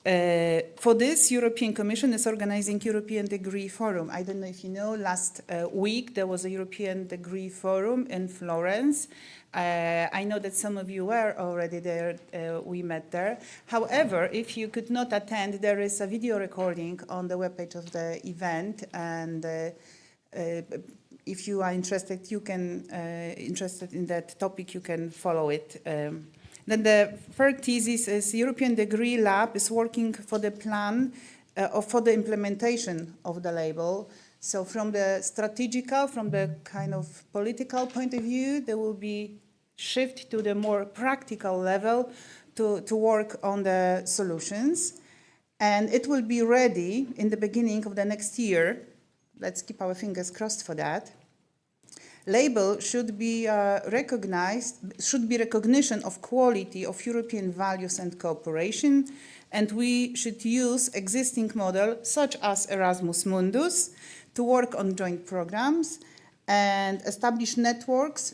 For this, European Commission is organizing European Degree Forum. I don't know if you know, last week there was a European Degree Forum in Florence. I know that some of you were already there, we met there. However, if you could not attend, there is a video recording on the webpage of the event, and if you are interested, you can, interested in that topic, you can follow it. Then the third thesis is European Degree Lab is working for the plan for the implementation of the label. So from the strategical, from the kind of political point of view, there will be shift to the more practical level to work on the solutions. And it will be ready in the beginning of the next year. Let's keep our fingers crossed for that. label should be recognition of quality of European values and cooperation, and we should use existing models such as Erasmus Mundus to work on joint programs, and establish networks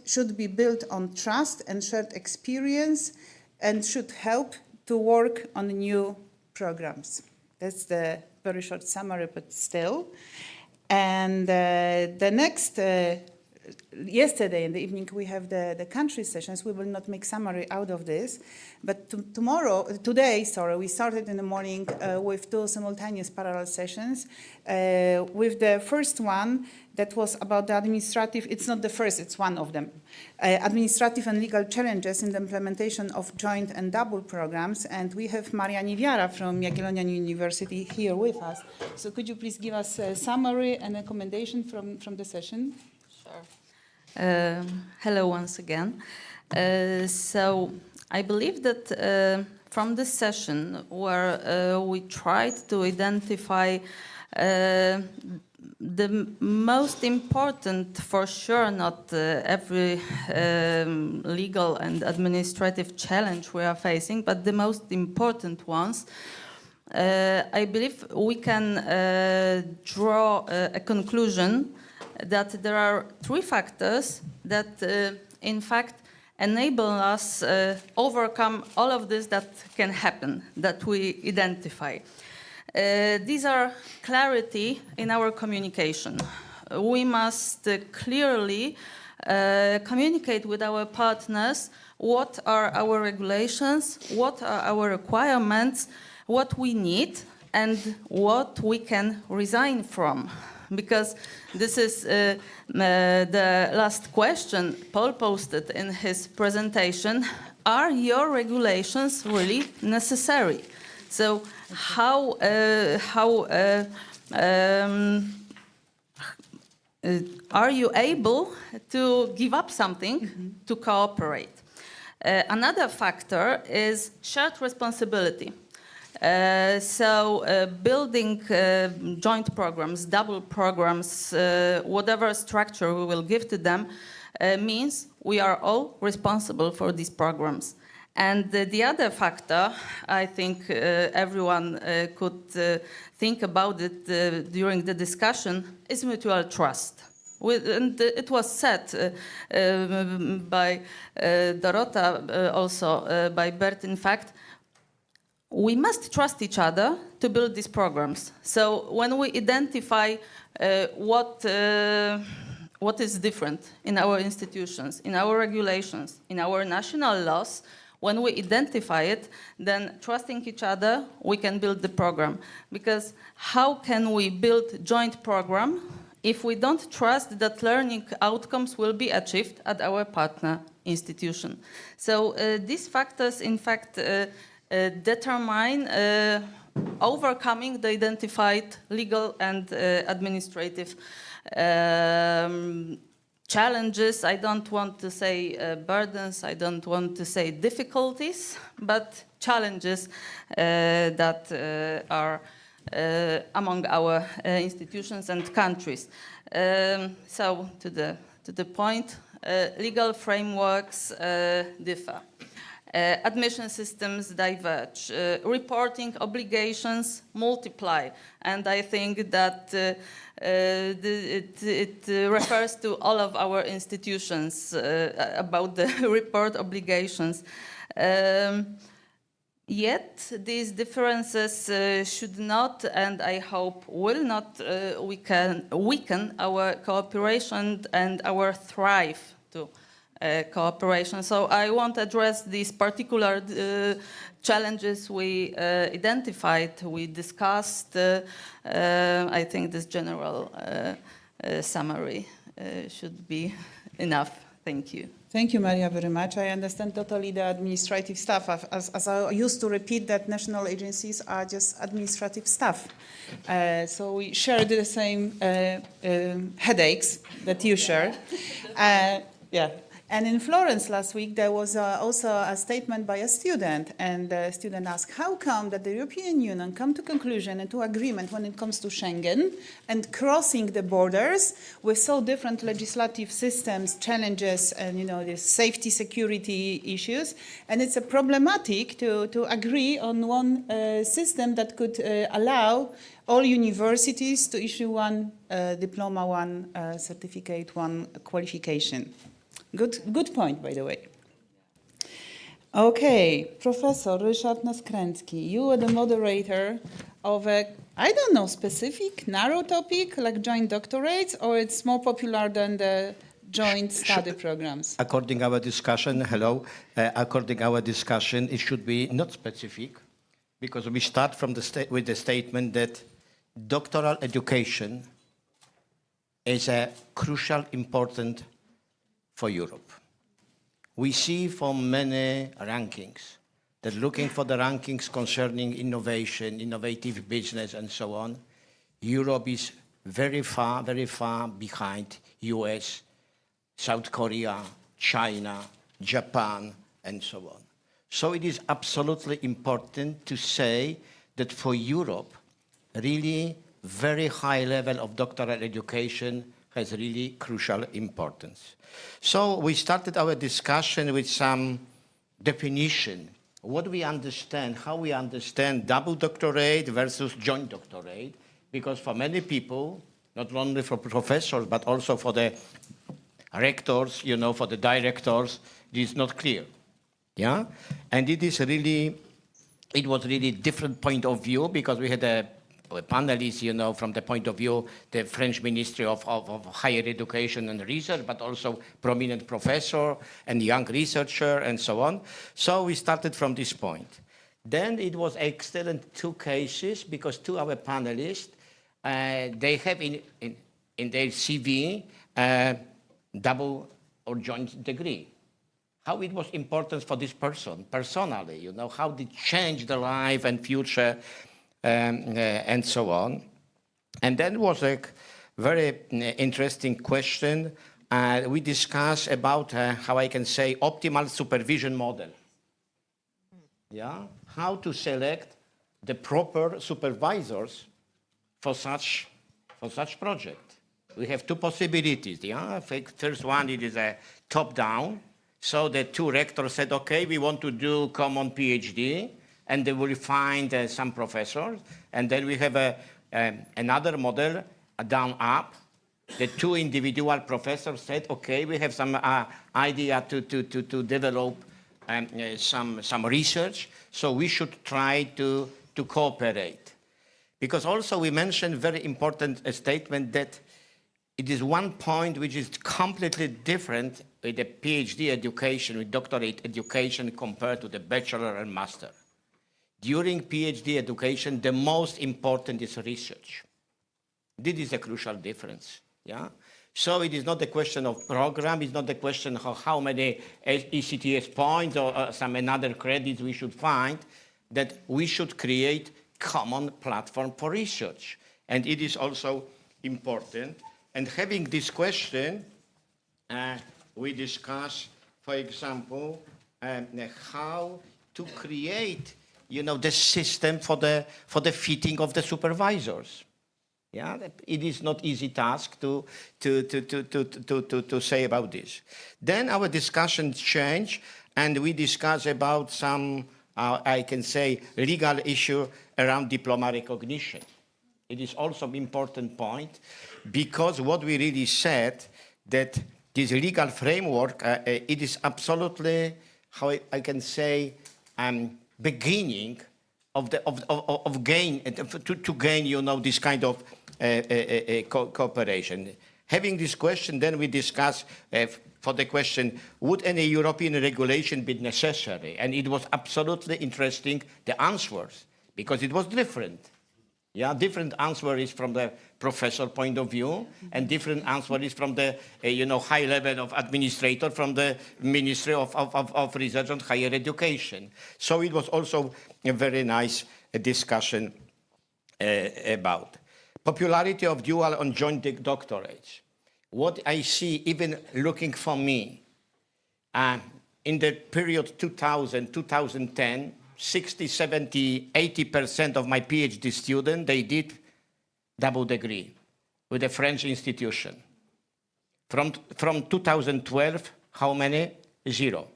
should be built on trust and shared experience, and should help to work on new programs. That's the very short summary, but still. And the next, yesterday in the evening, we have the country sessions. We will not make summary out of this, but today, we started in the morning with 2 simultaneous parallel sessions. With the first one, that was about the administrative, it's not the first, it's one of them. Administrative and legal challenges in the implementation of joint and double programs. And we have Maria Niewiara from Jagiellonian University here with us. So could you please give us a summary and a commendation from the session? Sure. Hello once again. So I believe that from this session where we tried to identify the most important, for sure, not every legal and administrative challenge we are facing, but the most important ones, I believe we can draw a conclusion that there are 3 factors that, in fact, enable us overcome all of this that can happen, that we identify. These are clarity in our communication. We must clearly communicate with our partners what are our regulations, what are our requirements, what we need, and what we can resign from. Because this is the last question Paul posted in his presentation. Are your regulations really necessary? So how are you able to give up something to cooperate? Another factor is shared responsibility. Building joint programs, double programs, whatever structure we will give to them, means we are all responsible for these programs. And the other factor, I think everyone could think about it during the discussion, is mutual trust. And it was said by Dorota, also by Bert, in fact, we must trust each other to build these programs. So when we identify what is different in our institutions, in our regulations, in our national laws, when we identify it, then trusting each other, we can build the program. Because how can we build joint program if we don't trust that learning outcomes will be achieved at our partner institution? So these factors, in fact, determine overcoming the identified legal and administrative challenges. I don't want to say burdens, I don't want to say difficulties, but challenges that are among our institutions and countries. So to the point, legal frameworks differ. Admission systems diverge, reporting obligations multiply, and I think that it refers to all of our institutions about the report obligations. Yet these differences should not, and I hope will not, weaken our cooperation and our thrive to cooperation. So I won't address these particular challenges we identified, we discussed. I think this general summary should be enough. Thank you. Thank you, Maria, very much. I understand totally the administrative staff. As I used to repeat that national agencies are just administrative staff. So we share the same headaches that you share. Yeah. And in Florence last week, there was also a statement by a student, and the student asked, how come that the European Union come to conclusion and to agreement when it comes to Schengen and crossing the borders with so different legislative systems, challenges, and the safety, security issues, and it's a problematic to agree on one system that could allow all universities to issue one diploma, one certificate, one qualification. Good point, by the way. Okay, Professor Ryszard Naskręcki, you are the moderator of a, I don't know, specific, narrow topic like joint doctorates, or it's more popular than the joint study programs? According our discussion, according our discussion, it should be not specific, because we start from with the statement that doctoral education is a crucial, important for Europe. We see from many rankings that looking for the rankings concerning innovation, innovative business, and so on, Europe is very far behind US, South Korea, China, Japan, and so on. So it is absolutely important to say that for Europe, really very high level of doctoral education has really crucial importance. So we started our discussion with some definition. What we understand, how we understand double doctorate versus joint doctorate, because for many people, not only for professors, but also for the rectors, for the directors, it is not clear. Yeah? And it was really different point of view, because we had a panelists, from the point of view, the French Ministry of Higher Education and Research, but also prominent professor and young researcher and so on. So we started from this point. Then it was excellent two cases, because two of our panelists, they have in their CV double or joint degree. How it was important for this person personally, how it changed the life and future and so on. And then was a very interesting question. We discussed about how I can say optimal supervision model. Yeah, how to select the proper supervisors for such project. We have two possibilities. Yeah, first one, it is a top-down. So the two rectors said, okay, we want to do common PhD, and they will find some professors. And then we have another model, a down-up. The two individual professors said, okay, we have some idea to develop some research, so we should try to cooperate. Because also we mentioned very important statement that it is one point which is completely different with the PhD education, with doctorate education compared to the bachelor and master. During PhD education, the most important is research. This is a crucial difference. Yeah? So it is not a question of program, it's not a question of how many ECTS points or some another credits we should find, that we should create common platform for research. And it is also important. And having this question, we discuss, for example, how to create, the system for the fitting of the supervisors. Yeah, it is not easy task to say about this. Then our discussion changed, and we discussed about some, I can say, legal issue around diploma recognition. It is also an important point, because what we really said, that this legal framework, it is absolutely, how I can say, beginning of gain, to gain, this kind of cooperation. Having this question, then we discuss for the question, would any European regulation be necessary? And it was absolutely interesting, the answers, because it was different. Yeah, different answer is from the professor point of view, and different answer is from the high level of administrator from the Ministry of Research and Higher Education. So it was also a very nice discussion about popularity of dual and joint doctorates. What I see, even looking for me, In the period 2000-2010, 60, 70, 80% of my PhD students, they did double degree with a French institution. From 2012, how many? 0.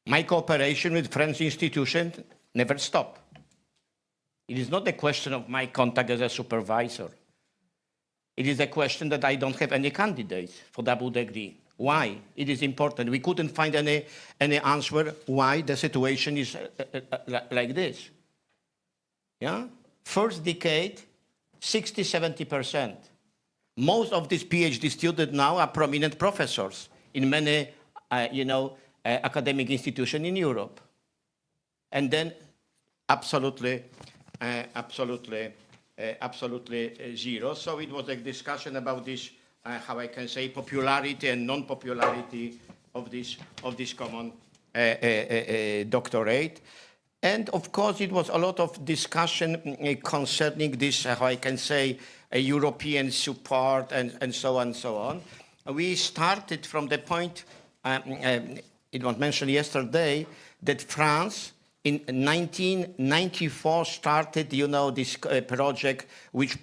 My cooperation with French institutions never stopped. It is not a question of my contact as a supervisor. It is a question that I don't have any candidates for double degree. Why? It is important. We couldn't find any answer why the situation is like this. Yeah? First decade, 60, 70%. Most of these PhD students now are prominent professors in many, academic institutions in Europe. And then absolutely zero. So it was a discussion about this, how I can say, popularity and non-popularity of this common doctorate. And of course, it was a lot of discussion concerning this, how I can say, a European support and so on and so on. We started from the point, it was mentioned yesterday, that France in 1994 started, this project which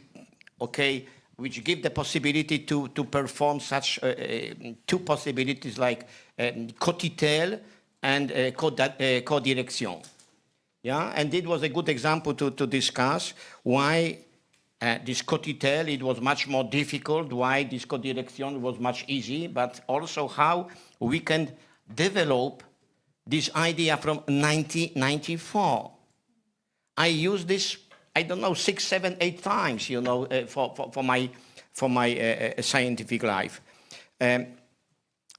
give the possibility to perform such two possibilities like co-titel and co-direction. Yeah, and it was a good example to discuss why this co-titel, it was much more difficult, why this co-direction was much easy, but also how we can develop this idea from 1994. I used this, I don't know, 6, 7, 8 times, for my scientific life.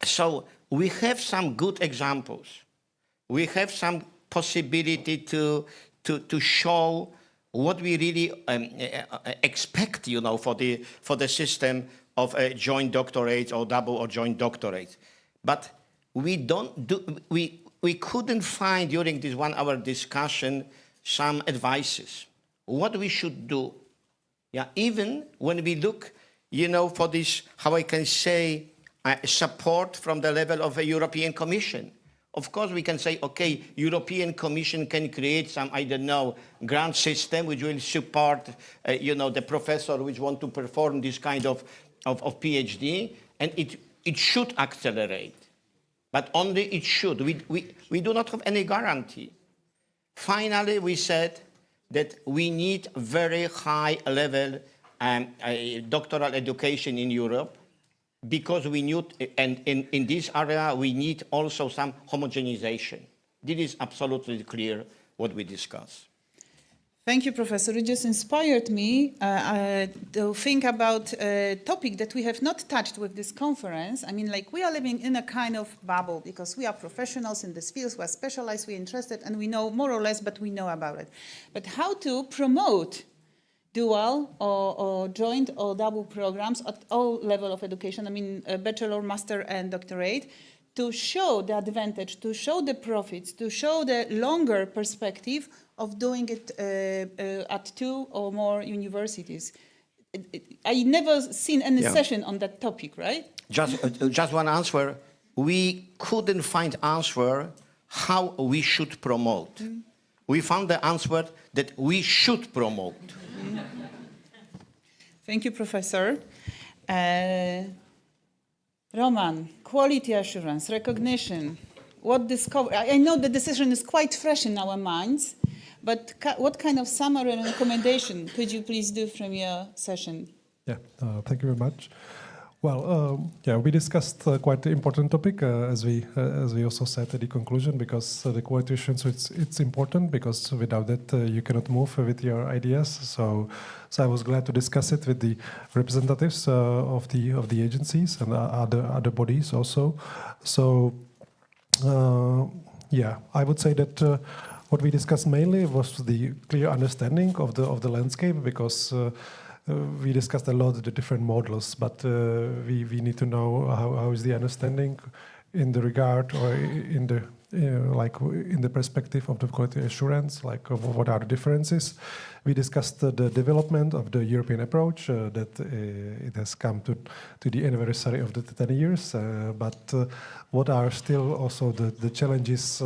So we have some good examples. We have some possibility to show what we really expect, for the system of joint doctorates or double or joint doctorates. But we couldn't find during this 1 hour discussion some advices. What we should do. Yeah, even when we look, for this, how I can say, support from the level of a European Commission. Of course, we can say, okay, European Commission can create some, I don't know, grant system which will support, the professor which want to perform this kind of PhD, and it should accelerate. But only it should. We do not have any guarantee. Finally, we said that we need very high level doctoral education in Europe, because we need, and in this area, we need also some homogenization. This is absolutely clear what we discuss. Thank you, Professor. It just inspired me to think about a topic that we have not touched with this conference. I mean, we are living in a kind of bubble because we are professionals in this field, we are specialized, we are interested, and we know more or less, but we know about it. But how to promote dual or joint or double programs at all level of education, I mean, bachelor, master, and doctorate, to show the advantage, to show the profits, to show the longer perspective of doing it at 2 or more universities. I never seen any session on that topic, right? Just one answer. We couldn't find answer how we should promote. Mm. We found the answer that we should promote. Thank you, Professor. Roman, quality assurance, recognition. I know the decision is quite fresh in our minds, but what kind of summary and recommendation could you please do from your session? Yeah, thank you very much. Well, we discussed quite an important topic, as we also said at the conclusion, because the quality assurance, it's important, because without that you cannot move with your ideas. So I was glad to discuss it with the representatives of the agencies and other bodies also. So I would say that what we discussed mainly was the clear understanding of the landscape, because we discussed a lot of the different models, but we need to know how is the understanding in the regard or in the like in the perspective of the quality assurance, like what are the differences. We discussed the development of the European approach, that it has come to the anniversary of the 10 years, but what are still also the challenges,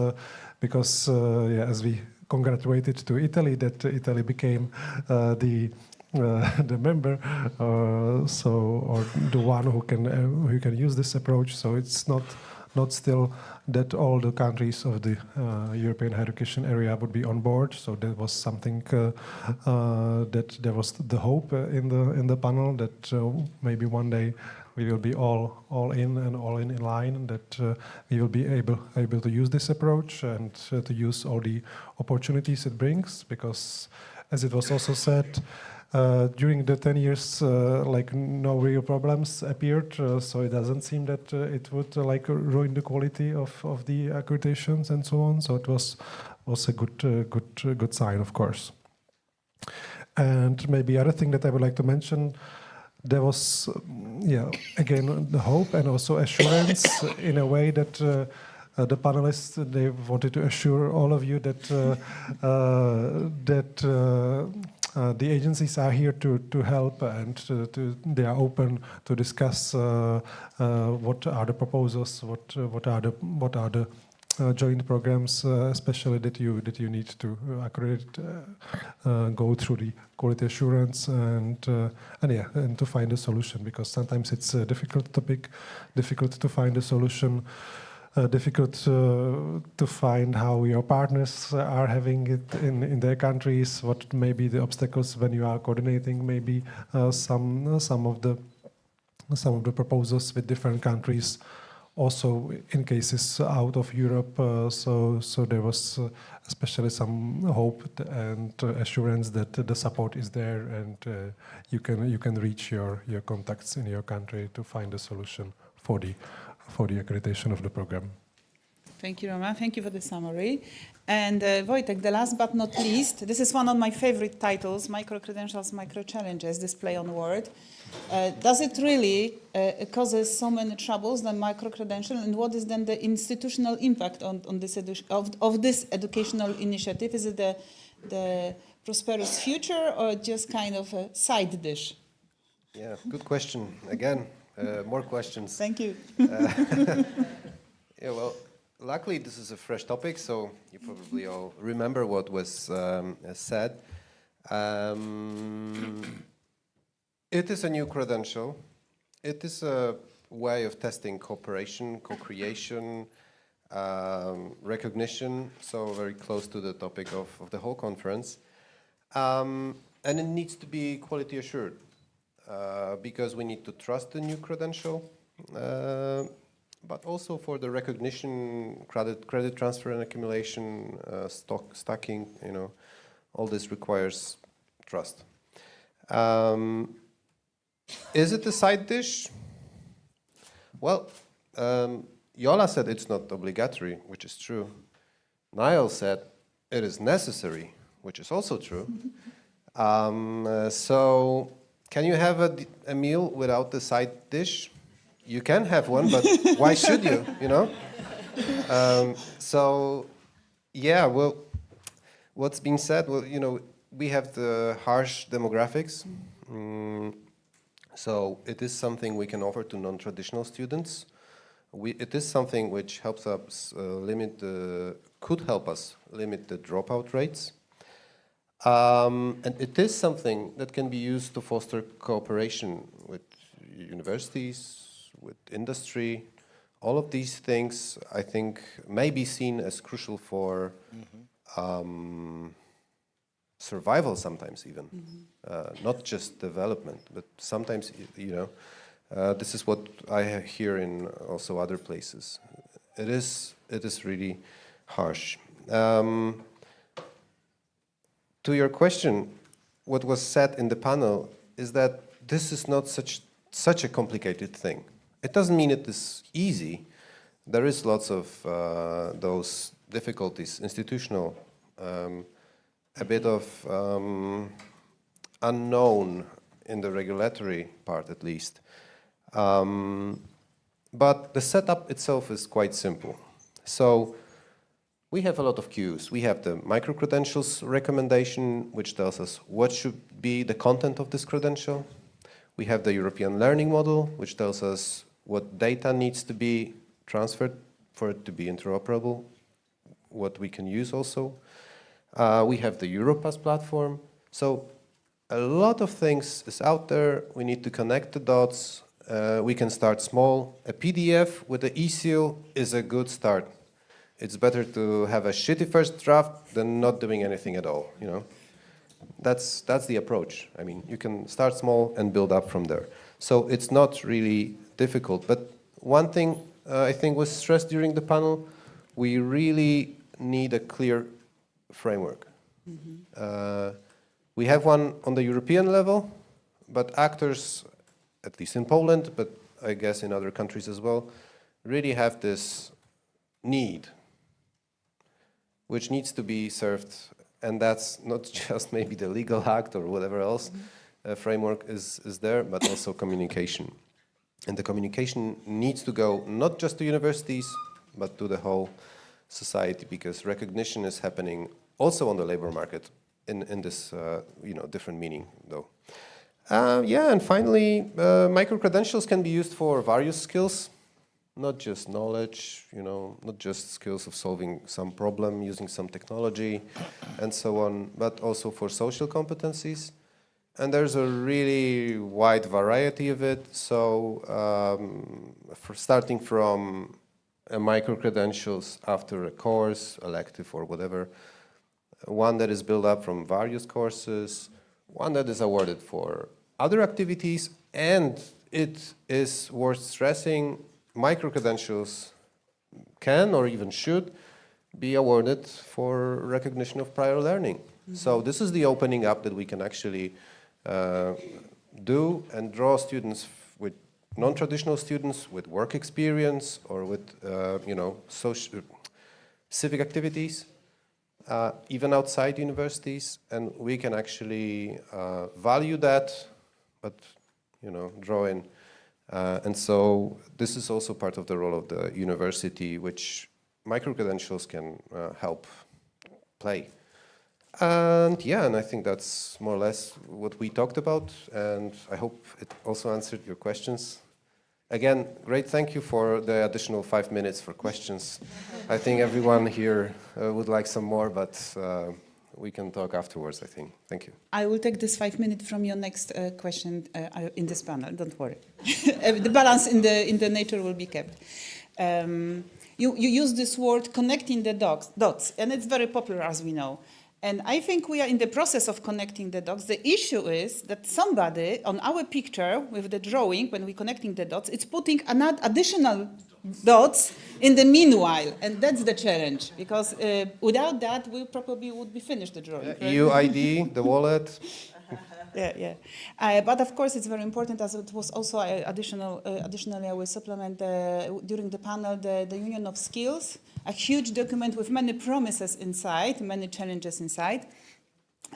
because yeah, as we congratulated to Italy that Italy became the member, or the one who can use this approach. So it's not still that all the countries of the European education area would be on board. So that was something that there was the hope in the panel that maybe one day we will be all in and all in line, and that we will be able to use this approach and to use all the opportunities it brings. Because, as it was also said, during the 10 years, like no real problems appeared, so it doesn't seem that it would like ruin the quality of the accreditations and so on. So it was a good sign, of course. And maybe other thing that I would like to mention, there was, yeah, again, the hope and also assurance in a way that the panelists, they wanted to assure all of you that the agencies are here to help, and they are open to discuss what are the proposals, what are the joint programs, especially that you need to accredit, go through the quality assurance, and to find a solution, because sometimes it's a difficult topic, difficult to find a solution. Difficult to find how your partners are having it in their countries. What may be the obstacles when you are coordinating? Maybe some of the proposals with different countries. Also, in cases out of Europe, so there was especially some hope and assurance that the support is there, and you can reach your contacts in your country to find a solution for the accreditation of the program. Thank you, Roman. Thank you for the summary. And Wojtek, the last but not least, this is one of my favorite titles, Micro-Credentials, Micro-Challenges, Display on Word. Does it really causes so many troubles, the micro-credential, and what is then the institutional impact on this of this educational initiative? Is it the prosperous future, or just kind of a side dish? Yeah, good question. Again, more questions. Thank you. Yeah, well, luckily this is a fresh topic, so you probably all remember what was said. It is a new credential. It is a way of testing cooperation, co-creation, recognition, so very close to the topic of the whole conference. And it needs to be quality assured, because we need to trust the new credential, but also for the recognition, credit transfer and accumulation, stacking, all this requires trust. Is it a side dish? Well, Yola said it's not obligatory, which is true. Niall said it is necessary, which is also true. So can you have a meal without the side dish? You can have one, but why should you, So, yeah, well, what's being said, well, we have the harsh demographics. So it is something we can offer to non-traditional students. It is something which helps us could help us limit the dropout rates. And it is something that can be used to foster cooperation with universities, with industry. All of these things, I think, may be seen as crucial for survival sometimes even, not just development, but sometimes, this is what I hear in also other places. It is really harsh. To your question, what was said in the panel is that this is not such a complicated thing. It doesn't mean it is easy. There is lots of those difficulties, institutional, a bit of unknown in the regulatory part at least. but the setup itself is quite simple. So we have a lot of cues. We have the micro-credentials recommendation, which tells us what should be the content of this credential. We have the European learning model, which tells us what data needs to be transferred for it to be interoperable, what we can use also. We have the Europass platform. So a lot of things is out there. We need to connect the dots. We can start small. A PDF with the e-seal is a good start. It's better to have a shitty first draft than not doing anything at all, you know? That's the approach. I mean, you can start small and build up from there. So it's not really difficult. But one thing I think was stressed during the panel, we really need a clear framework. We have one on the European level, but actors, at least in Poland, but I guess in other countries as well, really have this need, which needs to be served, and that's not just maybe the legal act or whatever else framework is there, but also communication. And the communication needs to go not just to universities, but to the whole society, because recognition is happening also on the labor market in this different meaning, though. Yeah, and finally, micro-credentials can be used for various skills, not just knowledge, not just skills of solving some problem, using some technology, and so on, but also for social competencies. And there's a really wide variety of it. So starting from micro-credentials after a course, elective or whatever, one that is built up from various courses, one that is awarded for other activities, and it is worth stressing, micro-credentials can or even should be awarded for recognition of prior learning. So this is the opening up that we can actually do and draw students with non-traditional students with work experience or with social civic activities, even outside universities, and we can actually value that, but draw in. And so this is also part of the role of the university, which micro-credentials can help play. And yeah, and I think that's more or less what we talked about, and I hope it also answered your questions. Again, great thank you for the additional 5 minutes for questions. I think everyone here would like some more, but we can talk afterwards, I think. Thank you. I will take this 5 minutes from your next question in this panel, don't worry. The balance in the nature will be kept. You use this word connecting the dots, and it's very popular, as we know. And I think we are in the process of connecting the dots. The issue is that somebody on our picture with the drawing, when we're connecting the dots, it's putting additional dots in the meanwhile. And that's the challenge, because without that, we probably would be finished the drawing. Right? EU ID, the wallet. Yeah. But of course, it's very important, as it was also additionally, I will supplement during the panel, the Union of Skills, a huge document with many promises inside, many challenges inside,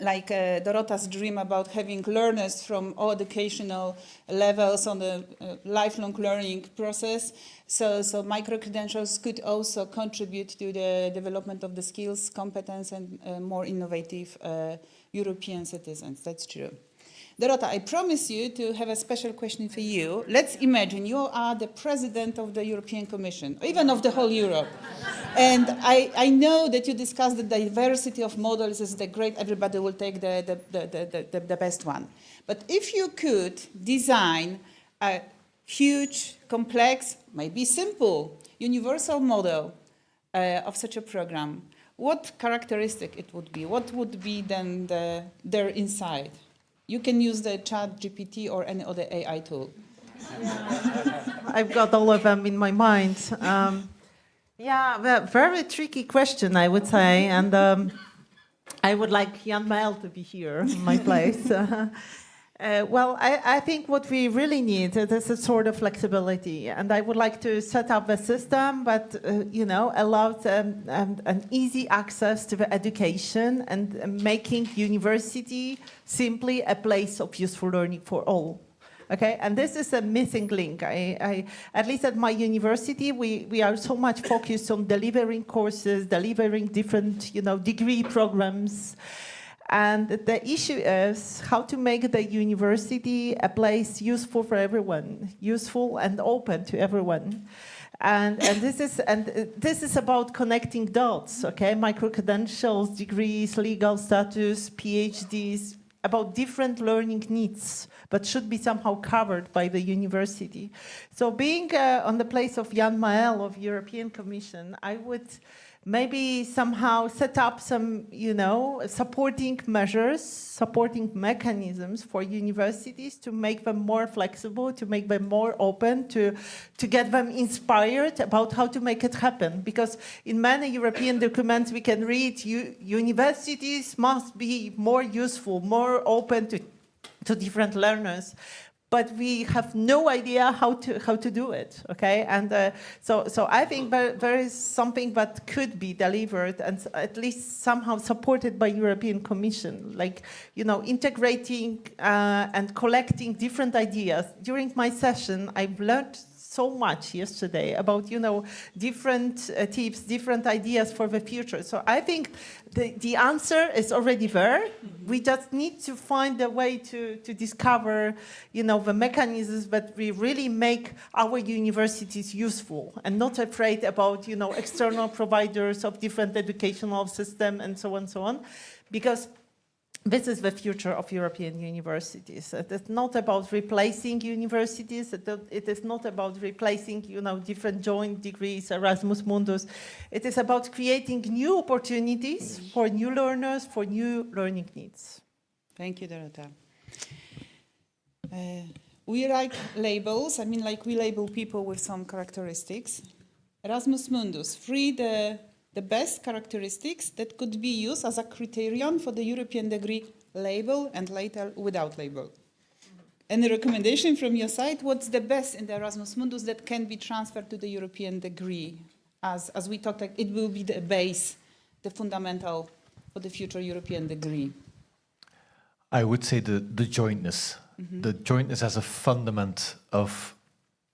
like Dorota's dream about having learners from all educational levels on the lifelong learning process. So micro-credentials could also contribute to the development of the skills, competence, and more innovative European citizens. That's true. Dorota, I promise you to have a special question for you. Let's imagine you are the president of the European Commission, or even of the whole Europe. And I know that you discussed the diversity of models is the great, everybody will take the best one. But if you could design a huge, complex, maybe simple, universal model of such a program, what characteristic it would be? What would be then their inside? You can use the ChatGPT or any other AI tool. I've got all of them in my mind. Yeah, very tricky question, I would say. And I would like Jan Mael to be here in my place. Well, I think what we really need is a sort of flexibility, and I would like to set up a system that allows an easy access to the education and making university simply a place of useful learning for all. Okay, and this is a missing link. At least at my university, we are so much focused on delivering courses, delivering different, degree programs. And the issue is how to make the university a place useful for everyone, useful and open to everyone. And this is about connecting dots, okay? Micro-credentials, degrees, legal status, PhDs, about different learning needs, but should be somehow covered by the university. So being on the place of Jan Mael of European Commission, I would maybe somehow set up some, supporting measures, supporting mechanisms for universities to make them more flexible, to make them more open, to get them inspired about how to make it happen. Because in many European documents we can read, universities must be more useful, more open to different learners. But we have no idea how to do it, okay? And so I think there is something that could be delivered and at least somehow supported by European Commission, like, integrating and collecting different ideas. During my session, I've learned so much yesterday about, different tips, different ideas for the future. So I think the answer is already there. We just need to find a way to discover, the mechanisms that we really make our universities useful and not afraid about, external providers of different educational system and so on, because this is the future of European universities. It is not about replacing universities. It is not about replacing, different joint degrees, Erasmus Mundus. It is about creating new opportunities for new learners, for new learning needs. Thank you, Dorota. We like labels. We label people with some characteristics. Erasmus Mundus, the best characteristics that could be used as a criterion for the European degree label and later without label. Any recommendation from your side? What's the best in the Erasmus Mundus that can be transferred to the European degree? As we talked, it will be the base, the fundamental for the future European degree. I would say the jointness. Mm-hmm. The jointness as a fundament of,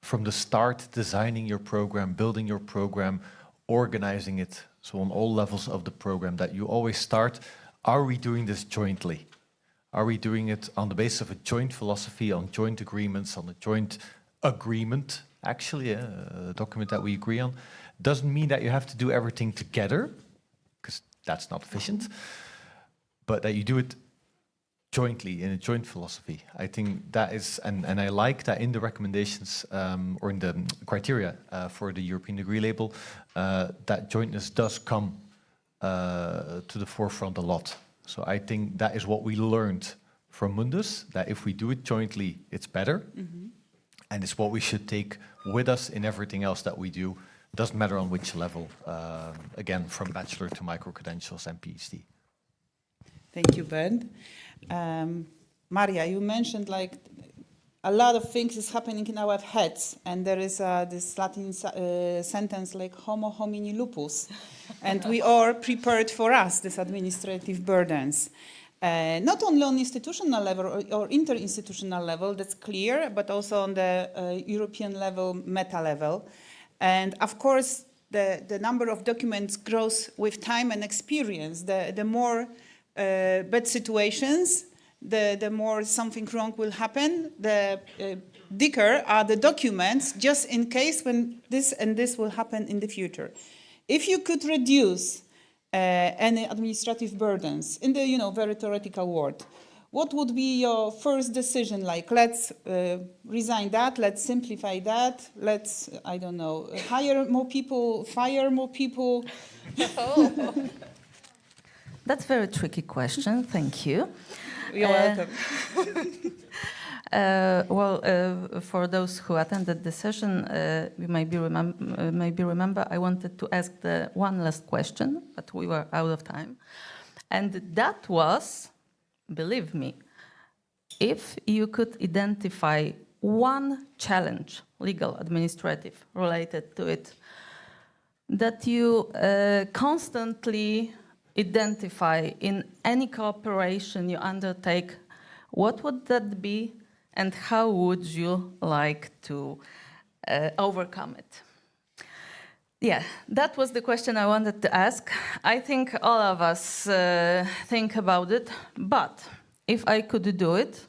from the start, designing your program, building your program, organizing it, so on all levels of the program, that you always start, are we doing this jointly? Are we doing it on the basis of a joint philosophy, on joint agreements, on a joint agreement, actually, a document that we agree on? Doesn't mean that you have to do everything together, because that's not efficient, but that you do it jointly, in a joint philosophy. I think that is, and I like that in the recommendations or in the criteria for the European degree label, that jointness does come to the forefront a lot. So I think that is what we learned from Mundus, that if we do it jointly, it's better. Mm-hmm. And it's what we should take with us in everything else that we do. Doesn't matter on which level, again, from bachelor to micro-credentials and PhD. Thank you, Bernd. Maria, you mentioned a lot of things is happening in our heads, and there is this Latin sentence like homo homini lupus, and we are prepared for us, these administrative burdens. Not only on institutional level or interinstitutional level, that's clear, but also on the European level, meta level. And of course, the number of documents grows with time and experience. The more bad situations, the more something wrong will happen, the thicker are the documents, just in case when this and this will happen in the future. If you could reduce any administrative burdens in the very theoretical world, what would be your first decision? Let's resign that, let's simplify that, let's, I don't know, hire more people, fire more people. Oh. That's a very tricky question. Thank you. You're welcome. For those who attended the session, you maybe remember I wanted to ask the one last question, but we were out of time. And that was, believe me, if you could identify one challenge, legal, administrative, related to it, that you constantly identify in any cooperation you undertake, what would that be and how would you like to overcome it? Yeah, that was the question I wanted to ask. I think all of us think about it, but if I could do it,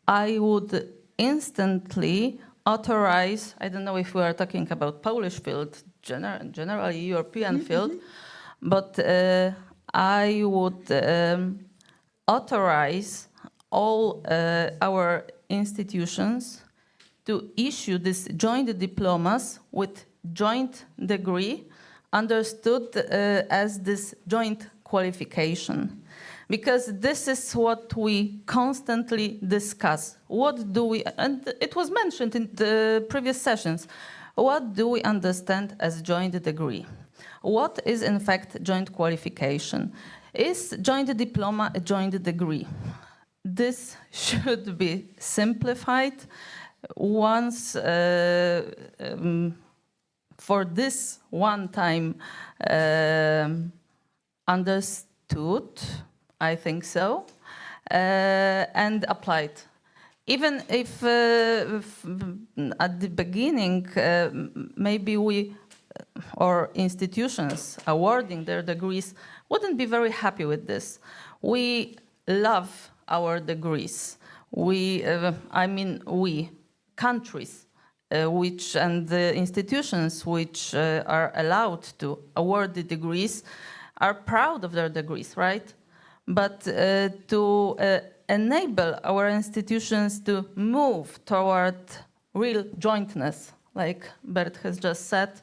I would instantly authorize, I don't know if we are talking about Polish field, generally European field, but I would authorize all our institutions to issue these joint diplomas with joint degree, understood as this joint qualification. Because this is what we constantly discuss. What do we, and it was mentioned in the previous sessions, what do we understand as joint degree? What is in fact joint qualification? Is joint diploma a joint degree? This should be simplified once for this one time understood, I think so, and applied. Even if at the beginning maybe we or institutions awarding their degrees wouldn't be very happy with this. We love our degrees. We, countries which and the institutions which are allowed to award the degrees are proud of their degrees, right? But to enable our institutions to move toward real jointness, like Bert has just said,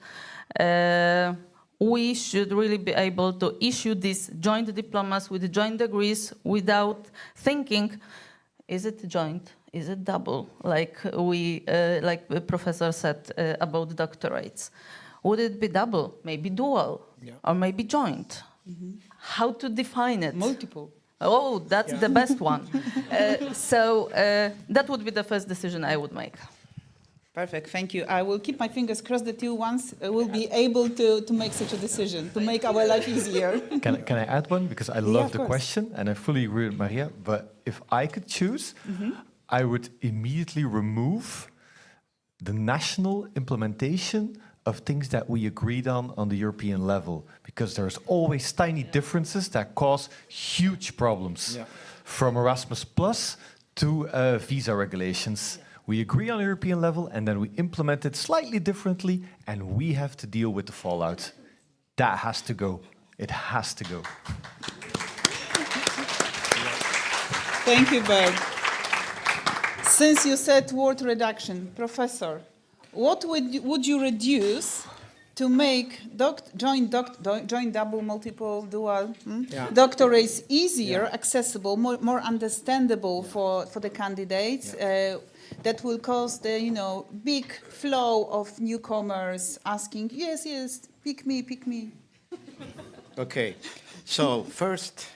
we should really be able to issue these joint diplomas with joint degrees without thinking, is it joint? Is it double? Like like the professor said about doctorates. Would it be double? Maybe dual, or maybe joint? How to define it? Multiple. Oh, that's the best one. So that would be the first decision I would make. Perfect, thank you. I will keep my fingers crossed that you once will be able to make such a decision, to make our life easier. Can I add one? Because I love the question, and I fully agree with Maria, but if I could choose, I would immediately remove the national implementation of things that we agreed on the European level, because there's always tiny differences that cause huge problems, from Erasmus Plus to visa regulations. We agree on a European level, and then we implement it slightly differently, and we have to deal with the fallout. That has to go. It has to go. Thank you, Bert. Since you said word reduction, Professor, what would you reduce to make joint double, multiple, dual doctorates easier, accessible, more understandable for the candidates? That will cause the big flow of newcomers asking, yes, pick me. Okay, so first,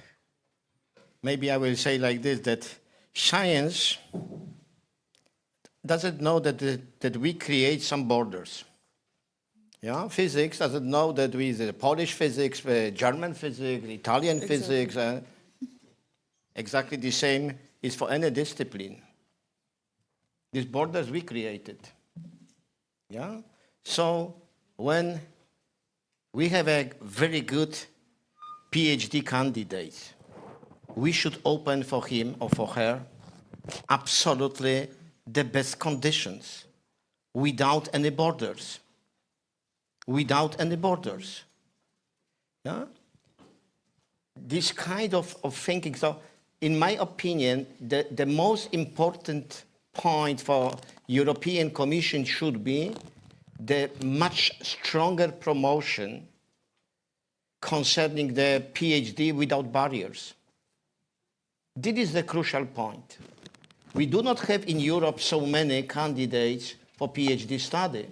maybe I will say like this, that science doesn't know that we create some borders. Yeah, physics doesn't know that we, the Polish physics, German physics, Italian physics, exactly the same is for any discipline. These borders we created. Yeah, so when we have a very good PhD candidate, we should open for him or for her absolutely the best conditions, without any borders. Without any borders. Yeah? This kind of thinking. So, in my opinion, the most important point for European Commission should be the much stronger promotion concerning the PhD without barriers. This is the crucial point. We do not have in Europe so many candidates for PhD study.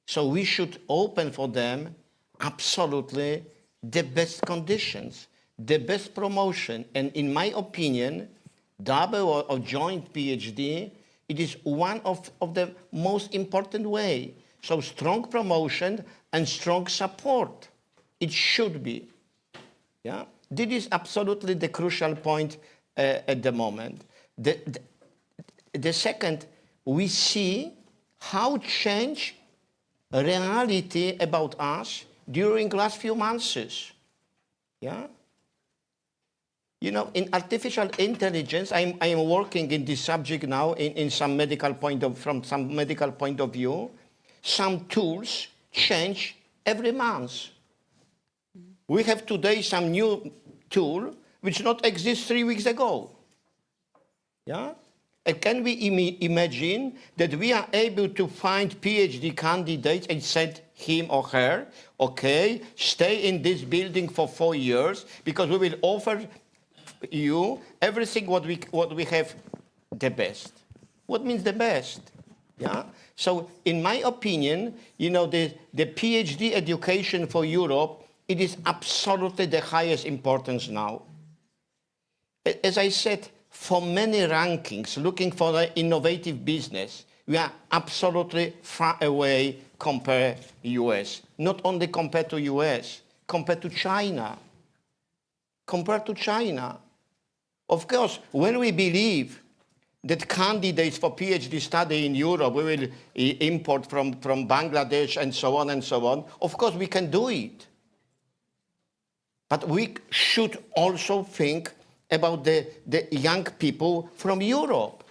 So we should open for them absolutely the best conditions, the best promotion. And in my opinion, double or joint PhD, it is one of the most important way. So strong promotion and strong support. It should be. Yeah? This is absolutely the crucial point at the moment. the second, we see how change reality about us during last few months. Yeah? You know, in artificial intelligence, I am working in this subject now from some medical point of view. Some tools change every month. We have today some new tool which not exist 3 weeks ago. Yeah? And can we imagine that we are able to find PhD candidates and send him or her, okay, stay in this building for 4 years because we will offer you everything what we have the best. What means the best? Yeah? So in my opinion, you know, the PhD education for Europe, it is absolutely the highest importance now. As I said, for many rankings, looking for the innovative business, we are absolutely far away compared to US. Not only compared to US, compared to China. Compared to China. Of course, when we believe that candidates for PhD study in Europe, we will import from Bangladesh and so on, of course we can do it. But we should also think about the young people from Europe.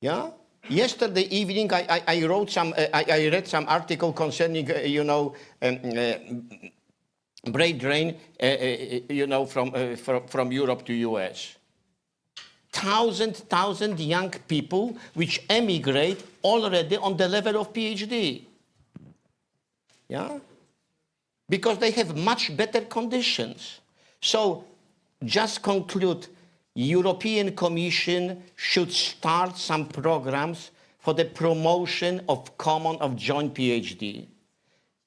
Yeah? Yesterday evening, I read some article concerning, brain drain, from Europe to US. Thousand young people which emigrate already on the level of PhD. Yeah? Because they have much better conditions. So, just conclude, European Commission should start some programs for the promotion of joint PhD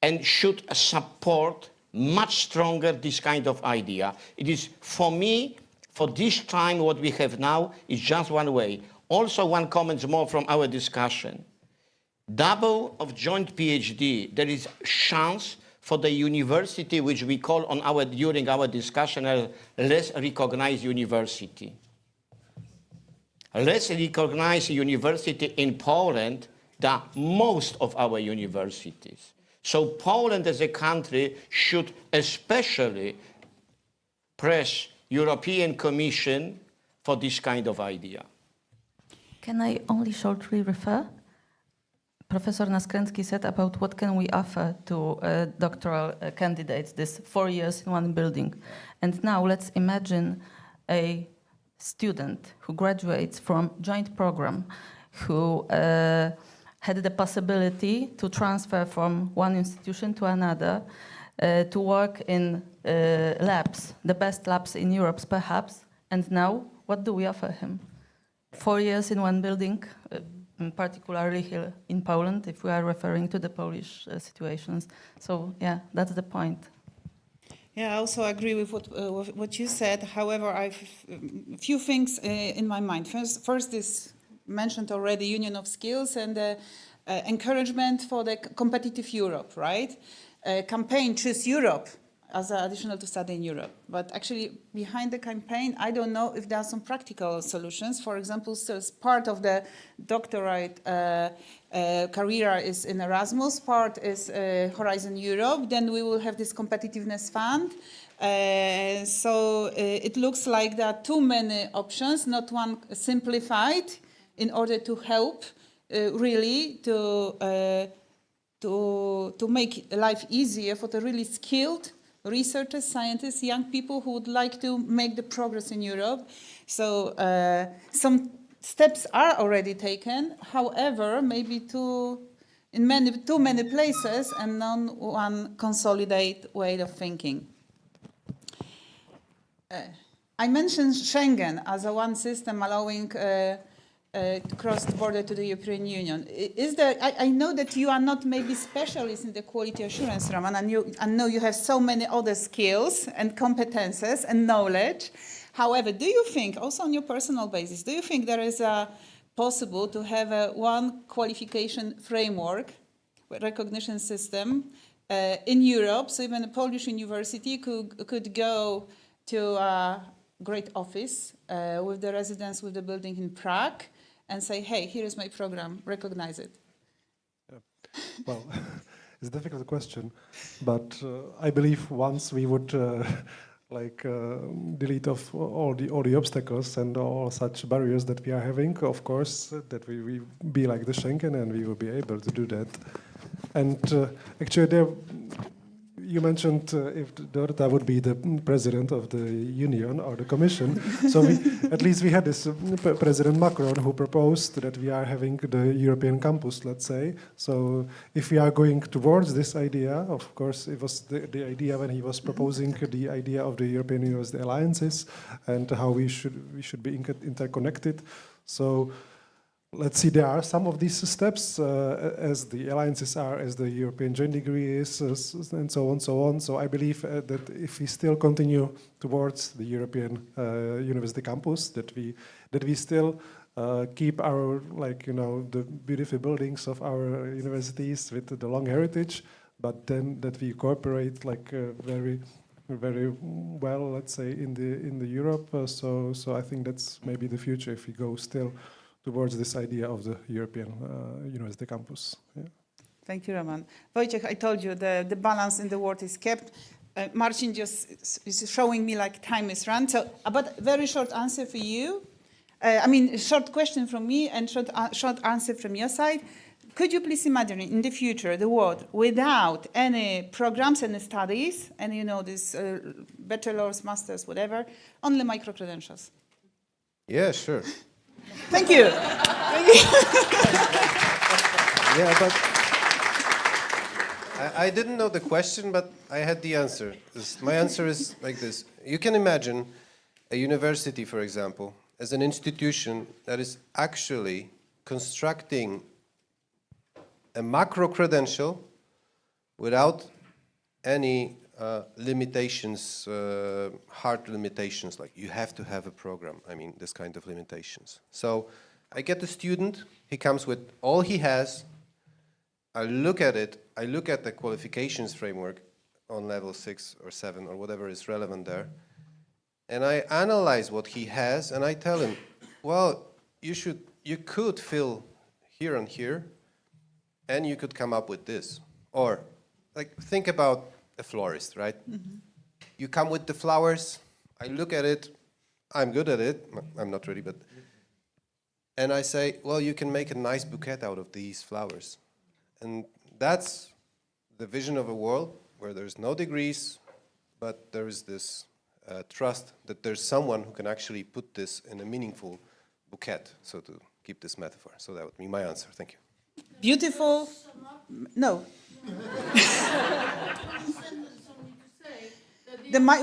and should support much stronger this kind of idea. It is, for me, for this time what we have now is just one way. Also one comment more from our discussion. Double of joint PhD, there is chance for the university, which we call during our discussion a less recognized university. Less recognized university in Poland than most of our universities. So Poland as a country should especially press European Commission for this kind of idea. Can I only shortly refer? Professor Naskręcki said about what can we offer to doctoral candidates, this 4 years in one building. And now let's imagine a student who graduates from joint program, who had the possibility to transfer from one institution to another, to work in labs, the best labs in Europe perhaps. And now, what do we offer him? 4 years in one building, particularly here in Poland, if we are referring to the Polish situations. So yeah, that's the point. Yeah, I also agree with what you said. However, I've a few things in my mind. First is mentioned already, union of skills and encouragement for the competitive Europe, right? Campaign Choose Europe as additional to study in Europe. But actually, behind the campaign, I don't know if there are some practical solutions. For example, so part of the doctorate career is in Erasmus, part is Horizon Europe. Then we will have this competitiveness fund. So it looks like there are too many options, not one simplified, in order to help really to make life easier for the really skilled researchers, scientists, young people who would like to make the progress in Europe. So some steps are already taken. However, maybe too many places and not one consolidated way of thinking. I mentioned Schengen as a one system allowing to cross the border to the European Union. Is there? I know that you are not maybe specialists in the quality assurance, Roman, and I know you have so many other skills and competences and knowledge. However, do you think, also on your personal basis, do you think there is possible to have one qualification framework, recognition system in Europe, so even a Polish university could go to great office with the residents, with the building in Prague, and say, hey, here is my program, recognize it? Well, it's a difficult question, but I believe once we would delete off all the obstacles and all such barriers that we are having, of course, that we be like the Schengen and we will be able to do that. And actually, you mentioned if Dorota would be the president of the Union or the Commission. So at least we had this President Macron who proposed that we are having the European campus, let's say. So if we are going towards this idea, of course, it was the idea when he was proposing the idea of the European University Alliances and how we should be interconnected. So let's see, there are some of these steps as the alliances are, as the European joint degree is, and so on, so on. So I believe that if we still continue towards the European university campus, that we still keep our, the beautiful buildings of our universities with the long heritage, but then that we cooperate very, very well, let's say, in the Europe. So I think that's maybe the future if we go still towards this idea of the European University Campus. Yeah. Thank you, Roman. Wojciech, I told you the balance in the world is kept. Marcin just is showing me time is run. So, but very short answer for you. Short question from me and short answer from your side. Could you please imagine in the future the world without any programs, any studies, and this bachelor's, master's, whatever, only micro-credentials? Yeah, sure. Thank you. Yeah, but I didn't know the question, but I had the answer. My answer is like this. You can imagine a university, for example, as an institution that is actually constructing a macro credential without any limitations, hard limitations, like you have to have a program. This kind of limitations. So I get the student, he comes with all he has, I look at it, I look at the qualifications framework on level 6 or 7 or whatever is relevant there, and I analyze what he has and I tell him, well, you could fill here and here, and you could come up with this. Or think about a florist, right? Mm-hmm. You come with the flowers, I look at it, I'm good at it, I'm not really, but... And I say, well, you can make a nice bouquet out of these flowers. And that's the vision of a world where there's no degrees, but there is this trust that there's someone who can actually put this in a meaningful bouquet, so to keep this metaphor. So that would be my answer, thank you. Beautiful, no.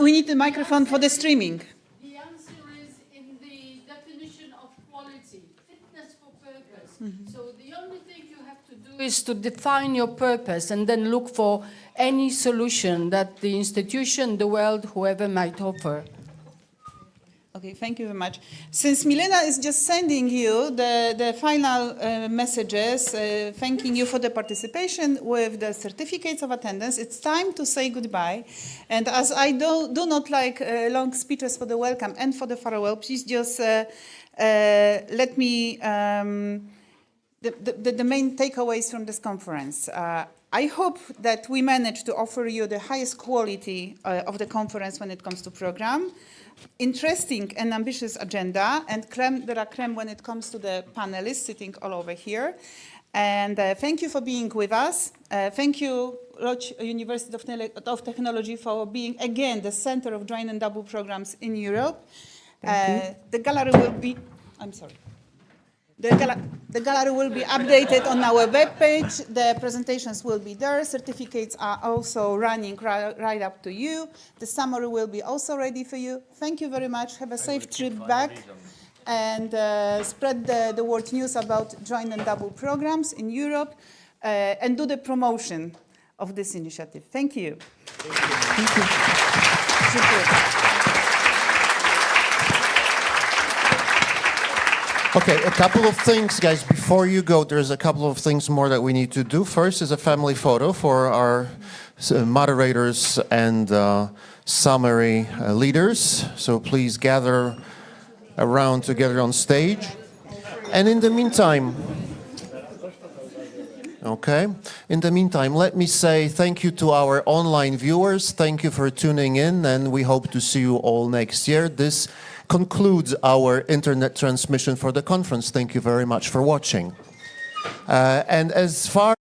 We need the microphone for the streaming. The answer is in the definition of quality, fitness for purpose. Mm-hmm. So the only thing you have to do is to define your purpose and then look for any solution that the institution, the world, whoever might offer. Okay, thank you very much. Since Milena is just sending you the final messages, thanking you for the participation with the certificates of attendance, it's time to say goodbye. And as I do not like long speeches for the welcome and for the farewell, please just let me, the main takeaways from this conference. I hope that we managed to offer you the highest quality of the conference when it comes to program. Interesting and ambitious agenda, and creme de la creme when it comes to the panelists sitting all over here. And thank you for being with us. Thank you, Lodz University of Technology, for being, again, the center of joint and double programs in Europe. The gallery will be, I'm sorry. The gallery will be updated on our webpage. The presentations will be there. Certificates are also running right up to you. The summary will be also ready for you. Thank you very much. Have a safe trip back. And spread the word news about joint and double programs in Europe. And do the promotion of this initiative. Thank you. Thank you. Okay, a couple of things, guys. Before you go, there's a couple of things more that we need to do. First is a family photo for our moderators and summary leaders. So please gather around together on stage. And in the meantime, let me say thank you to our online viewers. Thank you for tuning in, and we hope to see you all next year. This concludes our internet transmission for the conference. Thank you very much for watching. And as far